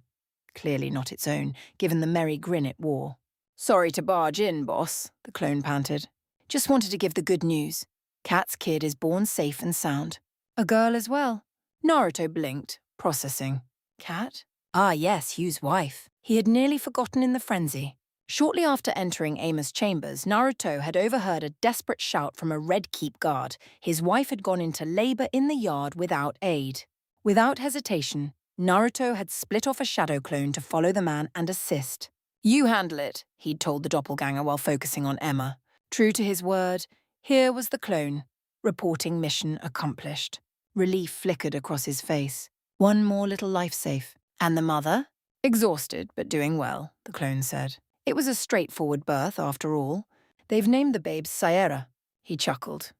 clearly not its own, given the merry grin it wore. "Sorry to barge in, boss," the clone panted. "Just wanted to give the good news. Kat's kid is born safe and sound. A girl as well." Naruto blinked, processing. Kat? Ah, yes, Hugh's wife. He had nearly forgotten in the frenzy. Shortly after entering Aemma's chambers, Naruto had overheard a desperate shout from a Red Keep guard. His wife had gone into labor in the yard without aid. Without hesitation, Naruto had split off a shadow clone to follow the man and assist. "You handle it," he'd told the doppelganger while focusing on Emma. True to his word, here was the clone, reporting mission accomplished. Relief flickered across his face. One more little life safe. "And the mother?" "Exhausted, but doing well," the clone said. "It was a straightforward birth, after all. They've named the babe Sierra." He chuckled.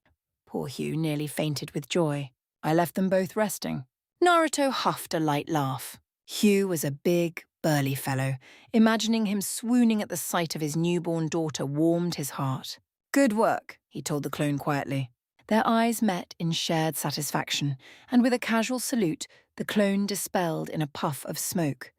Poor Hugh nearly fainted with joy. "I left them both resting." Naruto huffed a light laugh. Hugh was a big, burly fellow. Imagining him swooning at the sight of his newborn daughter warmed his heart. "Good work," he told the clone quietly. Their eyes met in shared satisfaction, and with a casual salute, the clone dispelled in a puff of smoke,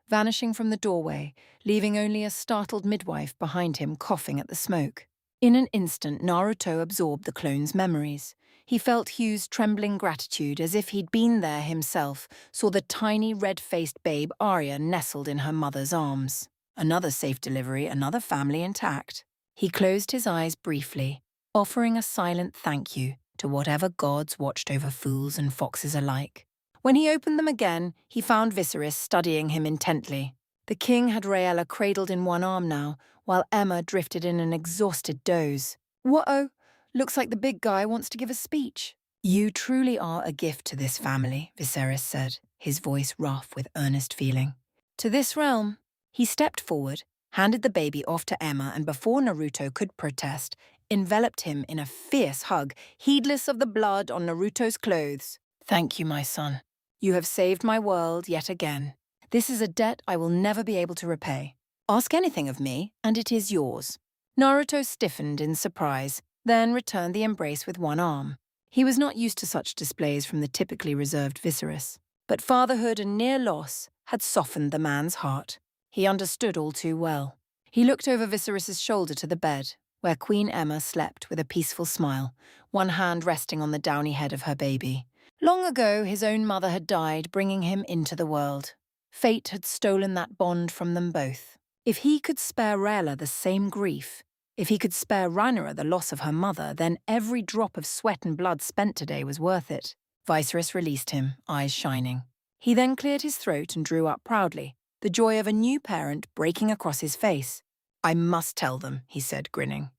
vanishing from the doorway, leaving only a startled midwife behind him coughing at the smoke. In an instant, Naruto absorbed the clone's memories. He felt Hugh's trembling gratitude as if he'd been there himself, saw the tiny red-faced babe Arya nestled in her mother's arms. Another safe delivery, another family intact. He closed his eyes briefly, offering a silent thank you to whatever gods watched over fools and foxes alike. When he opened them again, he found Viserys studying him intently. The king had Rhaella cradled in one arm now, while Emma drifted in an exhausted doze. "Whoa, looks like the big guy wants to give a speech." "You truly are a gift to this family," Viserys said, his voice rough with earnest feeling. "To this realm." He stepped forward, handed the baby off to Emma, and before Naruto could protest, enveloped him in a fierce hug, heedless of the blood on Naruto's clothes. "Thank you, my son. You have saved my world yet again. This is a debt I will never be able to repay. Ask anything of me, and it is yours." Naruto stiffened in surprise, then returned the embrace with one arm. He was not used to such displays from the typically reserved Viserys, but fatherhood and near loss had softened the man's heart. He understood all too well. He looked over Viserys's shoulder to the bed, where Queen Aemma slept with a peaceful smile, one hand resting on the downy head of her baby. Long ago, his own mother had died, bringing him into the world. Fate had stolen that bond from them both. If he could spare Rhaella the same grief, if he could spare Rhaenyra the loss of her mother, then every drop of sweat and blood spent today was worth it. Viserys released him, eyes shining. He then cleared his throat and drew up proudly, the joy of a new parent breaking across his face. "I must tell them," he said, grinning.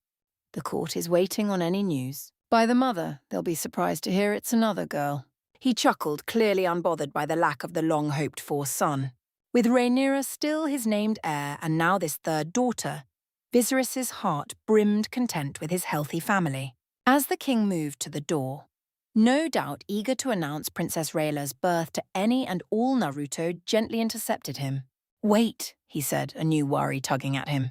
"The court is waiting on any news. By the mother, they'll be surprised to hear it's another girl." He chuckled, clearly unbothered by the lack of the long-hoped-for son. With Rhaenyra still his named heir and now this third daughter, Viserys's heart brimmed content with his healthy family. As the king moved to the door, no doubt eager to announce Princess Rhaella's birth to any and all, Naruto gently intercepted him. "Wait," he said, a new worry tugging at him.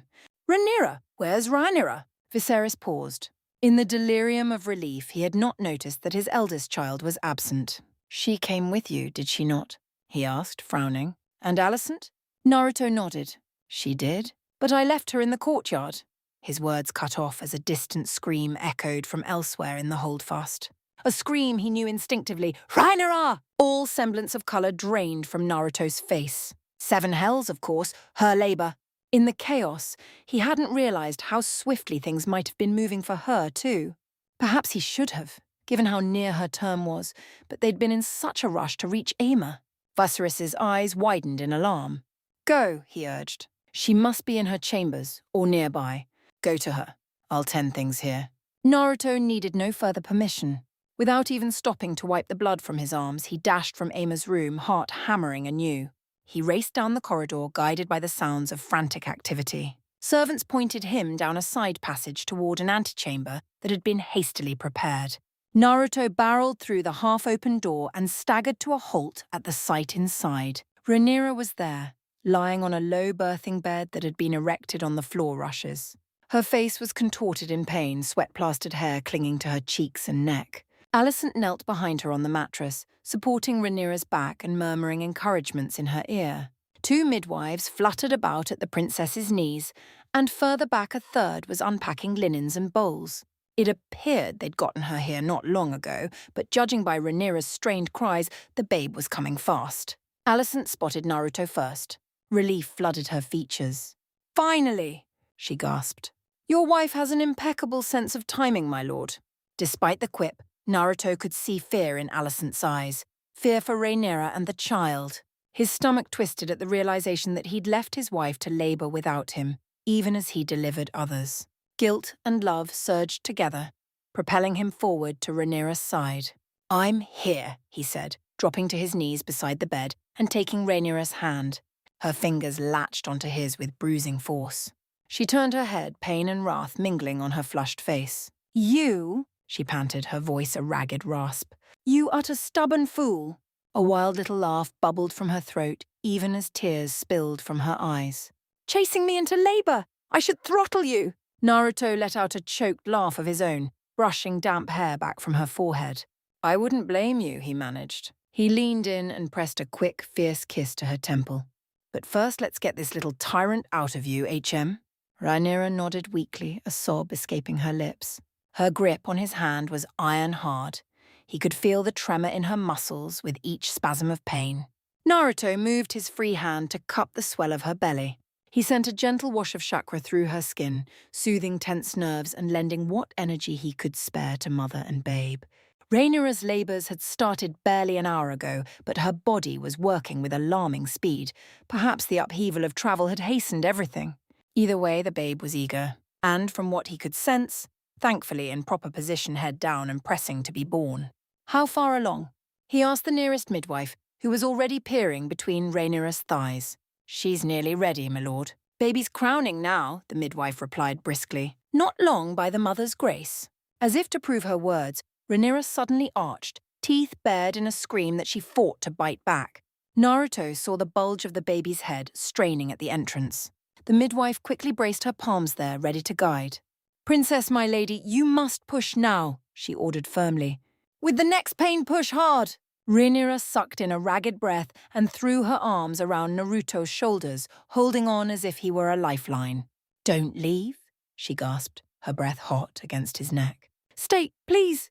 "Rhaenyra, where's Rhaenyra?" Viserys paused. In the delirium of relief, he had not noticed that his eldest child was absent. "She came with you, did she not?" he asked, frowning. "And Alicent?" Naruto nodded. She did, but I left her in the courtyard. His words cut off as a distant scream echoed from elsewhere in the holdfast. A scream he knew instinctively, Rainara! All semblance of colour drained from Naruto's face. 7 hells, of course, her labour. In the chaos, he hadn't realised how swiftly things might have been moving for her, too. Perhaps he should have, given how near her term was, but they'd been in such a rush to reach Ama. Viserys's eyes widened in alarm. Go, he urged. She must be in her chambers, or nearby. Go to her. I'll tend things here. Naruto needed no further permission. Without even stopping to wipe the blood from his arms, he dashed from Ama's room, heart hammering anew. He raced down the corridor, guided by the sounds of frantic activity. Servants pointed him down a side passage toward an antechamber that had been hastily prepared. Naruto barreled through the half-open door and staggered to a halt at the sight inside. Rhaenyra was there, lying on a low birthing bed that had been erected on the floor rushes. Her face was contorted in pain, sweat-plastered hair clinging to her cheeks and neck. Alicent knelt behind her on the mattress, supporting Rhaenyra's back and murmuring encouragements in her ear. 2 midwives fluttered about at the princess's knees, and further back a third was unpacking linens and bowls. It appeared they'd gotten her here not long ago, but judging by Rhaenyra's strained cries, the babe was coming fast. Alicent spotted Naruto first. Relief flooded her features. Finally, she gasped. Your wife has an impeccable sense of timing, my lord. Despite the quip, Naruto could see fear in Alicent's eyes. Fear for Rhaenyra and the child. His stomach twisted at the realization that he'd left his wife to labor without him, even as he delivered others. Guilt and love surged together, propelling him forward to Rhaenyra's side. I'm here, he said, dropping to his knees beside the bed and taking Rhaenyra's hand. Her fingers latched onto his with bruising force. She turned her head, pain and wrath mingling on her flushed face. You, she panted, her voice a ragged rasp. You utter stubborn fool. A wild little laugh bubbled from her throat, even as tears spilled from her eyes. Chasing me into labor! I should throttle you! Naruto let out a choked laugh of his own, brushing damp hair back from her forehead. I wouldn't blame you, he managed. He leaned in and pressed a quick, fierce kiss to her temple. But first let's get this little tyrant out of you, HM. Rhaenyra nodded weakly, a sob escaping her lips. Her grip on his hand was iron hard. He could feel the tremor in her muscles with each spasm of pain. Naruto moved his free hand to cup the swell of her belly. He sent a gentle wash of chakra through her skin, soothing tense nerves and lending what energy he could spare to mother and babe. Rhaenyra's labors had started barely an hour ago, but her body was working with alarming speed. Perhaps the upheaval of travel had hastened everything. Either way, the babe was eager, and from what he could sense, thankfully in proper position head down and pressing to be born. How far along? He asked the nearest midwife, who was already peering between Rhaenyra's thighs. She's nearly ready, my lord. Baby's crowning now, the midwife replied briskly. Not long by the mother's grace. As if to prove her words, Rhaenyra suddenly arched, teeth bared in a scream that she fought to bite back. Naruto saw the bulge of the baby's head, straining at the entrance. The midwife quickly braced her palms there, ready to guide. Princess, my lady, you must push now, she ordered firmly. With the next pain, push hard. Rhaenyra sucked in a ragged breath and threw her arms around Naruto's shoulders, holding on as if he were a lifeline. Don't leave, she gasped, her breath hot against his neck. Stay, please.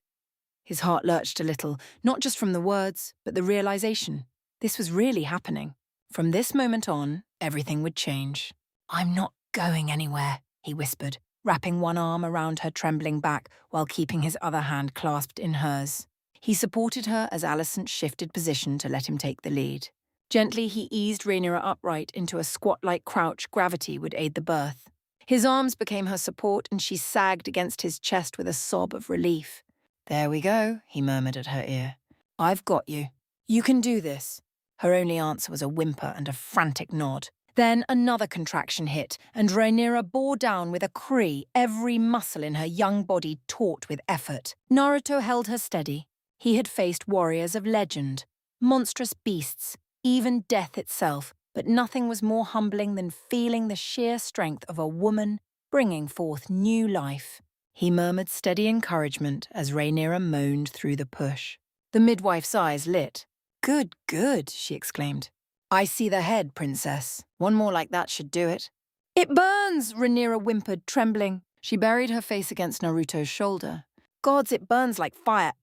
His heart lurched a little, not just from the words, but the realization. This was really happening. From this moment on, everything would change. I'm not going anywhere, he whispered, wrapping one arm around her trembling back while keeping his other hand clasped in hers. He supported her as Alicent shifted position to let him take the lead. Gently, he eased Rhaenyra upright into a squat-like crouch gravity would aid the birth. His arms became her support and she sagged against his chest with a sob of relief. There we go, he murmured at her ear. I've got you. You can do this. Her only answer was a whimper and a frantic nod. Then another contraction hit, and Rhaenyra bore down with a cry, every muscle in her young body taut with effort. Naruto held her steady. He had faced warriors of legend, monstrous beasts, even death itself, but nothing was more humbling than feeling the sheer strength of a woman bringing forth new life. He murmured steady encouragement as Rhaenyra moaned through the push. The midwife's eyes lit. Good, good, she exclaimed. I see the head, princess. One more like that should do it. It burns, Rhaenyra whimpered, trembling. She buried her face against Naruto's shoulder. Gods, it burns like fire.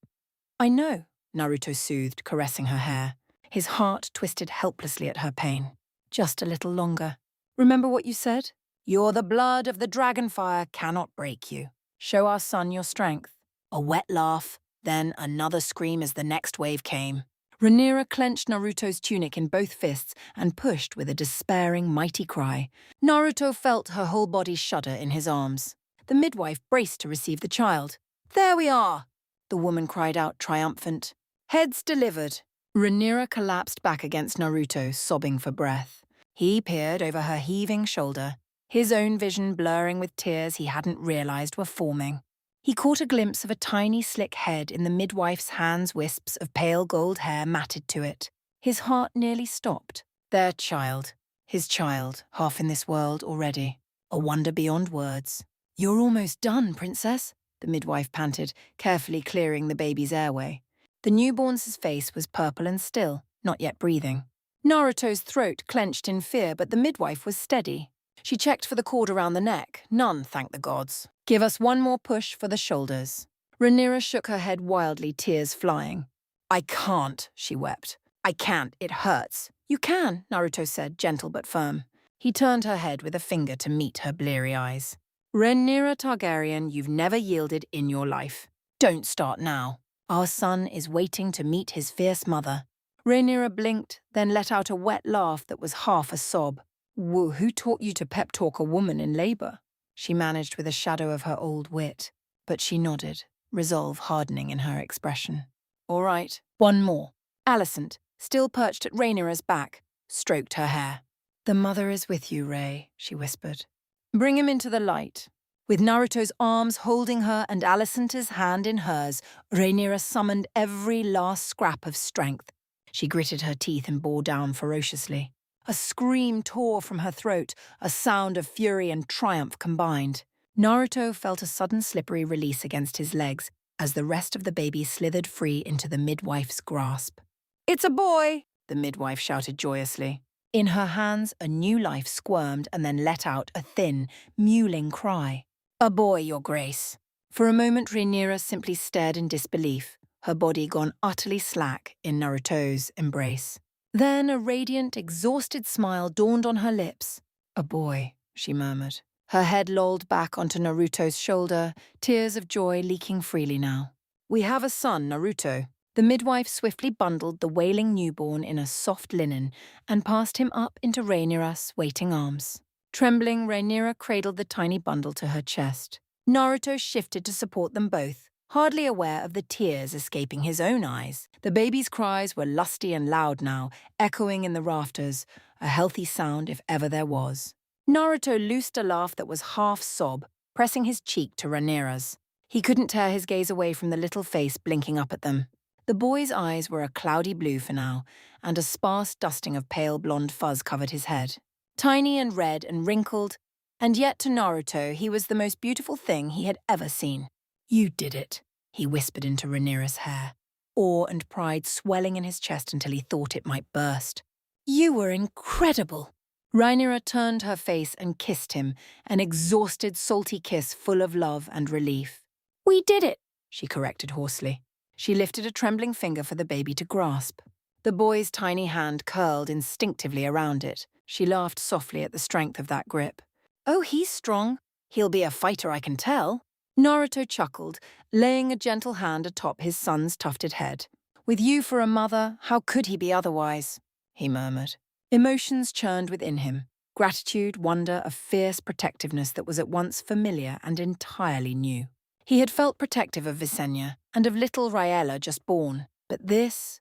I know, Naruto soothed, caressing her hair. His heart twisted helplessly at her pain. Just a little longer. Remember what you said? You're the blood of the dragonfire cannot break you. Show our son your strength. A wet laugh, then another scream as the next wave came. Rhaenyra clenched Naruto's tunic in both fists and pushed with a despairing, mighty cry. Naruto felt her whole body shudder in his arms. The midwife braced to receive the child. There we are, the woman cried out, triumphant. Heads delivered. Rhaenyra collapsed back against Naruto, sobbing for breath. He peered over her heaving shoulder, his own vision blurring with tears he hadn't realized were forming. He caught a glimpse of a tiny, slick head in the midwife's hands, wisps of pale gold hair matted to it. His heart nearly stopped. Their child. His child, half in this world already. A wonder beyond words. You're almost done, princess, the midwife panted, carefully clearing the baby's airway. The newborn's face was purple and still, not yet breathing. Naruto's throat clenched in fear, but the midwife was steady. She checked for the cord around the neck. None, thank the gods. Give us one more push for the shoulders. Rhaenyra shook her head wildly, tears flying. I can't, she wept. I can't, it hurts. You can, Naruto said, gentle but firm. He turned her head with a finger to meet her bleary eyes. Rhaenyra Targaryen, you've never yielded in your life. Don't start now. Our son is waiting to meet his fierce mother. Rhaenyra blinked, then let out a wet laugh that was half a sob. Whoa, who taught you to pep talk a woman in labor? She managed with a shadow of her old wit, but she nodded, resolve hardening in her expression. All right, one more. Alicent, still perched at Rhaenyra's back, stroked her hair. The mother is with you, Rhae, she whispered. Bring him into the light. With Naruto's arms holding her and Alicent's hand in hers, Rhaenyra summoned every last scrap of strength. She gritted her teeth and bore down ferociously. A scream tore from her throat, a sound of fury and triumph combined. Naruto felt a sudden slippery release against his legs as the rest of the baby slithered free into the midwife's grasp. It's a boy, the midwife shouted joyously. In her hands, a new life squirmed and then let out a thin, mewling cry. A boy, your grace. For a moment, Rhaenyra simply stared in disbelief, her body gone utterly slack in Naruto's embrace. Then a radiant, exhausted smile dawned on her lips. A boy, she murmured. Her head lolled back onto Naruto's shoulder, tears of joy leaking freely now. We have a son, Naruto. The midwife swiftly bundled the wailing newborn in a soft linen and passed him up into Rhaenyra's waiting arms. Trembling, Rhaenyra cradled the tiny bundle to her chest. Naruto shifted to support them both, hardly aware of the tears escaping his own eyes. The baby's cries were lusty and loud now, echoing in the rafters, a healthy sound if ever there was. Naruto loosed a laugh that was half sob, pressing his cheek to Rhaenyra's. He couldn't tear his gaze away from the little face blinking up at them. The boy's eyes were a cloudy blue for now, and a sparse dusting of pale blonde fuzz covered his head. Tiny and red and wrinkled, and yet to Naruto he was the most beautiful thing he had ever seen. You did it, he whispered into Rhaenyra's hair, awe and pride swelling in his chest until he thought it might burst. You were incredible. Rhaenyra turned her face and kissed him, an exhausted, salty kiss full of love and relief. We did it, she corrected hoarsely. She lifted a trembling finger for the baby to grasp. The boy's tiny hand curled instinctively around it. She laughed softly at the strength of that grip. Oh, he's strong. He'll be a fighter, I can tell. Naruto chuckled, laying a gentle hand atop his son's tufted head. With you for a mother, how could he be otherwise? He murmured. Emotions churned within him. Gratitude, wonder, a fierce protectiveness that was at once familiar and entirely new. He had felt protective of Visenya and of little Rhaella just born. But this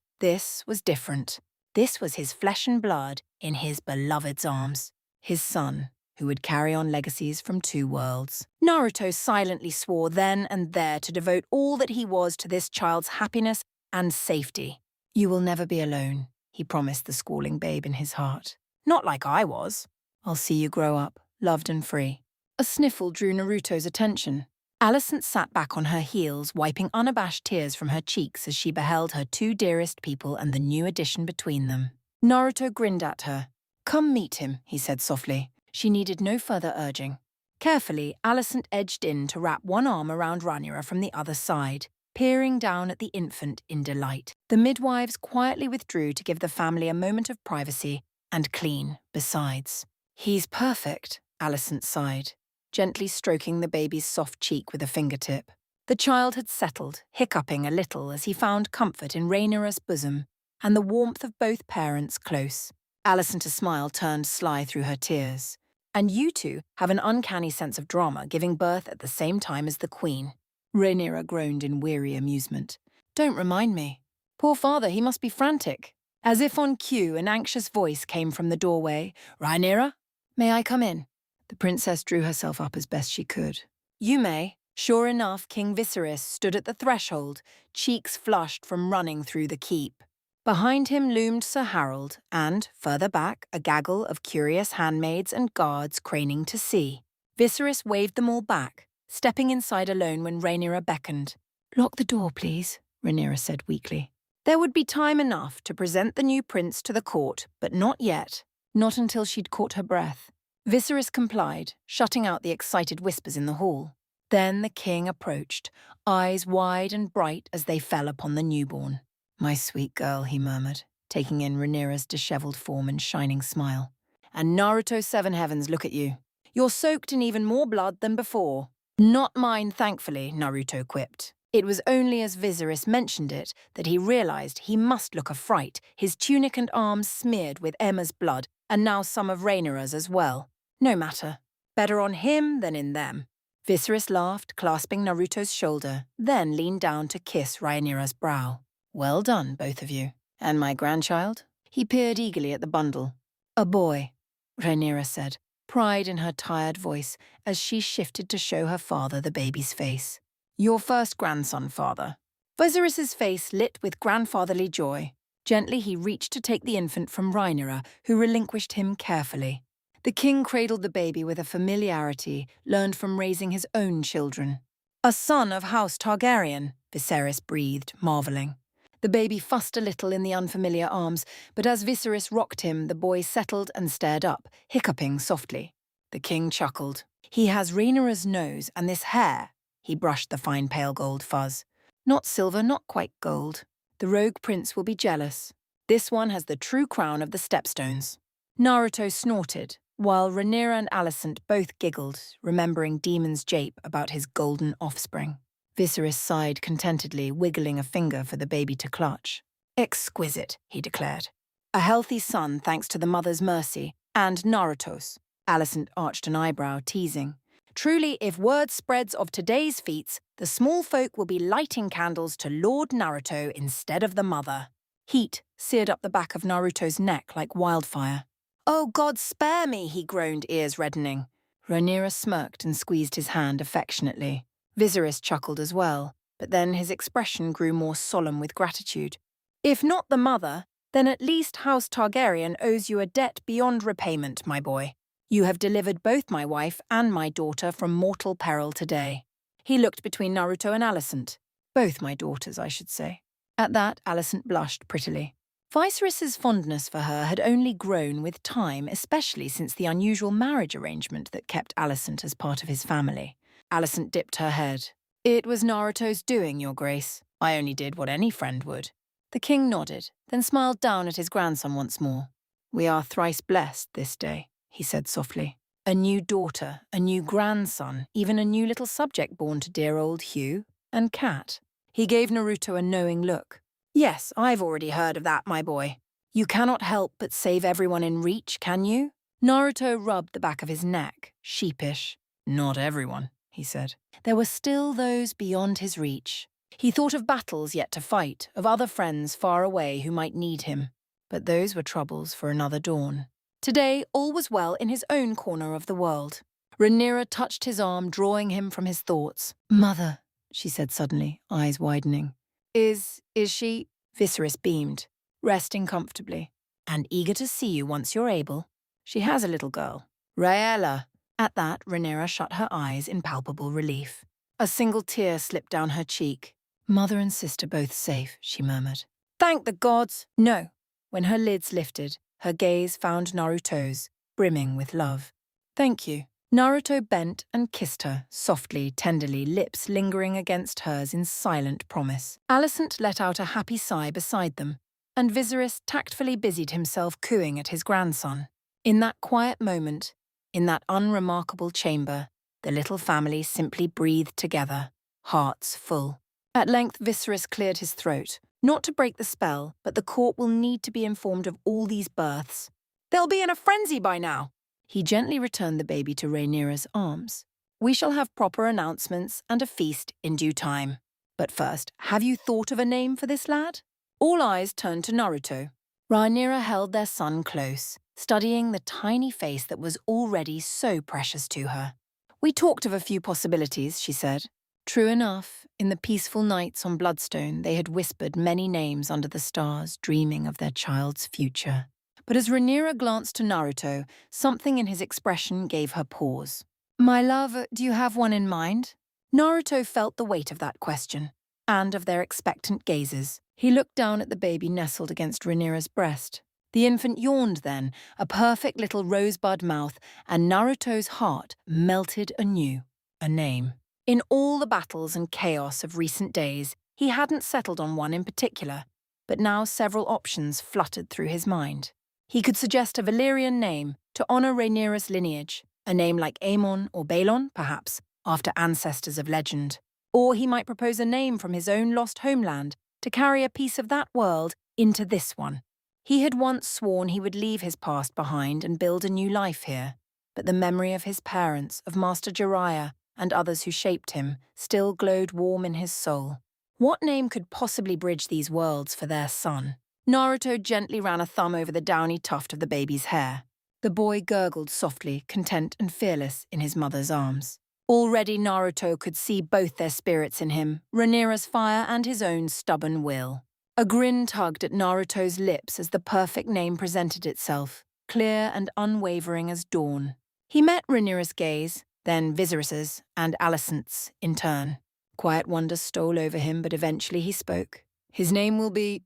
was different. This was his flesh and blood in his beloved's arms. His son, who would carry on legacies from two worlds. Naruto silently swore then and there to devote all that he was to this child's happiness and safety. You will never be alone, he promised the squalling babe in his heart. Not like I was. I'll see you grow up, loved and free. A sniffle drew Naruto's attention. Alicent sat back on her heels, wiping unabashed tears from her cheeks as she beheld her two dearest people and the new addition between them. Naruto grinned at her. "Come meet him," he said softly. She needed no further urging. Carefully, Alicent edged in to wrap one arm around Rhaenyra from the other side, peering down at the infant in delight. The midwives quietly withdrew to give the family a moment of privacy, and clean, besides. "He's perfect," Alicent sighed, gently stroking the baby's soft cheek with a fingertip. The child had settled, hiccuping a little as he found comfort in Rhaenyra's bosom and the warmth of both parents close. Alicent's smile turned sly through her tears. "And you two have an uncanny sense of drama, giving birth at the same time as the Queen." Rhaenyra groaned in weary amusement. "Don't remind me. Poor father, he must be frantic." As if on cue, an anxious voice came from the doorway. "Rhaenyra? May I come in?" The princess drew herself up as best she could. "You may." Sure enough, King Viserys stood at the threshold, cheeks flushed from running through the keep. Behind him loomed Sir Harold, and, further back, a gaggle of curious handmaids and guards craning to see. Viserys waved them all back, stepping inside alone when Rhaenyra beckoned. "Lock the door, please," Rhaenyra said weakly. There would be time enough to present the new prince to the court, but not yet. Not until she'd caught her breath. Viserys complied, shutting out the excited whispers in the hall. Then the king approached, eyes wide and bright as they fell upon the newborn. "My sweet girl," he murmured, taking in Rhaenyra's dishevelled form and shining smile. "And Naruto Seven Heavens, look at you. You're soaked in even more blood than before." "Not mine, thankfully," Naruto quipped. It was only as Viserys mentioned it that he realized he must look a fright, his tunic and arms smeared with Emma's blood, and now some of Rhaenyra's as well. No matter. Better on him than in them. Viserys laughed, clasping Naruto's shoulder, then leaned down to kiss Rhaenyra's brow. "Well done, both of you. And my grandchild?" He peered eagerly at the bundle. "A boy," Rhaenyra said, pride in her tired voice as she shifted to show her father the baby's face. "Your first grandson, father." Viserys's face lit with grandfatherly joy. Gently he reached to take the infant from Rhaenyra, who relinquished him carefully. The king cradled the baby with a familiarity learned from raising his own children. "A son of House Targaryen," Viserys breathed, marvelling. The baby fussed a little in the unfamiliar arms, but as Viserys rocked him, the boy settled and stared up, hiccuping softly. The king chuckled. "He has Rhaenyra's nose and this hair." He brushed the fine pale gold fuzz. "Not silver, not quite gold. The rogue prince will be jealous. This one has the true crown of the Stepstones." Naruto snorted, while Rhaenyra and Alicent both giggled, remembering Demon's jape about his golden offspring. Viserys sighed contentedly, wiggling a finger for the baby to clutch. "Exquisite," he declared. "A healthy son thanks to the mother's mercy, and Naruto's." Alicent arched an eyebrow, teasing. "Truly, if word spreads of today's feats, the small folk will be lighting candles to Lord Naruto instead of the mother." Heat seared up the back of Naruto's neck like wildfire. "Oh, God, spare me," he groaned, ears reddening. Rhaenyra smirked and squeezed his hand affectionately. Viserys chuckled as well, but then his expression grew more solemn with gratitude. "If not the mother, then at least House Targaryen owes you a debt beyond repayment, my boy. You have delivered both my wife and my daughter from mortal peril today." He looked between Naruto and Alicent. "Both my daughters, I should say." At that, Alicent blushed prettily. Viserys's fondness for her had only grown with time, especially since the unusual marriage arrangement that kept Alicent as part of his family. Alicent dipped her head. "It was Naruto's doing, Your Grace. I only did what any friend would." The king nodded, then smiled down at his grandson once more. "We are thrice blessed this day," he said softly. "A new daughter, a new grandson, even a new little subject born to dear old Hugh and Cat." He gave Naruto a knowing look. "Yes, I've already heard of that, my boy. You cannot help but save everyone in reach, can you?" Naruto rubbed the back of his neck, sheepish. "Not everyone," he said. There were still those beyond his reach. He thought of battles yet to fight, of other friends far away who might need him. But those were troubles for another dawn. Today, all was well in his own corner of the world. Rhaenyra touched his arm, drawing him from his thoughts. "Mother," she said suddenly, eyes widening. Is she?" Viserys beamed, resting comfortably. "And eager to see you once you're able. She has a little girl. Rhaella." At that, Rhaenyra shut her eyes in palpable relief. A single tear slipped down her cheek. "Mother and sister both safe," she murmured. "Thank the gods!" "No. when her lids lifted, her gaze found Naruto's, brimming with love. "Thank you." Naruto bent and kissed her, softly, tenderly, lips lingering against hers in silent promise. Alicent let out a happy sigh beside them, and Viserys tactfully busied himself cooing at his grandson. In that quiet moment, in that unremarkable chamber, the little family simply breathed together, hearts full. At length Viserys cleared his throat, not to break the spell, but the court will need to be informed of all these births. "They'll be in a frenzy by now." He gently returned the baby to Rhaenyra's arms. "We shall have proper announcements and a feast in due time. But first, have you thought of a name for this lad?" All eyes turned to Naruto. Rhaenyra held their son close, studying the tiny face that was already so precious to her. "We talked of a few possibilities," she said. True enough, in the peaceful nights on Bloodstone, they had whispered many names under the stars, dreaming of their child's future. But as Rhaenyra glanced to Naruto, something in his expression gave her pause. "My love, do you have one in mind?" Naruto felt the weight of that question, and of their expectant gazes. He looked down at the baby nestled against Rhaenyra's breast. The infant yawned then, a perfect little rosebud mouth, and Naruto's heart melted anew. A name. In all the battles and chaos of recent days, he hadn't settled on one in particular, but now several options fluttered through his mind. He could suggest a Valyrian name to honor Rhaenyra's lineage, a name like Aemon or Balon, perhaps, after ancestors of legend. Or he might propose a name from his own lost homeland to carry a piece of that world into this one. He had once sworn he would leave his past behind and build a new life here, but the memory of his parents, of Master Jiraiya, and others who shaped him, still glowed warm in his soul. What name could possibly bridge these worlds for their son? Naruto gently ran a thumb over the downy tuft of the baby's hair. The boy gurgled softly, content and fearless, in his mother's arms. Already Naruto could see both their spirits in him, Rhaenyra's fire and his own stubborn will. A grin tugged at Naruto's lips as the perfect name presented itself, clear and unwavering as dawn. He met Rhaenyra's gaze, then Viserys's and Alicent's in turn. Quiet wonder stole over him, but eventually he spoke. "His name will be..."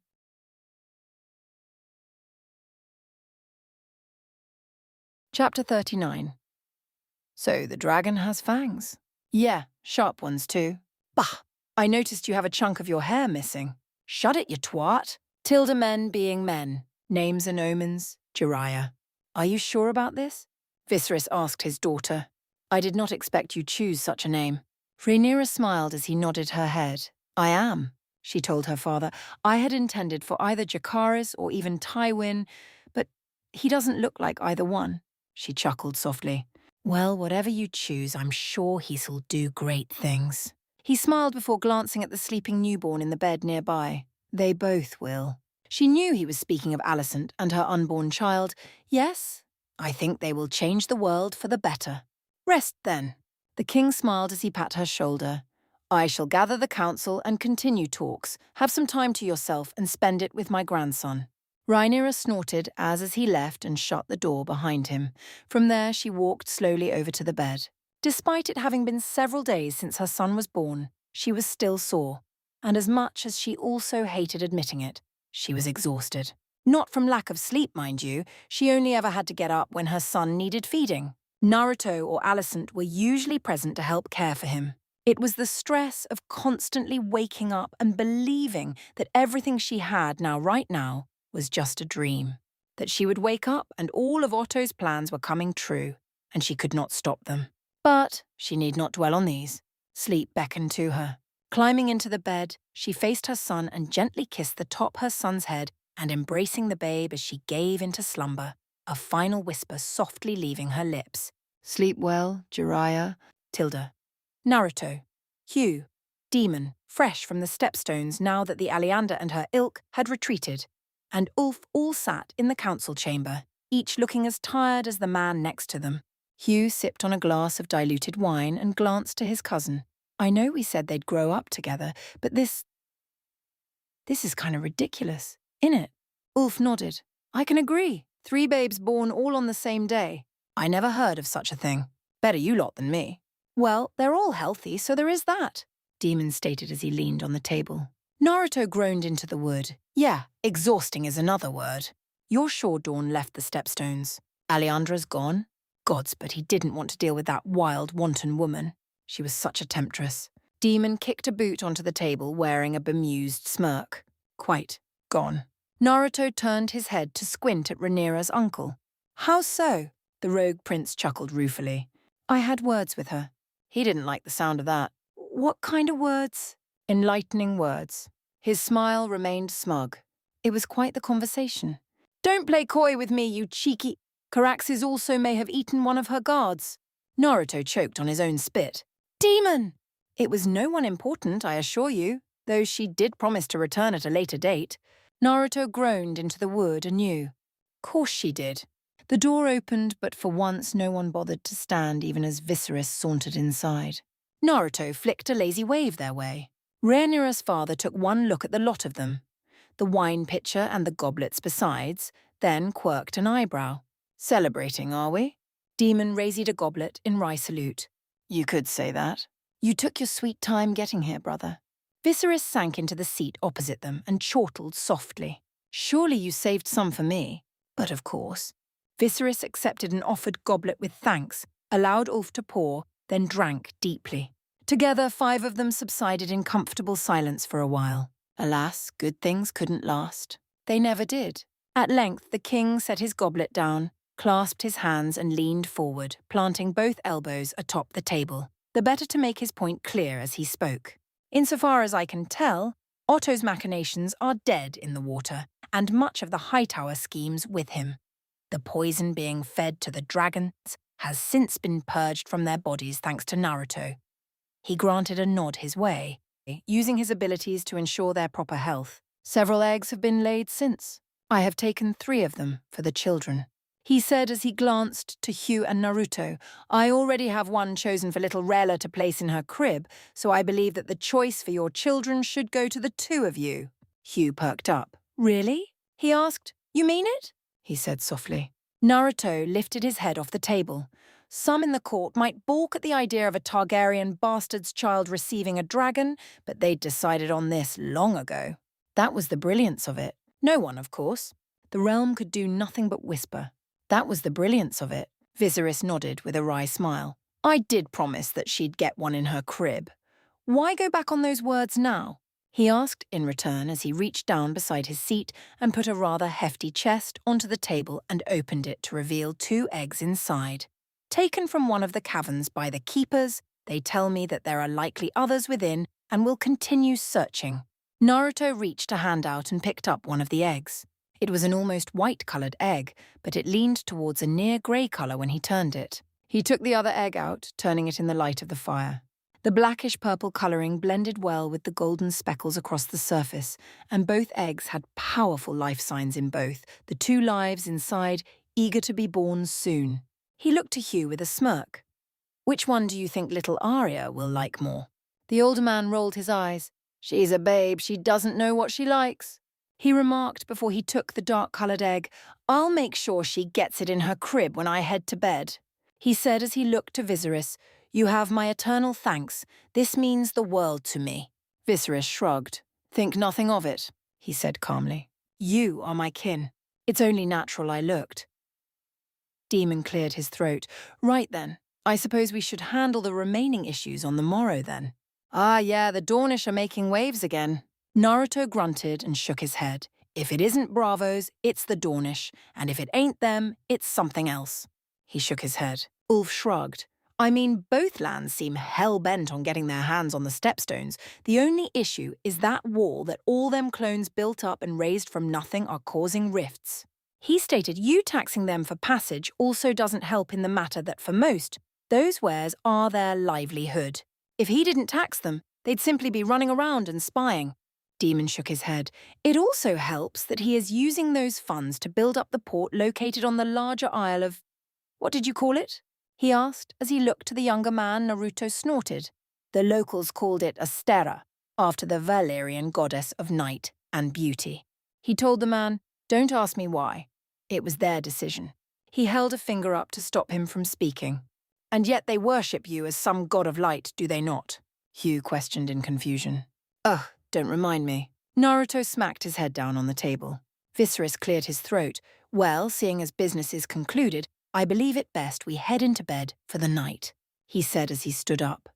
Chapter 39. "So the dragon has fangs?" "Yeah, sharp ones too." "Bah! I noticed you have a chunk of your hair missing." "Shut it, you twat." Tilda men being men. Names and omens, Jiraiya. "Are you sure about this?" Viserys asked his daughter. "I did not expect you'd choose such a name." Rhaenyra smiled as he nodded her head. "I am," she told her father. "I had intended for either Jacaerys or even Tywin, but he doesn't look like either one." She chuckled softly. "Well, whatever you choose, I'm sure he'll do great things." He smiled before glancing at the sleeping newborn in the bed nearby. They both will. She knew he was speaking of Alicent and her unborn child. "Yes, I think they will change the world for the better." "Rest, then." The king smiled as he pat her shoulder. "I shall gather the council and continue talks. Have some time to yourself and spend it with my grandson." Rhaenyra snorted as he left and shut the door behind him. From there, she walked slowly over to the bed. Despite it having been several days since her son was born, she was still sore, and as much as she also hated admitting it, she was exhausted. Not from lack of sleep, mind you, she only ever had to get up when her son needed feeding. Naruto or Alicent were usually present to help care for him. It was the stress of constantly waking up and believing that everything she had right now, was just a dream. That she would wake up and all of Otto's plans were coming true, and she could not stop them. But she need not dwell on these. Sleep beckoned to her. Climbing into the bed, she faced her son and gently kissed the top her son's head and embracing the babe as she gave into slumber, a final whisper softly leaving her lips. "Sleep well, Jiraiya." Tilda. Naruto. Hugh. Demon, fresh from the stepstones now that the Aleander and her ilk had retreated, and Ulf all sat in the council chamber, each looking as tired as the man next to them. Hugh sipped on a glass of diluted wine and glanced to his cousin. "I know we said they'd grow up together, but this is kind of ridiculous, innit?" Ulf nodded. "I can agree. 3 babes born all on the same day. I never heard of such a thing. Better you lot than me." "Well, they're all healthy, so there is that," Demon stated as he leaned on the table. Naruto groaned into the wood. "Yeah, exhausting is another word." You're sure Dawn left the stepstones? Aleandra's gone? Gods, but he didn't want to deal with that wild, wanton woman. She was such a temptress. Demon kicked a boot onto the table, wearing a bemused smirk. Quite gone. Naruto turned his head to squint at Rhaenyra's uncle. How so? The rogue prince chuckled ruefully. I had words with her. He didn't like the sound of that. What kind of words? Enlightening words. His smile remained smug. It was quite the conversation. Don't play coy with me, you cheeky... Caraxes also may have eaten one of her guards. Naruto choked on his own spit. Demon! It was no one important, I assure you, though she did promise to return at a later date. Naruto groaned into the wood anew. Course she did. The door opened, but for once no one bothered to stand even as Viserys sauntered inside. Naruto flicked a lazy wave their way. Rhaenyra's father took one look at the lot of them, the wine pitcher and the goblets besides, then quirked an eyebrow. Celebrating, are we? Demon raised a goblet in wry salute. You could say that. You took your sweet time getting here, brother. Viserys sank into the seat opposite them and chortled softly. Surely you saved some for me. But of course. Viserys accepted an offered goblet with thanks, allowed Ulf to pour, then drank deeply. Together, 5 of them subsided in comfortable silence for a while. Alas, good things couldn't last. They never did. At length, the king set his goblet down, clasped his hands and leaned forward, planting both elbows atop the table, the better to make his point clear as he spoke. Insofar as I can tell, Otto's machinations are dead in the water, and much of the Hightower schemes with him. The poison being fed to the dragons has since been purged from their bodies thanks to Naruto. He granted a nod his way, using his abilities to ensure their proper health. Several eggs have been laid since. I have taken 3 of them for the children. He said as he glanced to Hugh and Naruto, I already have one chosen for little Rella to place in her crib, so I believe that the choice for your children should go to the 2 of you. Hugh perked up. Really? He asked. You mean it? He said softly. Naruto lifted his head off the table. Some in the court might balk at the idea of a Targaryen bastard's child receiving a dragon, but they'd decided on this long ago. That was the brilliance of it. No one, of course. The realm could do nothing but whisper. That was the brilliance of it. Viserys nodded with a wry smile. I did promise that she'd get one in her crib. Why go back on those words now? He asked in return as he reached down beside his seat and put a rather hefty chest onto the table and opened it to reveal 2 eggs inside. Taken from one of the caverns by the keepers, they tell me that there are likely others within and will continue searching. Naruto reached a hand out and picked up one of the eggs. It was an almost white-coloured egg, but it leaned towards a near grey colour when he turned it. He took the other egg out, turning it in the light of the fire. The blackish-purple colouring blended well with the golden speckles across the surface, and both eggs had powerful life signs in both, the 2 lives inside eager to be born soon. He looked to Hugh with a smirk. Which one do you think little Arya will like more? The older man rolled his eyes. She's a babe, she doesn't know what she likes. He remarked before he took the dark-coloured egg, I'll make sure she gets it in her crib when I head to bed. He said as he looked to Viserys, You have my eternal thanks. This means the world to me. Viserys shrugged. Think nothing of it, he said calmly. You are my kin. It's only natural I looked. Demon cleared his throat. Right then, I suppose we should handle the remaining issues on the morrow then. Ah yeah, the Dornish are making waves again. Naruto grunted and shook his head. If it isn't Bravos, it's the Dornish, and if it ain't them, it's something else. He shook his head. Ulf shrugged. I mean, both lands seem hell-bent on getting their hands on the stepstones. The only issue is that wall that all them clones built up and raised from nothing are causing rifts. He stated you taxing them for passage also doesn't help in the matter that for most, those wares are their livelihood. If he didn't tax them, they'd simply be running around and spying. Demon shook his head. It also helps that he is using those funds to build up the port located on the larger isle of... What did you call it? He asked as he looked to the younger man. Naruto snorted. The locals called it Astera, after the Valyrian goddess of night and beauty. He told the man, Don't ask me why. It was their decision. He held a finger up to stop him from speaking. And yet they worship you as some god of light, do they not? Hugh questioned in confusion. Ugh. Don't remind me. Naruto smacked his head down on the table. Viserys cleared his throat. Well, seeing as business is concluded, I believe it best we head into bed for the night, he said as he stood up.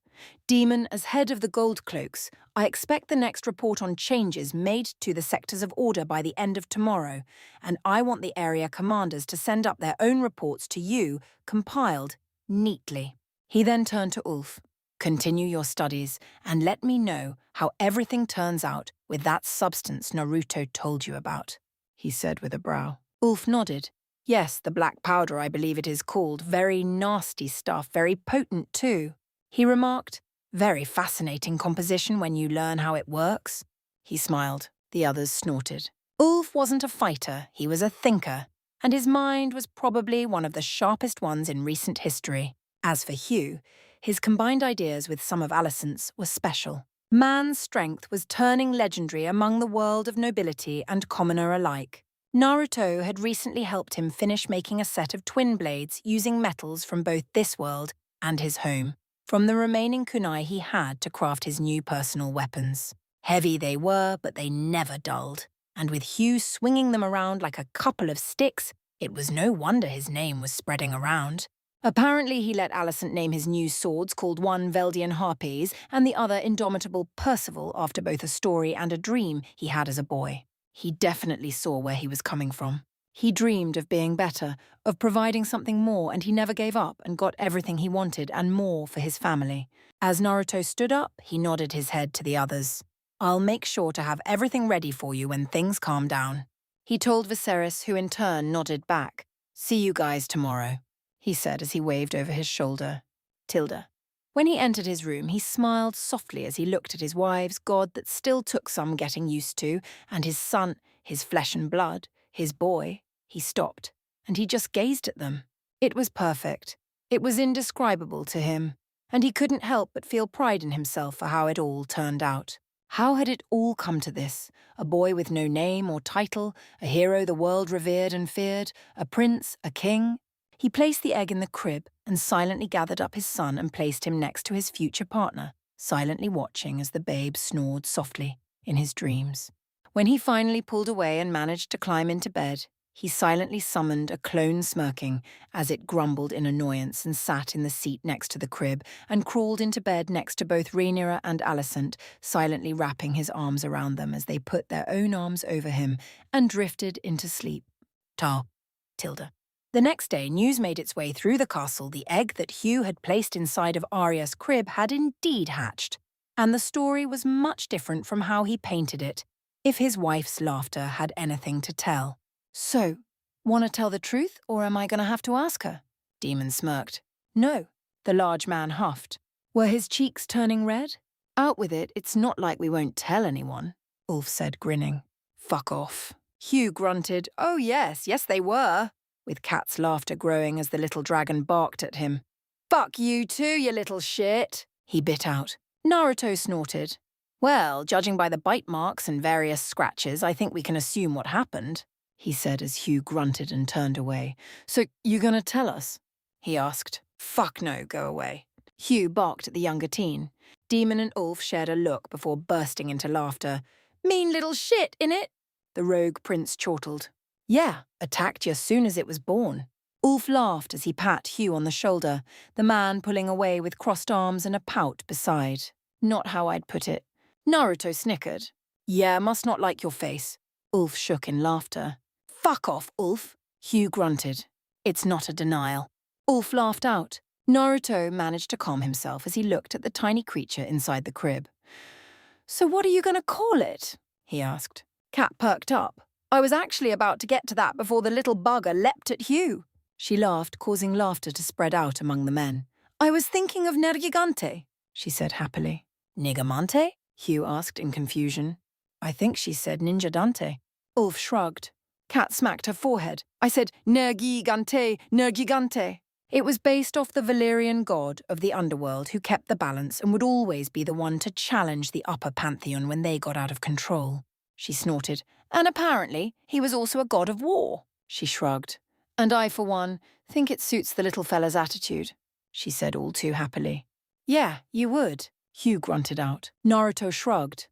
Demon, as head of the Gold Cloaks, I expect the next report on changes made to the sectors of order by the end of tomorrow, and I want the area commanders to send up their own reports to you, compiled neatly. He then turned to Ulf. Continue your studies, and let me know how everything turns out with that substance Naruto told you about, he said with a brow. Ulf nodded. Yes, the black powder, I believe it is called. Very nasty stuff, very potent too. He remarked, very fascinating composition when you learn how it works. He smiled. The others snorted. Ulf wasn't a fighter, he was a thinker, and his mind was probably one of the sharpest ones in recent history. As for Hugh, his combined ideas with some of Alicent's were special. Man's strength was turning legendary among the world of nobility and commoner alike. Naruto had recently helped him finish making a set of twin blades using metals from both this world and his home, from the remaining kunai he had to craft his new personal weapons. Heavy they were, but they never dulled, and with Hugh swinging them around like a couple of sticks, it was no wonder his name was spreading around. Apparently he let Alicent name his new swords, called one Veldian Harpies and the other Indomitable Percival, after both a story and a dream he had as a boy. He definitely saw where he was coming from. He dreamed of being better, of providing something more, and he never gave up and got everything he wanted and more for his family. As Naruto stood up, he nodded his head to the others. I'll make sure to have everything ready for you when things calm down. He told Viserys, who in turn nodded back. See you guys tomorrow, he said as he waved over his shoulder. Tilda. When he entered his room, he smiled softly as he looked at his wife's god that still took some getting used to, and his son, his flesh and blood, his boy. He stopped, and he just gazed at them. It was perfect. It was indescribable to him, and he couldn't help but feel pride in himself for how it all turned out. How had it all come to this? A boy with no name or title, a hero the world revered and feared, a prince, a king. He placed the egg in the crib and silently gathered up his son and placed him next to his future partner, silently watching as the babe snored softly in his dreams. When he finally pulled away and managed to climb into bed, he silently summoned a clone smirking as it grumbled in annoyance and sat in the seat next to the crib and crawled into bed next to both Rhaenyra and Alicent, silently wrapping his arms around them as they put their own arms over him and drifted into sleep. Tilda. The next day, news made its way through the castle. The egg that Hugh had placed inside of Arya's crib had indeed hatched, and the story was much different from how he painted it, if his wife's laughter had anything to tell. So, want to tell the truth, or am I going to have to ask her? Demon smirked. No, the large man huffed. Were his cheeks turning red? Out with it, it's not like we won't tell anyone, Ulf said, grinning. Fuck off. Hugh grunted. Oh yes, they were, with Cat's laughter growing as the little dragon barked at him. Fuck you too, you little shit, he bit out. Naruto snorted. Well, judging by the bite marks and various scratches, I think we can assume what happened, he said as Hugh grunted and turned away. So, you gonna tell us? He asked. Fuck no, go away. Hugh barked at the younger teen. Demon and Ulf shared a look before bursting into laughter. Mean little shit, innit? The rogue prince chortled. Yeah, attacked you as soon as it was born. Ulf laughed as he pat Hugh on the shoulder, the man pulling away with crossed arms and a pout beside. Not how I'd put it. Naruto snickered. Yeah, must not like your face. Ulf shook in laughter. Fuck off, Ulf, Hugh grunted. It's not a denial. Ulf laughed out. Naruto managed to calm himself as he looked at the tiny creature inside the crib. So what are you going to call it? He asked. Cat perked up. I was actually about to get to that before the little bugger leapt at Hugh. She laughed, causing laughter to spread out among the men. I was thinking of Nergigante, she said happily. Nigamante? Hugh asked in confusion. I think she said Ninja Dante. Ulf shrugged. Cat smacked her forehead. I said Nergigante, Nergigante. It was based off the Valyrian god of the underworld who kept the balance and would always be the one to challenge the upper pantheon when they got out of control. She snorted. And apparently, he was also a god of war. She shrugged. And I, for one, think it suits the little fella's attitude, she said all too happily. Yeah, you would, Hugh grunted out. Naruto shrugged.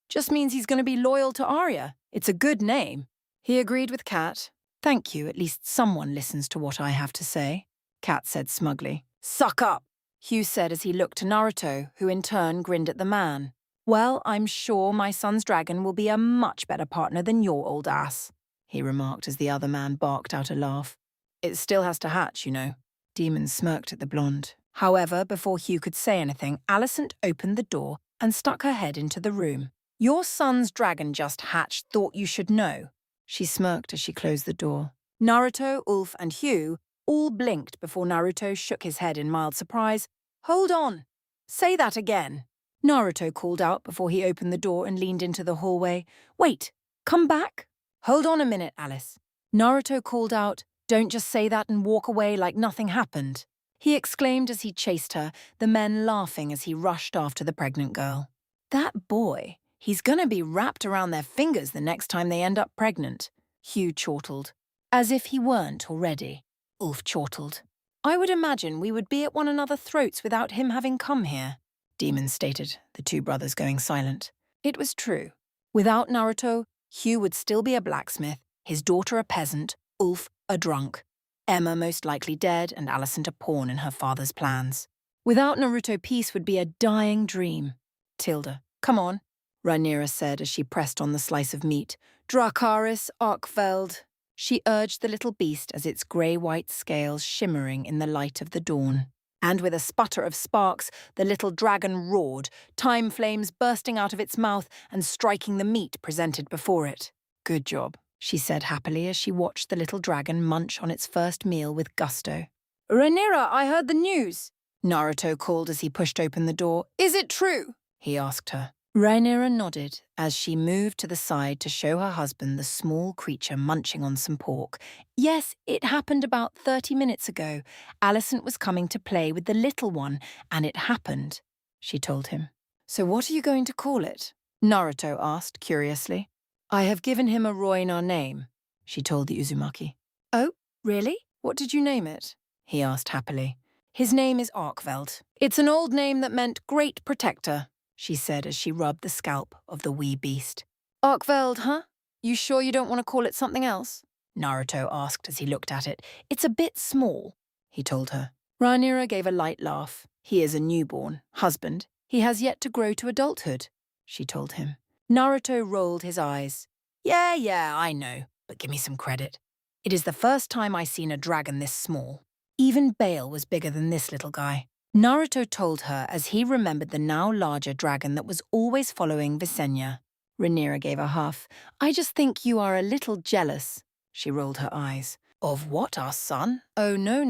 Just means he's going to be loyal to Arya. It's a good name. He agreed with Cat. Thank you, at least someone listens to what I have to say, Kat said smugly. Suck up, Hugh said as he looked to Naruto, who in turn grinned at the man. Well, I'm sure my son's dragon will be a much better partner than your old ass, he remarked as the other man barked out a laugh. It still has to hatch, you know. Demon smirked at the blonde. However, before Hugh could say anything, Alicent opened the door and stuck her head into the room. Your son's dragon just hatched, thought you should know. She smirked as she closed the door. Naruto, Ulf, and Hugh all blinked before Naruto shook his head in mild surprise. Hold on. Say that again. Naruto called out before he opened the door and leaned into the hallway. Wait, come back. Hold on a minute, Alice. Naruto called out, don't just say that and walk away like nothing happened. He exclaimed as he chased her, the men laughing as he rushed after the pregnant girl. That boy, he's gonna be wrapped around their fingers the next time they end up pregnant, Hugh chortled. As if he weren't already, Ulf chortled. I would imagine we would be at one another's throats without him having come here, Demon stated, the two brothers going silent. It was true. Without Naruto, Hugh would still be a blacksmith, his daughter a peasant, Ulf a drunk, Emma most likely dead and Alicent a pawn in her father's plans. Without Naruto, peace would be a dying dream. Tilda, come on, Rhaenyra said as she pressed on the slice of meat. Dracarys Arkfeld. She urged the little beast as its grey-white scales shimmering in the light of the dawn. And with a sputter of sparks, the little dragon roared, time flames bursting out of its mouth and striking the meat presented before it. Good job, she said happily as she watched the little dragon munch on its first meal with gusto. Rhaenyra, I heard the news, Naruto called as he pushed open the door. Is it true? He asked her. Rhaenyra nodded as she moved to the side to show her husband the small creature munching on some pork. Yes, it happened about 30 minutes ago. Alicent was coming to play with the little one, and it happened, she told him. So what are you going to call it? Naruto asked curiously. I have given him a Roinar name, she told the Uzumaki. Oh, really? What did you name it? He asked happily. His name is Arkveld. It's an old name that meant great protector, she said as she rubbed the scalp of the wee beast. Arkveld, huh? You sure you don't want to call it something else? Naruto asked as he looked at it. It's a bit small, he told her. Rhaenyra gave a light laugh. He is a newborn husband. He has yet to grow to adulthood, she told him. Naruto rolled his eyes. Yeah, I know, but give me some credit. It is the first time I seen a dragon this small. Even Bale was bigger than this little guy. Naruto told her as he remembered the now larger dragon that was always following Visenya. Rhaenyra gave a huff. I just think you are a little jealous. She rolled her eyes. Of what, our son? Oh, no,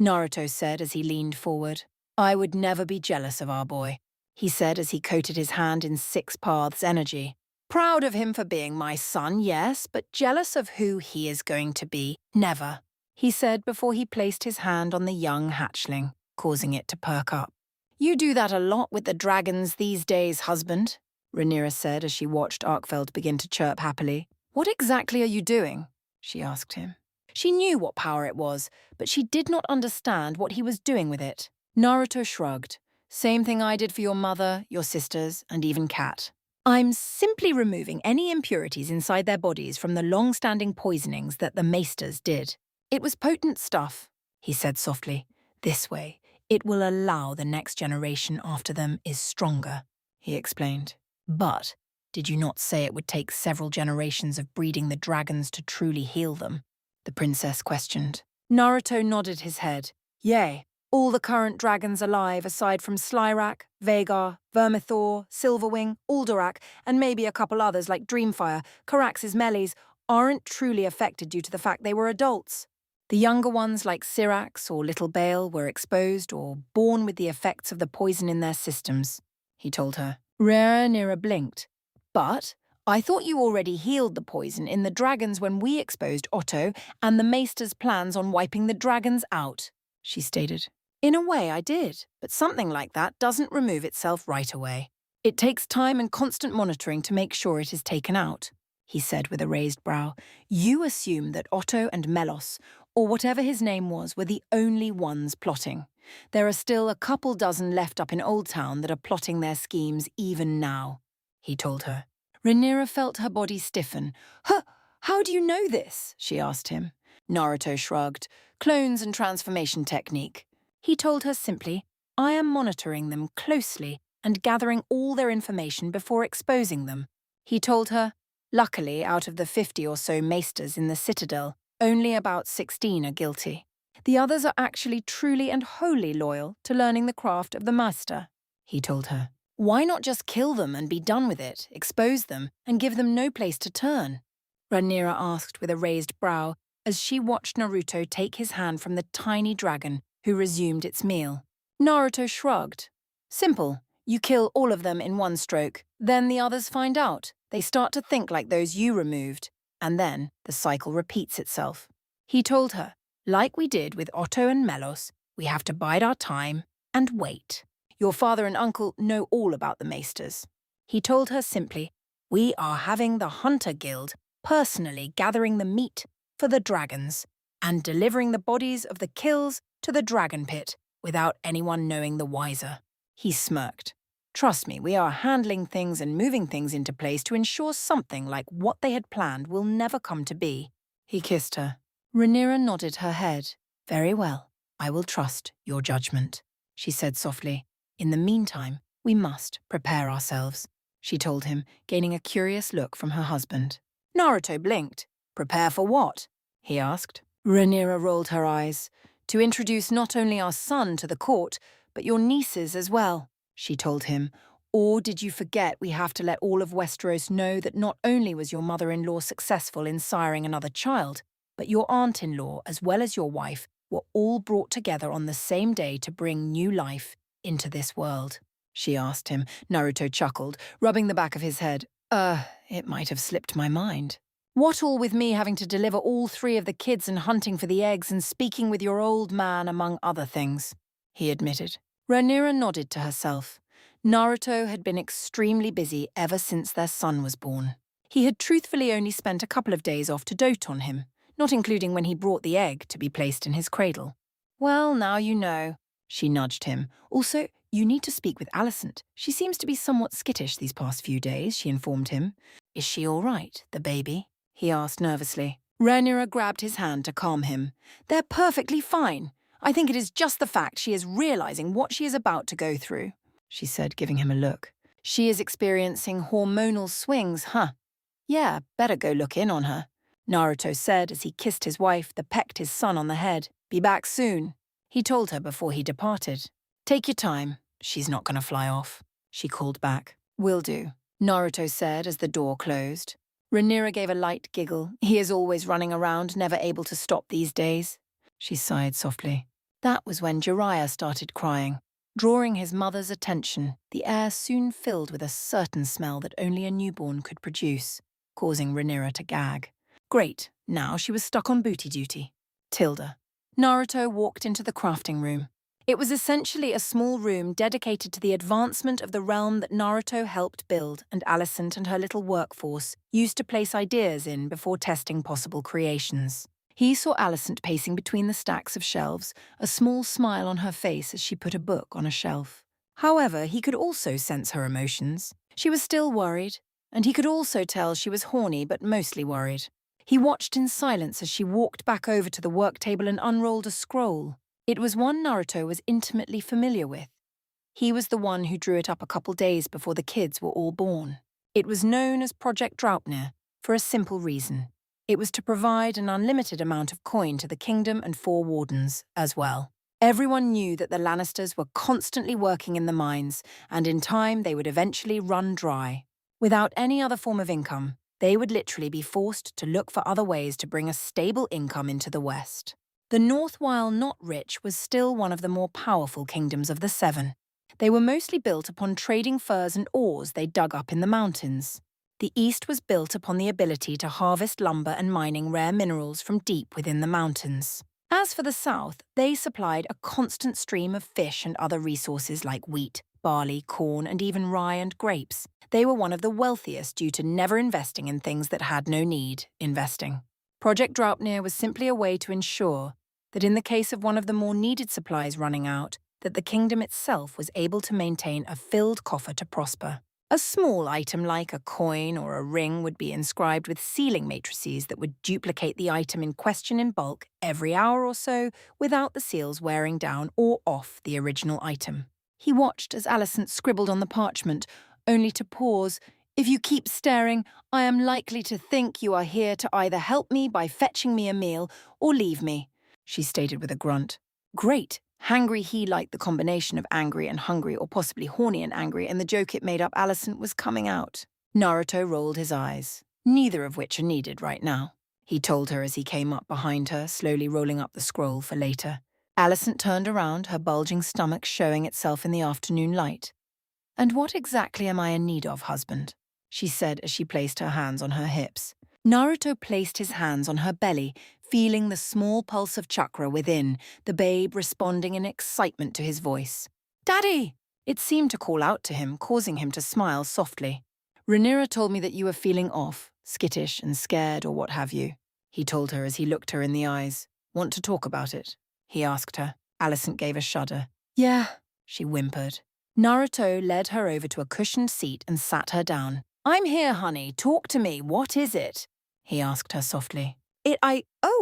Naruto said as he leaned forward. I would never be jealous of our boy, he said as he coated his hand in Six Paths energy. Proud of him for being my son, yes, but jealous of who he is going to be, never, he said before he placed his hand on the young hatchling, causing it to perk up. You do that a lot with the dragons these days, husband, Rhaenyra said as she watched Arkfeld begin to chirp happily. What exactly are you doing? She asked him. She knew what power it was, but she did not understand what he was doing with it. Naruto shrugged. Same thing I did for your mother, your sisters, and even Kat. I'm simply removing any impurities inside their bodies from the long-standing poisonings that the maesters did. It was potent stuff, he said softly. This way, it will allow the next generation after them is stronger, he explained. But did you not say it would take several generations of breeding the dragons to truly heal them? The princess questioned. Naruto nodded his head. Yea. All the current dragons alive, aside from Slyrak, Vhagar, Vermithor, Silverwing, Aldorak, and maybe a couple others like Dreamfire, Carax's Meles, aren't truly affected due to the fact they were adults. The younger ones like Syrax or Little Bale were exposed or born with the effects of the poison in their systems, he told her. Rhaenyra blinked. But I thought you already healed the poison in the dragons when we exposed Otto and the maester's plans on wiping the dragons out, she stated. In a way, I did, but something like that doesn't remove itself right away. It takes time and constant monitoring to make sure it is taken out, he said with a raised brow. You assume that Otto and Melos, or whatever his name was, were the only ones plotting. There are still a couple dozen left up in Old Town that are plotting their schemes even now, he told her. Rhaenyra felt her body stiffen. Huh! How do you know this? She asked him. Naruto shrugged. Clones and transformation technique. He told her simply, I am monitoring them closely and gathering all their information before exposing them. He told her, luckily, out of the 50 or so maesters in the Citadel, only about 16 are guilty. The others are actually truly and wholly loyal to learning the craft of the master, he told her. Why not just kill them and be done with it, expose them, and give them no place to turn? Rhaenyra asked with a raised brow as she watched Naruto take his hand from the tiny dragon, who resumed its meal. Naruto shrugged. Simple. You kill all of them in one stroke. Then the others find out. They start to think like those you removed. And then the cycle repeats itself. He told her, like we did with Otto and Melos, we have to bide our time and wait. Your father and uncle know all about the maesters. He told her simply, we are having the Hunter Guild personally gathering the meat for the dragons and delivering the bodies of the kills to the dragon pit without anyone knowing the wiser. He smirked. Trust me, we are handling things and moving things into place to ensure something like what they had planned will never come to be. He kissed her. Rhaenyra nodded her head. Very well, I will trust your judgment, she said softly. In the meantime, we must prepare ourselves, she told him, gaining a curious look from her husband. Naruto blinked. Prepare for what? He asked. Rhaenyra rolled her eyes. To introduce not only our son to the court, but your nieces as well, she told him. Or did you forget we have to let all of Westeros know that not only was your mother-in-law successful in siring another child, but your aunt-in-law as well as your wife were all brought together on the same day to bring new life into this world? She asked him. Naruto chuckled, rubbing the back of his head. It might have slipped my mind. What all with me having to deliver all 3 of the kids and hunting for the eggs and speaking with your old man among other things, he admitted. Rhaenyra nodded to herself. Naruto had been extremely busy ever since their son was born. He had truthfully only spent a couple of days off to dote on him, not including when he brought the egg to be placed in his cradle. Well, now you know, she nudged him. Also, you need to speak with Alicent. She seems to be somewhat skittish these past few days, she informed him. Is she all right, the baby? He asked nervously. Rhaenyra grabbed his hand to calm him. They're perfectly fine. I think it is just the fact she is realizing what she is about to go through, she said, giving him a look. She is experiencing hormonal swings, huh? Yeah, better go look in on her, Naruto said as he kissed his wife, then pecked his son on the head. Be back soon, he told her before he departed. Take your time. She's not going to fly off, she called back. Will do, Naruto said as the door closed. Rhaenyra gave a light giggle. He is always running around, never able to stop these days. She sighed softly. That was when Jiraiya started crying. Drawing his mother's attention, the air soon filled with a certain smell that only a newborn could produce, causing Rhaenyra to gag. Great, now she was stuck on booty duty. Tilda. Naruto walked into the crafting room. It was essentially a small room dedicated to the advancement of the realm that Naruto helped build and Alicent and her little workforce used to place ideas in before testing possible creations. He saw Alicent pacing between the stacks of shelves, a small smile on her face as she put a book on a shelf. However, he could also sense her emotions. She was still worried, and he could also tell she was horny but mostly worried. He watched in silence as she walked back over to the work table and unrolled a scroll. It was one Naruto was intimately familiar with. He was the one who drew it up a couple days before the kids were all born. It was known as Project Draupnir for a simple reason. It was to provide an unlimited amount of coin to the kingdom and 4 wardens as well. Everyone knew that the Lannisters were constantly working in the mines, and in time they would eventually run dry. Without any other form of income, they would literally be forced to look for other ways to bring a stable income into the West. The North, while not rich, was still one of the more powerful kingdoms of the 7. They were mostly built upon trading furs and ores they dug up in the mountains. The East was built upon the ability to harvest lumber and mining rare minerals from deep within the mountains. As for the South, they supplied a constant stream of fish and other resources like wheat, barley, corn, and even rye and grapes. They were one of the wealthiest due to never investing in things that had no need investing. Project Draupnir was simply a way to ensure that in the case of one of the more needed supplies running out, that the kingdom itself was able to maintain a filled coffer to prosper. A small item like a coin or a ring would be inscribed with sealing matrices that would duplicate the item in question in bulk every hour or so without the seals wearing down or off the original item. He watched as Alicent scribbled on the parchment, only to pause. "If you keep staring, I am likely to think you are here to either help me by fetching me a meal or leave me," she stated with a grunt. Great. Hangry he liked the combination of angry and hungry, or possibly horny and angry, and the joke it made up Alicent was coming out. Naruto rolled his eyes, neither of which are needed right now, he told her as he came up behind her, slowly rolling up the scroll for later. Alicent turned around, her bulging stomach showing itself in the afternoon light. "And what exactly am I in need of, husband?" she said as she placed her hands on her hips. Naruto placed his hands on her belly, feeling the small pulse of chakra within, the babe responding in excitement to his voice. "Daddy!" It seemed to call out to him, causing him to smile softly. "Rhaenyra told me that you were feeling off, skittish and scared or what have you," he told her as he looked her in the eyes. "Want to talk about it?" he asked her. Alicent gave a shudder. "Yeah," she whimpered. Naruto led her over to a cushioned seat and sat her down. "I'm here, honey. Talk to me. What is it?" he asked her softly.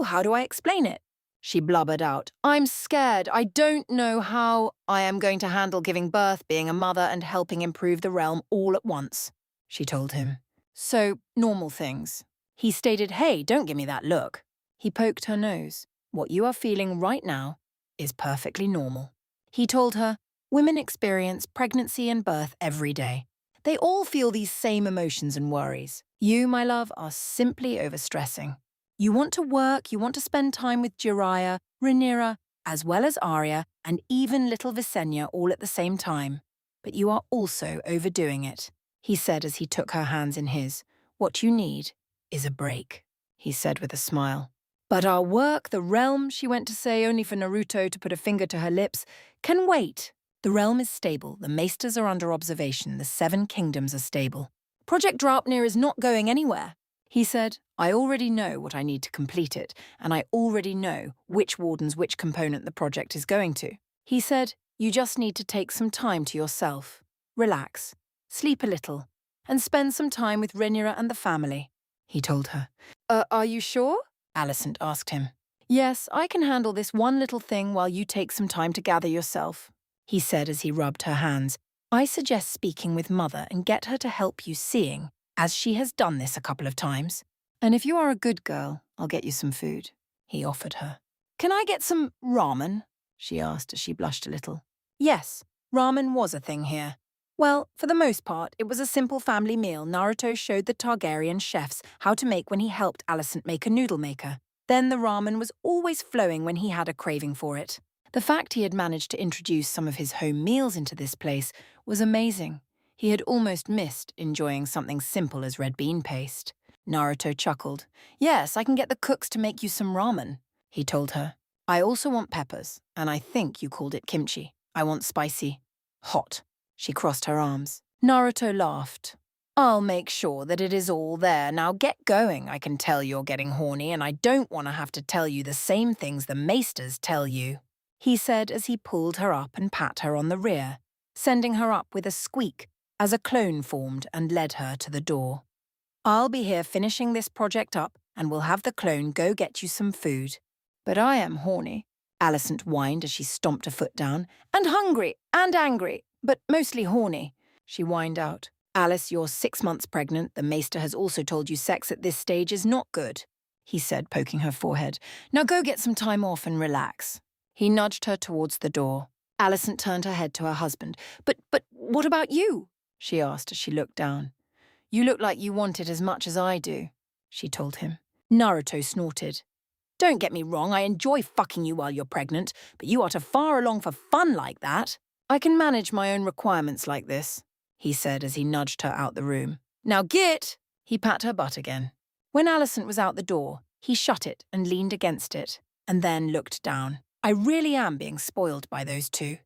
How do I explain it?" she blubbered out. "I'm scared. I don't know how I am going to handle giving birth, being a mother, and helping improve the realm all at once," she told him. "So, normal things." He stated, "Hey, don't give me that look." He poked her nose. "What you are feeling right now is perfectly normal." He told her, "Women experience pregnancy and birth every day. They all feel these same emotions and worries. You, my love, are simply overstressing. You want to work, you want to spend time with Jiraiya, Rhaenyra, as well as Arya, and even little Visenya all at the same time. But you are also overdoing it," he said as he took her hands in his. "What you need is a break," he said with a smile. "But our work, the realm," she went to say, only for Naruto to put a finger to her lips, "can wait. The realm is stable, the maesters are under observation, the 7 kingdoms are stable. Project Draupnir is not going anywhere." He said, "I already know what I need to complete it, and I already know which wardens which component the project is going to." He said, "You just need to take some time to yourself. Relax, sleep a little, and spend some time with Rhaenyra and the family," he told her. Are you sure?" Alicent asked him. "Yes, I can handle this one little thing while you take some time to gather yourself," he said as he rubbed her hands. "I suggest speaking with Mother and get her to help you seeing, as she has done this a couple of times. And if you are a good girl, I'll get you some food," he offered her. "Can I get some ramen?" she asked as she blushed a little. Yes, ramen was a thing here. Well, for the most part, it was a simple family meal Naruto showed the Targaryen chefs how to make when he helped Alicent make a noodle maker. Then the ramen was always flowing when he had a craving for it. The fact he had managed to introduce some of his home meals into this place was amazing. He had almost missed enjoying something simple as red bean paste. Naruto chuckled. "Yes, I can get the cooks to make you some ramen," he told her. "I also want peppers, and I think you called it kimchi. I want spicy. Hot." She crossed her arms. Naruto laughed. "I'll make sure that it is all there. Now get going. I can tell you're getting horny, and I don't want to have to tell you the same things the maesters tell you," he said as he pulled her up and pat her on the rear, sending her up with a squeak as a clone formed and led her to the door. "I'll be here finishing this project up, and we'll have the clone go get you some food." "But I am horny," Alicent whined as she stomped a foot down. "And hungry, and angry, but mostly horny," she whined out. "Alice, you're 6 months pregnant. The maester has also told you sex at this stage is not good," he said, poking her forehead. "Now go get some time off and relax." He nudged her towards the door. Alicent turned her head to her husband. But what about you?" she asked as she looked down. "You look like you want it as much as I do," she told him. Naruto snorted. "Don't get me wrong, I enjoy fucking you while you're pregnant, but you are too far along for fun like that. I can manage my own requirements like this," he said as he nudged her out the room. "Now git!" He pat her butt again. When Alicent was out the door, he shut it and leaned against it, and then looked down. "I really am being spoiled by those two,"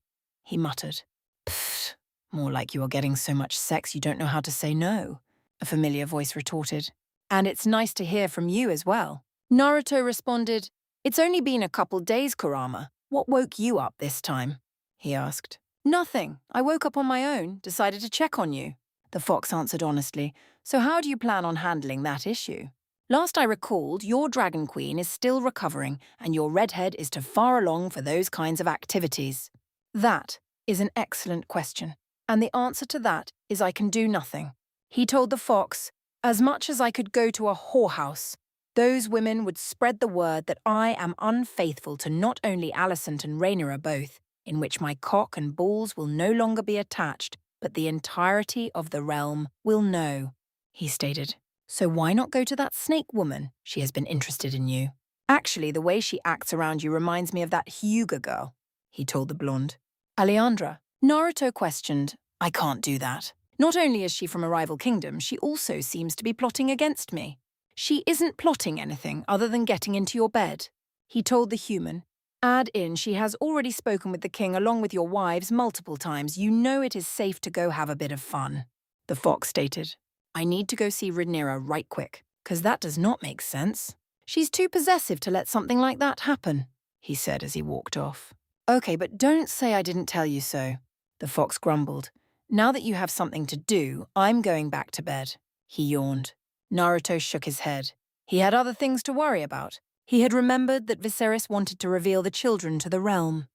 he muttered. "Pfft, more like you are getting so much sex you don't know how to say no," a familiar voice retorted. "And it's nice to hear from you as well." Naruto responded, "It's only been a couple days, Kurama. What woke you up this time?" he asked. "Nothing. I woke up on my own, decided to check on you." the fox answered honestly. So how do you plan on handling that issue? Last I recalled, your Dragon Queen is still recovering, and your redhead is too far along for those kinds of activities. That is an excellent question, and the answer to that is I can do nothing. He told the fox, as much as I could go to a whorehouse, those women would spread the word that I am unfaithful to not only Alicent and Rhaenyra both, in which my cock and balls will no longer be attached, but the entirety of the realm will know, he stated. So why not go to that snake woman? She has been interested in you. Actually, the way she acts around you reminds me of that Hyuga girl, he told the blonde. Alejandra, Naruto questioned. I can't do that. Not only is she from a rival kingdom, she also seems to be plotting against me. She isn't plotting anything other than getting into your bed, he told the human. Add in she has already spoken with the king along with your wives multiple times. You know it is safe to go have a bit of fun, the fox stated. I need to go see Rhaenyra right quick, 'cause that does not make sense. She's too possessive to let something like that happen, he said as he walked off. Okay, but don't say I didn't tell you so, the fox grumbled. Now that you have something to do, I'm going back to bed, he yawned. Naruto shook his head. He had other things to worry about. He had remembered that Viserys wanted to reveal the children to the realm.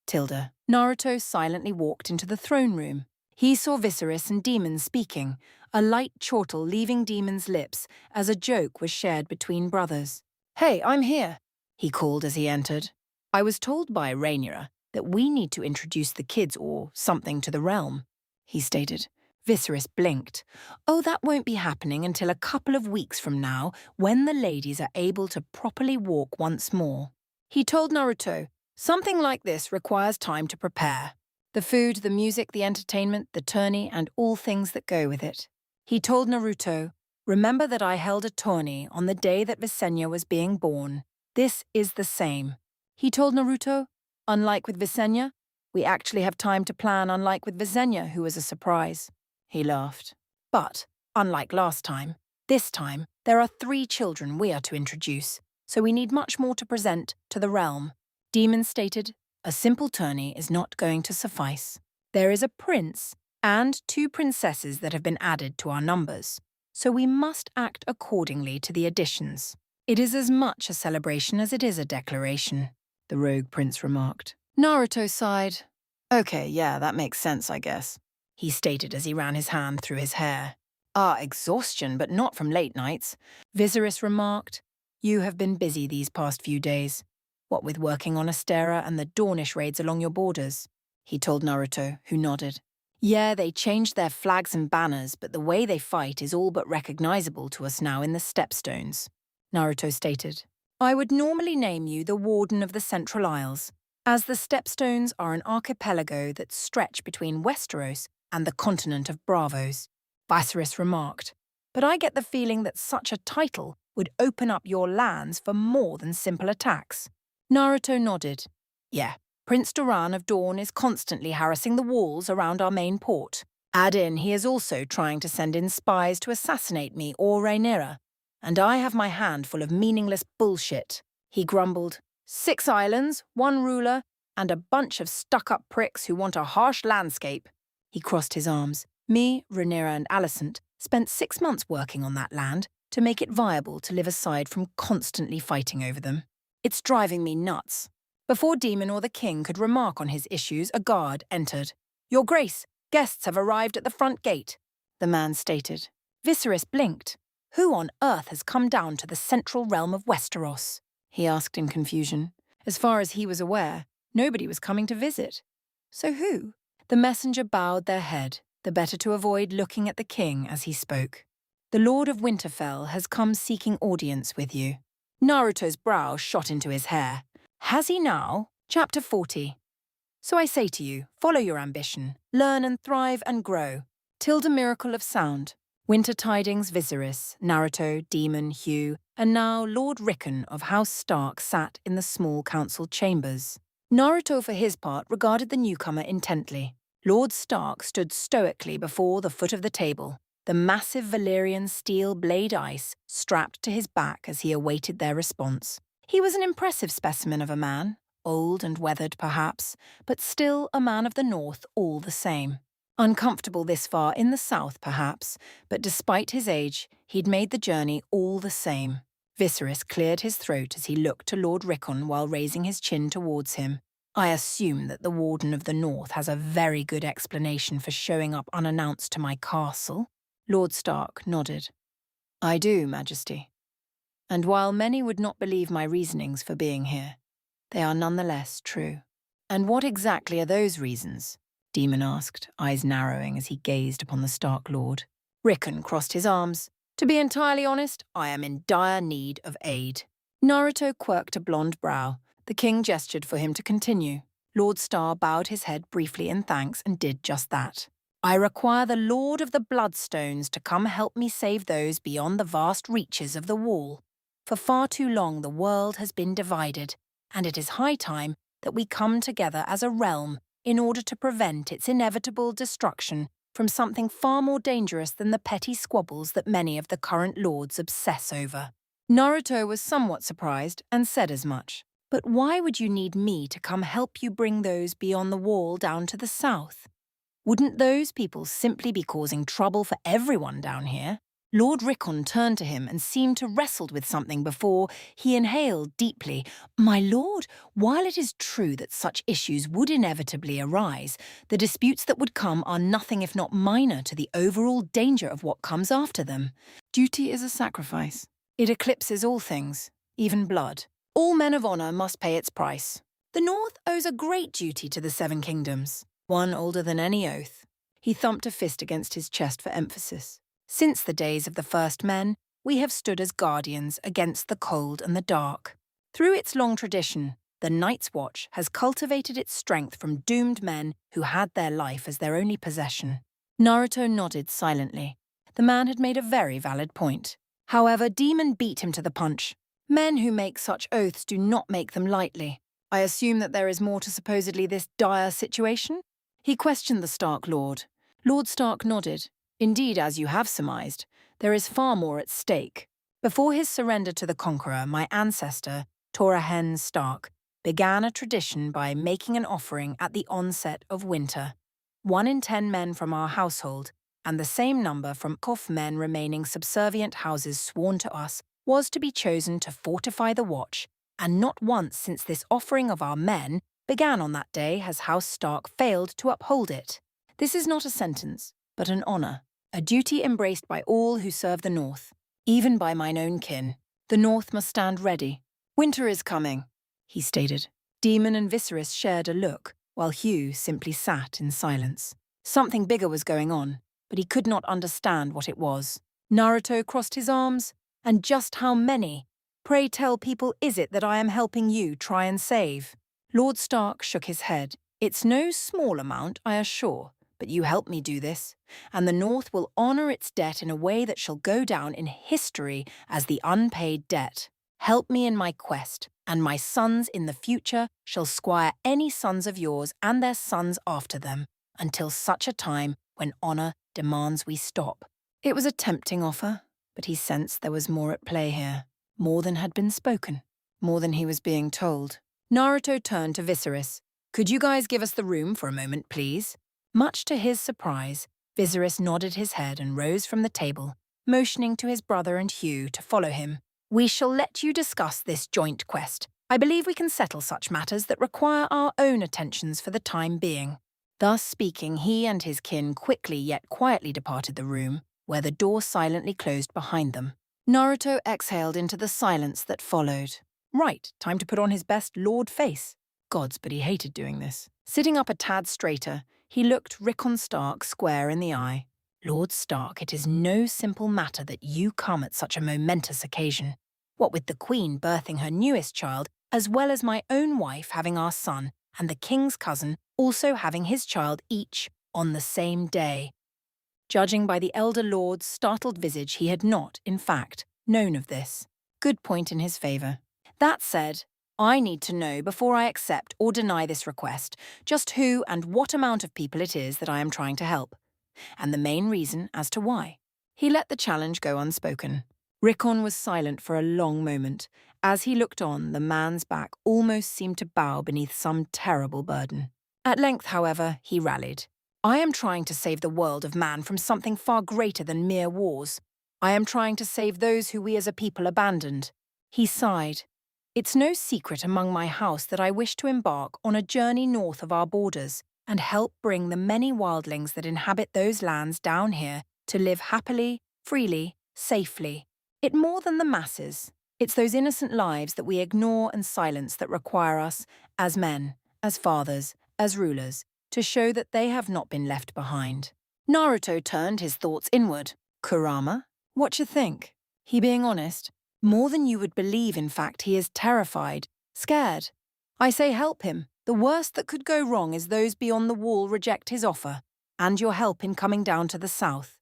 Tilda. Naruto silently walked into the throne room. He saw Viserys and Demon speaking, a light chortle leaving Demon's lips as a joke was shared between brothers. Hey, I'm here, he called as he entered. I was told by Rhaenyra that we need to introduce the kids or something to the realm, he stated. Viserys blinked. Oh, that won't be happening until a couple of weeks from now, when the ladies are able to properly walk once more. He told Naruto, something like this requires time to prepare. The food, the music, the entertainment, the tourney, and all things that go with it. He told Naruto, remember that I held a tourney on the day that Visenya was being born. This is the same. He told Naruto, unlike with Visenya, we actually have time to plan, unlike with Visenya, who was a surprise. He laughed. But, unlike last time, this time there are 3 children we are to introduce, so we need much more to present to the realm. Demon stated, a simple tourney is not going to suffice. There is a prince and 2 princesses that have been added to our numbers, so we must act accordingly to the additions. It is as much a celebration as it is a declaration, the rogue prince remarked. Naruto sighed. Okay, yeah, that makes sense, I guess, he stated as he ran his hand through his hair. Exhaustion, but not from late nights, Viserys remarked. You have been busy these past few days. What with working on Astera and the Dornish raids along your borders, he told Naruto, who nodded. Yeah, they changed their flags and banners, but the way they fight is all but recognizable to us now in the Stepstones, Naruto stated. I would normally name you the Warden of the Central Isles, as the Stepstones are an archipelago that stretch between Westeros and the continent of Bravos, Viserys remarked. But I get the feeling that such a title would open up your lands for more than simple attacks. Naruto nodded. Yeah, Prince Doran of Dorne is constantly harassing the walls around our main port. Add in he is also trying to send in spies to assassinate me or Rhaenyra. And I have my hand full of meaningless bullshit, he grumbled. 6 islands, 1 ruler, and a bunch of stuck-up pricks who want a harsh landscape. He crossed his arms. Me, Rhaenyra and Alicent spent 6 months working on that land to make it viable to live aside from constantly fighting over them. It's driving me nuts. Before Demon or the king could remark on his issues, a guard entered. Your Grace, guests have arrived at the front gate, the man stated. Viserys blinked. Who on earth has come down to the central realm of Westeros? He asked in confusion. As far as he was aware, nobody was coming to visit. So who? The messenger bowed their head, the better to avoid looking at the king as he spoke. The Lord of Winterfell has come seeking audience with you. Naruto's brow shot into his hair. Has he now? Chapter 40. So I say to you, follow your ambition, learn and thrive and grow. Tilda Miracle of Sound. Winter Tidings Viserys, Naruto, Demon, Hugh, and now Lord Rickon of House Stark sat in the small council chambers. Naruto, for his part, regarded the newcomer intently. Lord Stark stood stoically before the foot of the table, the massive Valyrian steel blade ice strapped to his back as he awaited their response. He was an impressive specimen of a man, old and weathered perhaps, but still a man of the North all the same. Uncomfortable this far in the south, perhaps, but despite his age, he'd made the journey all the same. Viserys cleared his throat as he looked to Lord Rickon while raising his chin towards him. I assume that the Warden of the North has a very good explanation for showing up unannounced to my castle. Lord Stark nodded. I do, Majesty. And while many would not believe my reasonings for being here, they are nonetheless true. And what exactly are those reasons? Demon asked, eyes narrowing as he gazed upon the Stark Lord. Rickon crossed his arms. To be entirely honest, I am in dire need of aid. Naruto quirked a blonde brow. The king gestured for him to continue. Lord Star bowed his head briefly in thanks and did just that. I require the Lord of the Bloodstones to come help me save those beyond the vast reaches of the wall. For far too long the world has been divided, and it is high time that we come together as a realm in order to prevent its inevitable destruction from something far more dangerous than the petty squabbles that many of the current lords obsess over. Naruto was somewhat surprised and said as much. But why would you need me to come help you bring those beyond the wall down to the south? Wouldn't those people simply be causing trouble for everyone down here? Lord Rickon turned to him and seemed to wrestle with something before he inhaled deeply. My lord, while it is true that such issues would inevitably arise, the disputes that would come are nothing if not minor to the overall danger of what comes after them. Duty is a sacrifice. It eclipses all things, even blood. All men of honor must pay its price. The North owes a great duty to the Seven Kingdoms, one older than any oath. He thumped a fist against his chest for emphasis. Since the days of the first men, we have stood as guardians against the cold and the dark. Through its long tradition, the Night's Watch has cultivated its strength from doomed men who had their life as their only possession. Naruto nodded silently. The man had made a very valid point. However, Demon beat him to the punch. Men who make such oaths do not make them lightly. I assume that there is more to supposedly this dire situation? He questioned the Stark Lord. Lord Stark nodded. Indeed, as you have surmised, there is far more at stake. Before his surrender to the Conqueror, my ancestor, Torahen Stark, began a tradition by making an offering at the onset of winter. 1 in 10 men from our household, and the same number from Kof men remaining subservient houses sworn to us, was to be chosen to fortify the watch, and not once since this offering of our men began on that day has House Stark failed to uphold it. This is not a sentence, but an honor, a duty embraced by all who serve the North, even by mine own kin. The North must stand ready. Winter is coming, he stated. Demon and Viserys shared a look, while Hugh simply sat in silence. Something bigger was going on, but he could not understand what it was. Naruto crossed his arms. And just how many, pray tell people, is it that I am helping you try and save? Lord Stark shook his head. It's no small amount, I assure, but you help me do this, and the North will honor its debt in a way that shall go down in history as the unpaid debt. Help me in my quest, and my sons in the future shall squire any sons of yours and their sons after them, until such a time when honor demands we stop. It was a tempting offer, but he sensed there was more at play here, more than had been spoken, more than he was being told. Naruto turned to Viserys. Could you guys give us the room for a moment, please? Much to his surprise, Viserys nodded his head and rose from the table, motioning to his brother and Hugh to follow him. We shall let you discuss this joint quest. I believe we can settle such matters that require our own attentions for the time being. Thus speaking, he and his kin quickly yet quietly departed the room, where the door silently closed behind them. Naruto exhaled into the silence that followed. Right, time to put on his best lord face. Gods, but he hated doing this. Sitting up a tad straighter, he looked Rickon Stark square in the eye. Lord Stark, it is no simple matter that you come at such a momentous occasion. What with the Queen birthing her newest child, as well as my own wife having our son, and the King's cousin also having his child each on the same day. Judging by the elder lord's startled visage, he had not, in fact, known of this. Good point in his favour. That said, I need to know before I accept or deny this request just who and what amount of people it is that I am trying to help, and the main reason as to why. He let the challenge go unspoken. Rickon was silent for a long moment. As he looked on, the man's back almost seemed to bow beneath some terrible burden. At length, however, he rallied. I am trying to save the world of man from something far greater than mere wars. I am trying to save those who we as a people abandoned." He sighed. "It's no secret among my house that I wish to embark on a journey north of our borders and help bring the many wildlings that inhabit those lands down here to live happily, freely, safely. It more than the masses. It's those innocent lives that we ignore and silence that require us, as men, as fathers, as rulers, to show that they have not been left behind." Naruto turned his thoughts inward. "Kurama? What you think?" He being honest. "More than you would believe, in fact, he is terrified, scared. I say help him. The worst that could go wrong is those beyond the wall reject his offer, and your help in coming down to the south.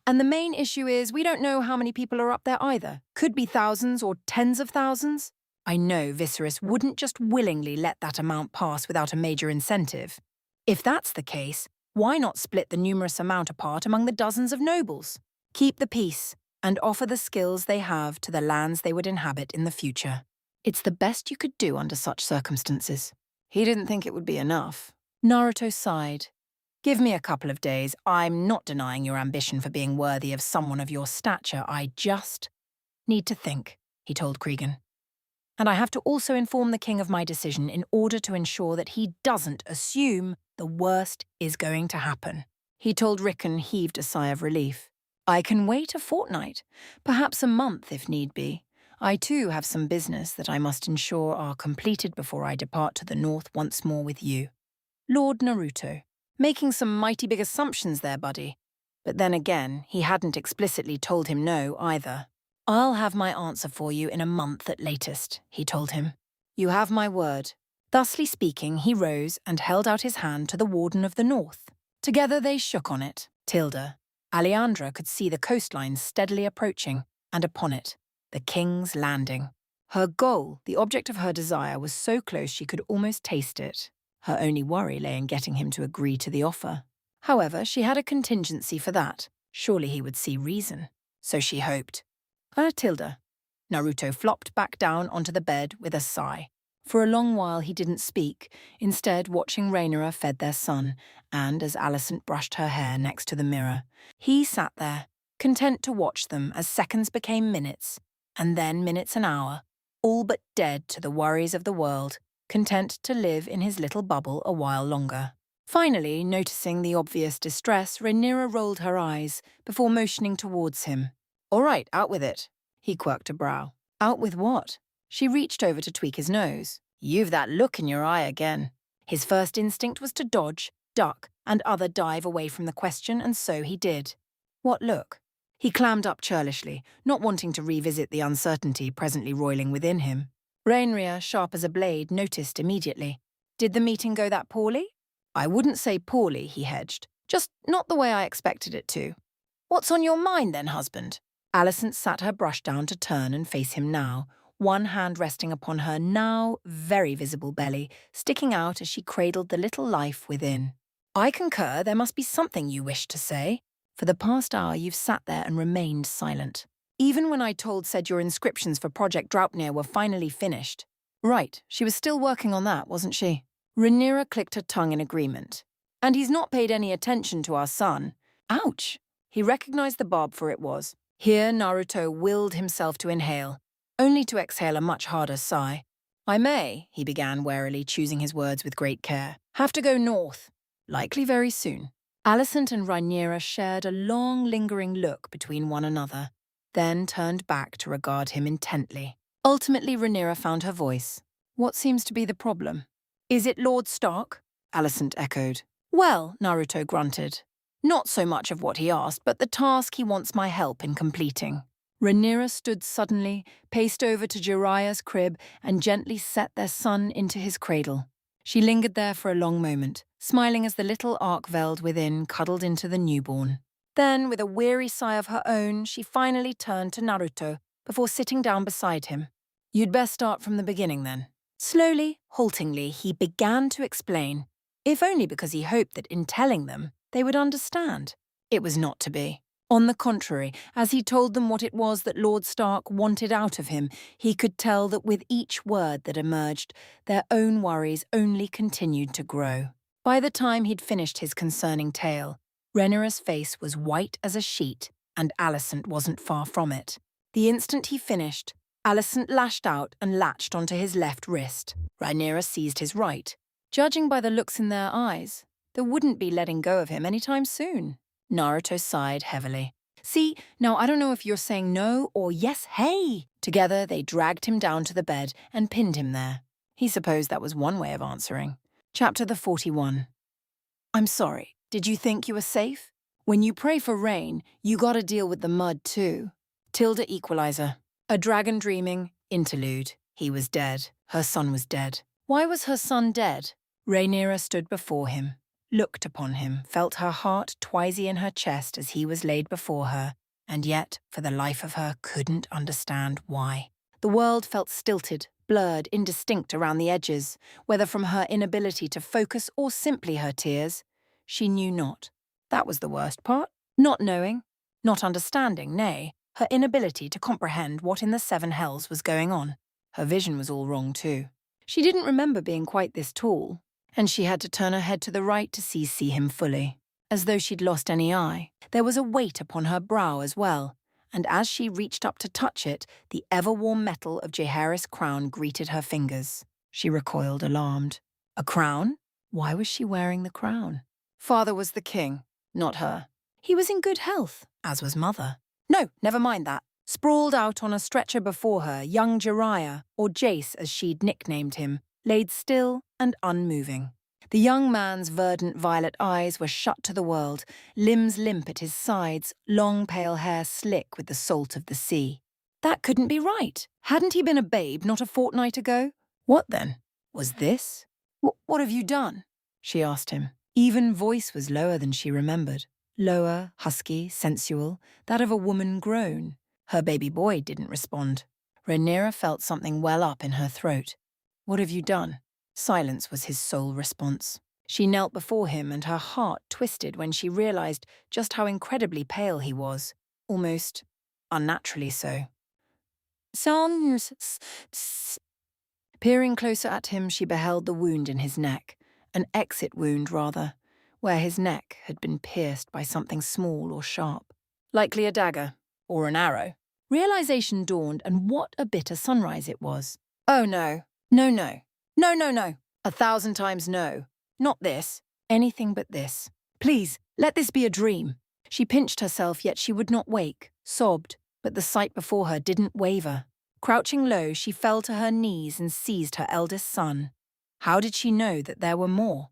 And the main issue is we don't know how many people are up there either. Could be thousands or tens of thousands. I know Viserys wouldn't just willingly let that amount pass without a major incentive. If that's the case, why not split the numerous amount apart among the dozens of nobles? Keep the peace, and offer the skills they have to the lands they would inhabit in the future. It's the best you could do under such circumstances." He didn't think it would be enough. Naruto sighed. "Give me a couple of days. I'm not denying your ambition for being worthy of someone of your stature. I just need to think," he told Cregan. "And I have to also inform the king of my decision in order to ensure that he doesn't assume the worst is going to happen." He told Rickon, heaved a sigh of relief. "I can wait a fortnight, perhaps a month if need be. I too have some business that I must ensure are completed before I depart to the north once more with you." Lord Naruto. Making some mighty big assumptions there, buddy. But then again, he hadn't explicitly told him no either. "I'll have my answer for you in a month at latest," he told him. "You have my word." Thusly speaking, he rose and held out his hand to the Warden of the North. Together they shook on it. Tilda. Alejandra could see the coastline steadily approaching, and upon it, the King's Landing. Her goal, the object of her desire, was so close she could almost taste it. Her only worry lay in getting him to agree to the offer. However, she had a contingency for that. Surely he would see reason. So she hoped. Tilda." Naruto flopped back down onto the bed with a sigh. For a long while he didn't speak, instead watching Rhaenyra fed their son, and as Alicent brushed her hair next to the mirror, he sat there, content to watch them as seconds became minutes, and then minutes an hour, all but dead to the worries of the world, content to live in his little bubble a while longer. Finally, noticing the obvious distress, Rhaenyra rolled her eyes before motioning towards him. "All right, out with it." He quirked a brow. "Out with what?" She reached over to tweak his nose. "You've that look in your eye again." His first instinct was to dodge, duck, and other dive away from the question, and so he did. "What look?" He clammed up churlishly, not wanting to revisit the uncertainty presently roiling within him. Rhaenyra, sharp as a blade, noticed immediately. "Did the meeting go that poorly?" "I wouldn't say poorly," he hedged. "Just not the way I expected it to." "What's on your mind then, husband?" Alicent sat her brush down to turn and face him now, one hand resting upon her now very visible belly, sticking out as she cradled the little life within. "I concur there must be something you wish to say. For the past hour you've sat there and remained silent. Even when I said your inscriptions for Project Draupnir were finally finished." "Right, she was still working on that, wasn't she?" Rhaenyra clicked her tongue in agreement. "And he's not paid any attention to our son." Ouch! He recognized the barb for it was. Here Naruto willed himself to inhale, only to exhale a much harder sigh. "I may," he began warily, choosing his words with great care, "have to go north. Likely very soon." Alicent and Rhaenyra shared a long, lingering look between one another, then turned back to regard him intently. Ultimately, Rhaenyra found her voice. "What seems to be the problem?" "Is it Lord Stark?" Alicent echoed. "Well," Naruto grunted. "Not so much of what he asked, but the task he wants my help in completing." Rhaenyra stood suddenly, paced over to Jiraiya's crib, and gently set their son into his cradle. She lingered there for a long moment, smiling as the little Arc-Veld within cuddled into the newborn. Then, with a weary sigh of her own, she finally turned to Naruto before sitting down beside him. "You'd best start from the beginning, then." Slowly, haltingly, he began to explain, if only because he hoped that in telling them, they would understand. It was not to be. On the contrary, as he told them what it was that Lord Stark wanted out of him, he could tell that with each word that emerged, their own worries only continued to grow. By the time he'd finished his concerning tale, Rhaenyra's face was white as a sheet, and Alicent wasn't far from it. The instant he finished, Alicent lashed out and latched onto his left wrist. Rhaenyra seized his right. Judging by the looks in their eyes, they wouldn't be letting go of him anytime soon. Naruto sighed heavily. See, now I don't know if you're saying no or yes, hey! Together they dragged him down to the bed and pinned him there. He supposed that was one way of answering. Chapter the 41. I'm sorry, did you think you were safe? When you pray for rain, you gotta deal with the mud too. Tilde Equalizer. A dragon dreaming. Interlude. He was dead. Her son was dead. Why was her son dead? Rhaenyra stood before him, looked upon him, felt her heart twizy in her chest as he was laid before her, and yet, for the life of her, couldn't understand why. The world felt stilted, blurred, indistinct around the edges, whether from her inability to focus or simply her tears. She knew not. That was the worst part. Not knowing, not understanding, nay, her inability to comprehend what in the seven hells was going on. Her vision was all wrong too. She didn't remember being quite this tall, and she had to turn her head to the right to see him fully. As though she'd lost any eye, there was a weight upon her brow as well, and as she reached up to touch it, the ever-warm metal of Jaehaerys' crown greeted her fingers. She recoiled, alarmed. A crown? Why was she wearing the crown? Father was the king, not her. He was in good health, as was mother. No, never mind that. Sprawled out on a stretcher before her, young Jiraiya, or Jace as she'd nicknamed him, laid still and unmoving. The young man's verdant violet eyes were shut to the world, limbs limp at his sides, long pale hair slick with the salt of the sea. That couldn't be right. Hadn't he been a babe not a fortnight ago? What then? Was this? What have you done? She asked him. Even voice was lower than she remembered. Lower, husky, sensual, that of a woman grown. Her baby boy didn't respond. Rhaenyra felt something well up in her throat. What have you done? Silence was his sole response. She knelt before him and her heart twisted when she realized just how incredibly pale he was, almost unnaturally so. Peering closer at him, she beheld the wound in his neck, an exit wound rather, where his neck had been pierced by something small or sharp. Likely a dagger, or an arrow. Realization dawned, and what a bitter sunrise it was. Oh no, no, no. No, no, no. 1,000 times no. Not this. Anything but this. Please, let this be a dream. She pinched herself, yet she would not wake, sobbed, but the sight before her didn't waver. Crouching low, she fell to her knees and seized her eldest son. How did she know that there were more?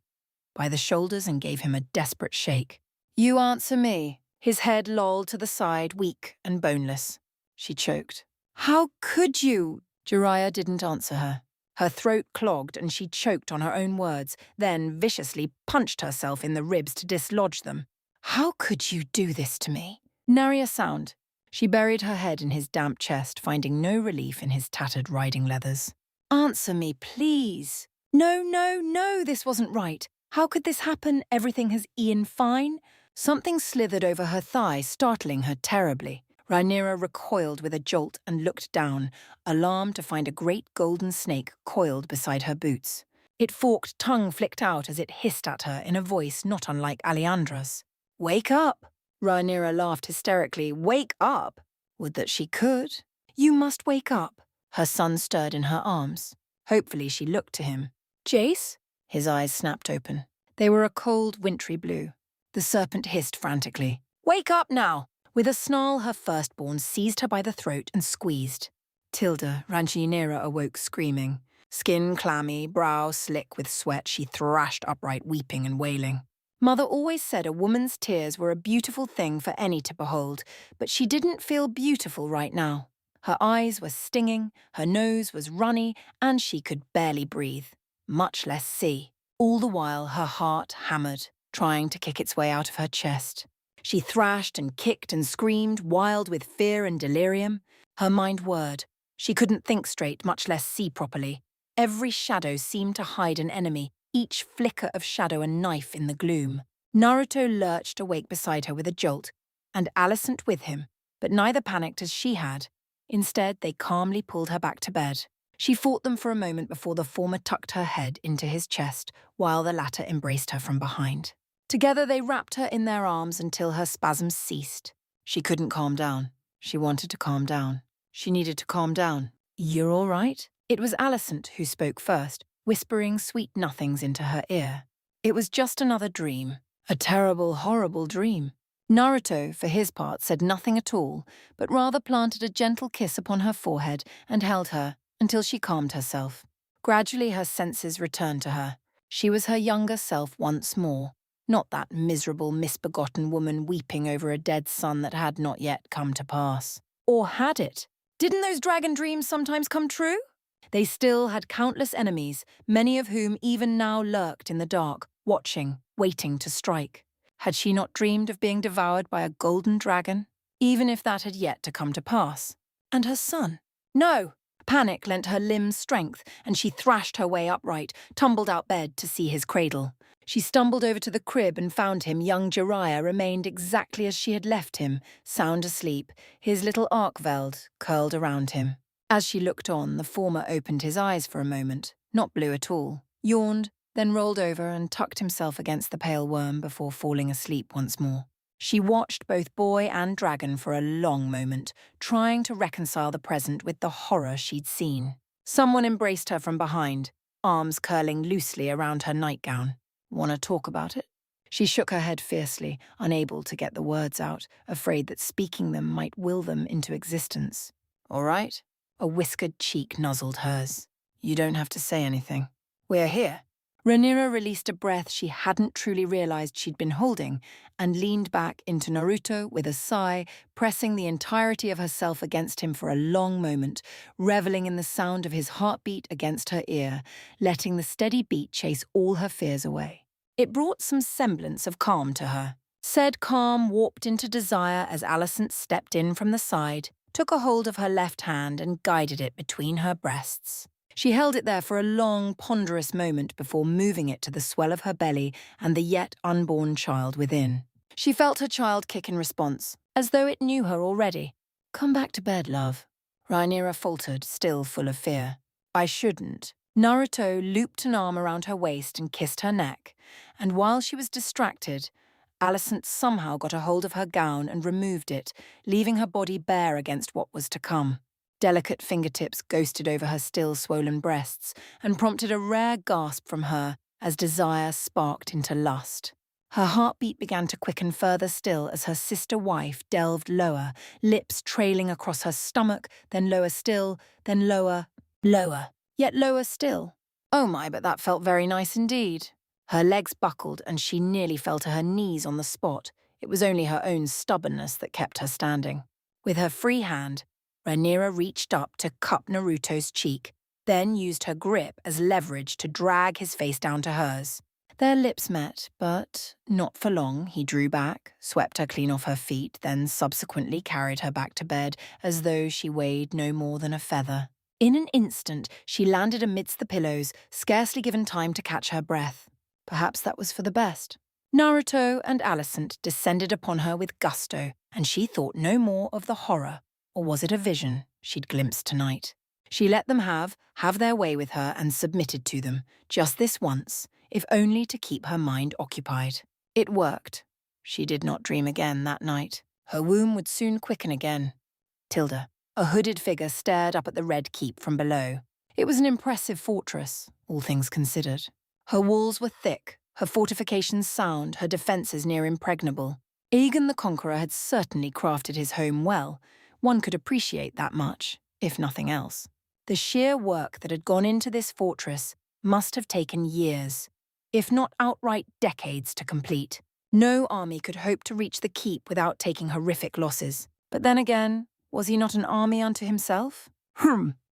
By the shoulders and gave him a desperate shake. You answer me. His head lolled to the side, weak and boneless. She choked. How could you? Jiraiya didn't answer her. Her throat clogged and she choked on her own words, then viciously punched herself in the ribs to dislodge them. How could you do this to me? Nary a sound. She buried her head in his damp chest, finding no relief in his tattered riding leathers. Answer me, please. No, no, no, this wasn't right. How could this happen? Everything has Ian fine? Something slithered over her thigh, startling her terribly. Rhaenyra recoiled with a jolt and looked down, alarmed to find a great golden snake coiled beside her boots. Its forked tongue flicked out as it hissed at her in a voice not unlike Alyandra's. Wake up! Rhaenyra laughed hysterically. Wake up? Would that she could. You must wake up. Her son stirred in her arms. Hopefully she looked to him. Jace? His eyes snapped open. They were a cold, wintry blue. The serpent hissed frantically. Wake up now! With a snarl, her firstborn seized her by the throat and squeezed. Tilde, Rhaenyra awoke screaming. Skin clammy, brow slick with sweat, she thrashed upright, weeping and wailing. Mother always said a woman's tears were a beautiful thing for any to behold, but she didn't feel beautiful right now. Her eyes were stinging, her nose was runny, and she could barely breathe, much less see. All the while, her heart hammered, trying to kick its way out of her chest. She thrashed and kicked and screamed, wild with fear and delirium. Her mind whirred. She couldn't think straight, much less see properly. Every shadow seemed to hide an enemy, each flicker of shadow a knife in the gloom. Naruto lurched awake beside her with a jolt, and Alicent with him, but neither panicked as she had. Instead, they calmly pulled her back to bed. She fought them for a moment before the former tucked her head into his chest while the latter embraced her from behind. Together they wrapped her in their arms until her spasms ceased. She couldn't calm down. She wanted to calm down. She needed to calm down. "You're all right?" It was Alicent who spoke first, whispering sweet nothings into her ear. It was just another dream. A terrible, horrible dream. Naruto, for his part, said nothing at all, but rather planted a gentle kiss upon her forehead and held her until she calmed herself. Gradually her senses returned to her. She was her younger self once more, not that miserable, misbegotten woman weeping over a dead son that had not yet come to pass. Or had it? Didn't those dragon dreams sometimes come true? They still had countless enemies, many of whom even now lurked in the dark, watching, waiting to strike. Had she not dreamed of being devoured by a golden dragon? Even if that had yet to come to pass. And her son? No! Panic lent her limbs strength, and she thrashed her way upright, tumbled out bed to see his cradle. She stumbled over to the crib and found him. Young Jiraiya remained exactly as she had left him, sound asleep, his little Arkveld curled around him. As she looked on, the former opened his eyes for a moment, not blue at all, yawned, then rolled over and tucked himself against the pale worm before falling asleep once more. She watched both boy and dragon for a long moment, trying to reconcile the present with the horror she'd seen. Someone embraced her from behind, arms curling loosely around her nightgown. "Want to talk about it?" She shook her head fiercely, unable to get the words out, afraid that speaking them might will them into existence. "All right?" A whiskered cheek nuzzled hers. "You don't have to say anything. We're here." Rhaenyra released a breath she hadn't truly realized she'd been holding and leaned back into Naruto with a sigh, pressing the entirety of herself against him for a long moment, reveling in the sound of his heartbeat against her ear, letting the steady beat chase all her fears away. It brought some semblance of calm to her. Said calm warped into desire as Alicent stepped in from the side, took a hold of her left hand and guided it between her breasts. She held it there for a long, ponderous moment before moving it to the swell of her belly and the yet unborn child within. She felt her child kick in response, as though it knew her already. "Come back to bed, love." Rhaenyra faltered, still full of fear. "I shouldn't." Naruto looped an arm around her waist and kissed her neck, and while she was distracted, Alicent somehow got a hold of her gown and removed it, leaving her body bare against what was to come. Delicate fingertips ghosted over her still swollen breasts and prompted a rare gasp from her as desire sparked into lust. Her heartbeat began to quicken further still as her sister wife delved lower, lips trailing across her stomach, then lower still, then lower, yet lower still. Oh my, but that felt very nice indeed. Her legs buckled and she nearly fell to her knees on the spot. It was only her own stubbornness that kept her standing. With her free hand, Rhaenyra reached up to cup Naruto's cheek, then used her grip as leverage to drag his face down to hers. Their lips met, but not for long. He drew back, swept her clean off her feet, then subsequently carried her back to bed as though she weighed no more than a feather. In an instant, she landed amidst the pillows, scarcely given time to catch her breath. Perhaps that was for the best. Naruto and Alicent descended upon her with gusto, and she thought no more of the horror. Or was it a vision she'd glimpsed tonight? She let them have their way with her and submitted to them, just this once, if only to keep her mind occupied. It worked. She did not dream again that night. Her womb would soon quicken again. Tilda, a hooded figure, stared up at the Red Keep from below. It was an impressive fortress, all things considered. Her walls were thick, her fortifications sound, her defences near impregnable. Aegon the Conqueror had certainly crafted his home well. One could appreciate that much, if nothing else. The sheer work that had gone into this fortress must have taken years, if not outright decades to complete. No army could hope to reach the keep without taking horrific losses. But then again, was he not an army unto himself?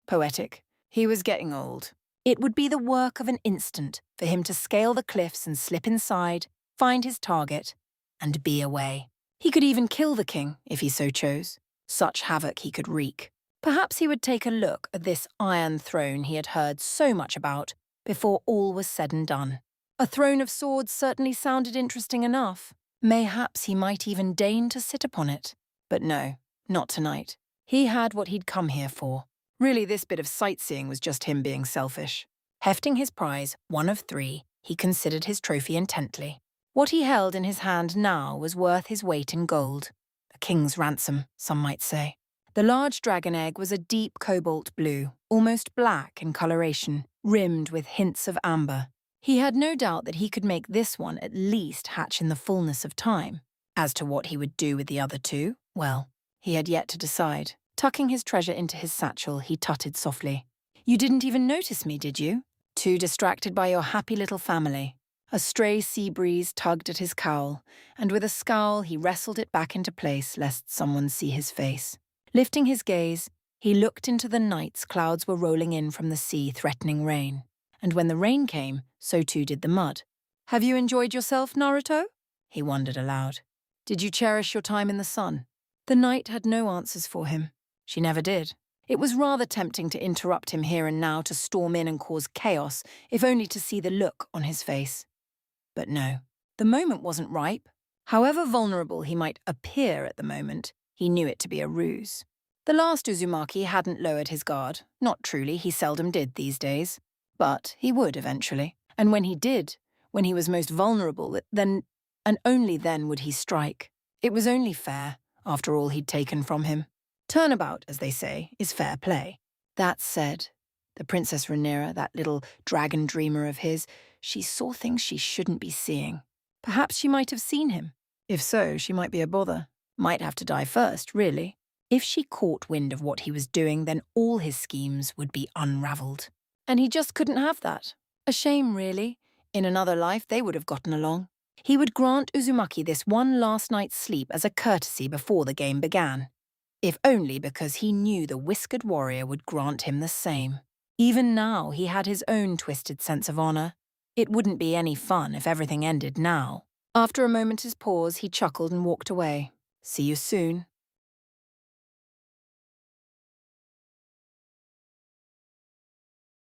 Poetic. He was getting old. It would be the work of an instant for him to scale the cliffs and slip inside, find his target, and be away. He could even kill the king, if he so chose. Such havoc he could wreak. Perhaps he would take a look at this iron throne he had heard so much about before all was said and done. A throne of swords certainly sounded interesting enough. Mayhaps he might even deign to sit upon it. But no, not tonight. He had what he'd come here for. Really, this bit of sightseeing was just him being selfish. Hefting his prize, one of 3, he considered his trophy intently. What he held in his hand now was worth his weight in gold. A king's ransom, some might say. The large dragon egg was a deep cobalt blue, almost black in coloration, rimmed with hints of amber. He had no doubt that he could make this one at least hatch in the fullness of time. As to what he would do with the other 2, well, he had yet to decide. Tucking his treasure into his satchel, he tutted softly. "You didn't even notice me, did you? Too distracted by your happy little family." A stray sea breeze tugged at his cowl, and with a scowl he wrestled it back into place lest someone see his face. Lifting his gaze, he looked into the nights clouds were rolling in from the sea threatening rain. And when the rain came, so too did the mud. "Have you enjoyed yourself, Naruto?" he wondered aloud. "Did you cherish your time in the sun?" The night had no answers for him. She never did. It was rather tempting to interrupt him here and now to storm in and cause chaos, if only to see the look on his face. But no, the moment wasn't ripe. However vulnerable he might appear at the moment, he knew it to be a ruse. The last Uzumaki hadn't lowered his guard. Not truly, he seldom did these days. But he would eventually. And when he did, when he was most vulnerable, then, and only then would he strike. It was only fair, after all he'd taken from him. Turnabout, as they say, is fair play. That said, the Princess Rhaenyra, that little dragon dreamer of his, she saw things she shouldn't be seeing. Perhaps she might have seen him. If so, she might be a bother. Might have to die first, really. If she caught wind of what he was doing, then all his schemes would be unravelled. And he just couldn't have that. A shame, really. In another life, they would have gotten along. He would grant Uzumaki this one last night's sleep as a courtesy before the game began. If only because he knew the whiskered warrior would grant him the same. Even now, he had his own twisted sense of honour. It wouldn't be any fun if everything ended now. After a moment's pause, he chuckled and walked away. "See you soon."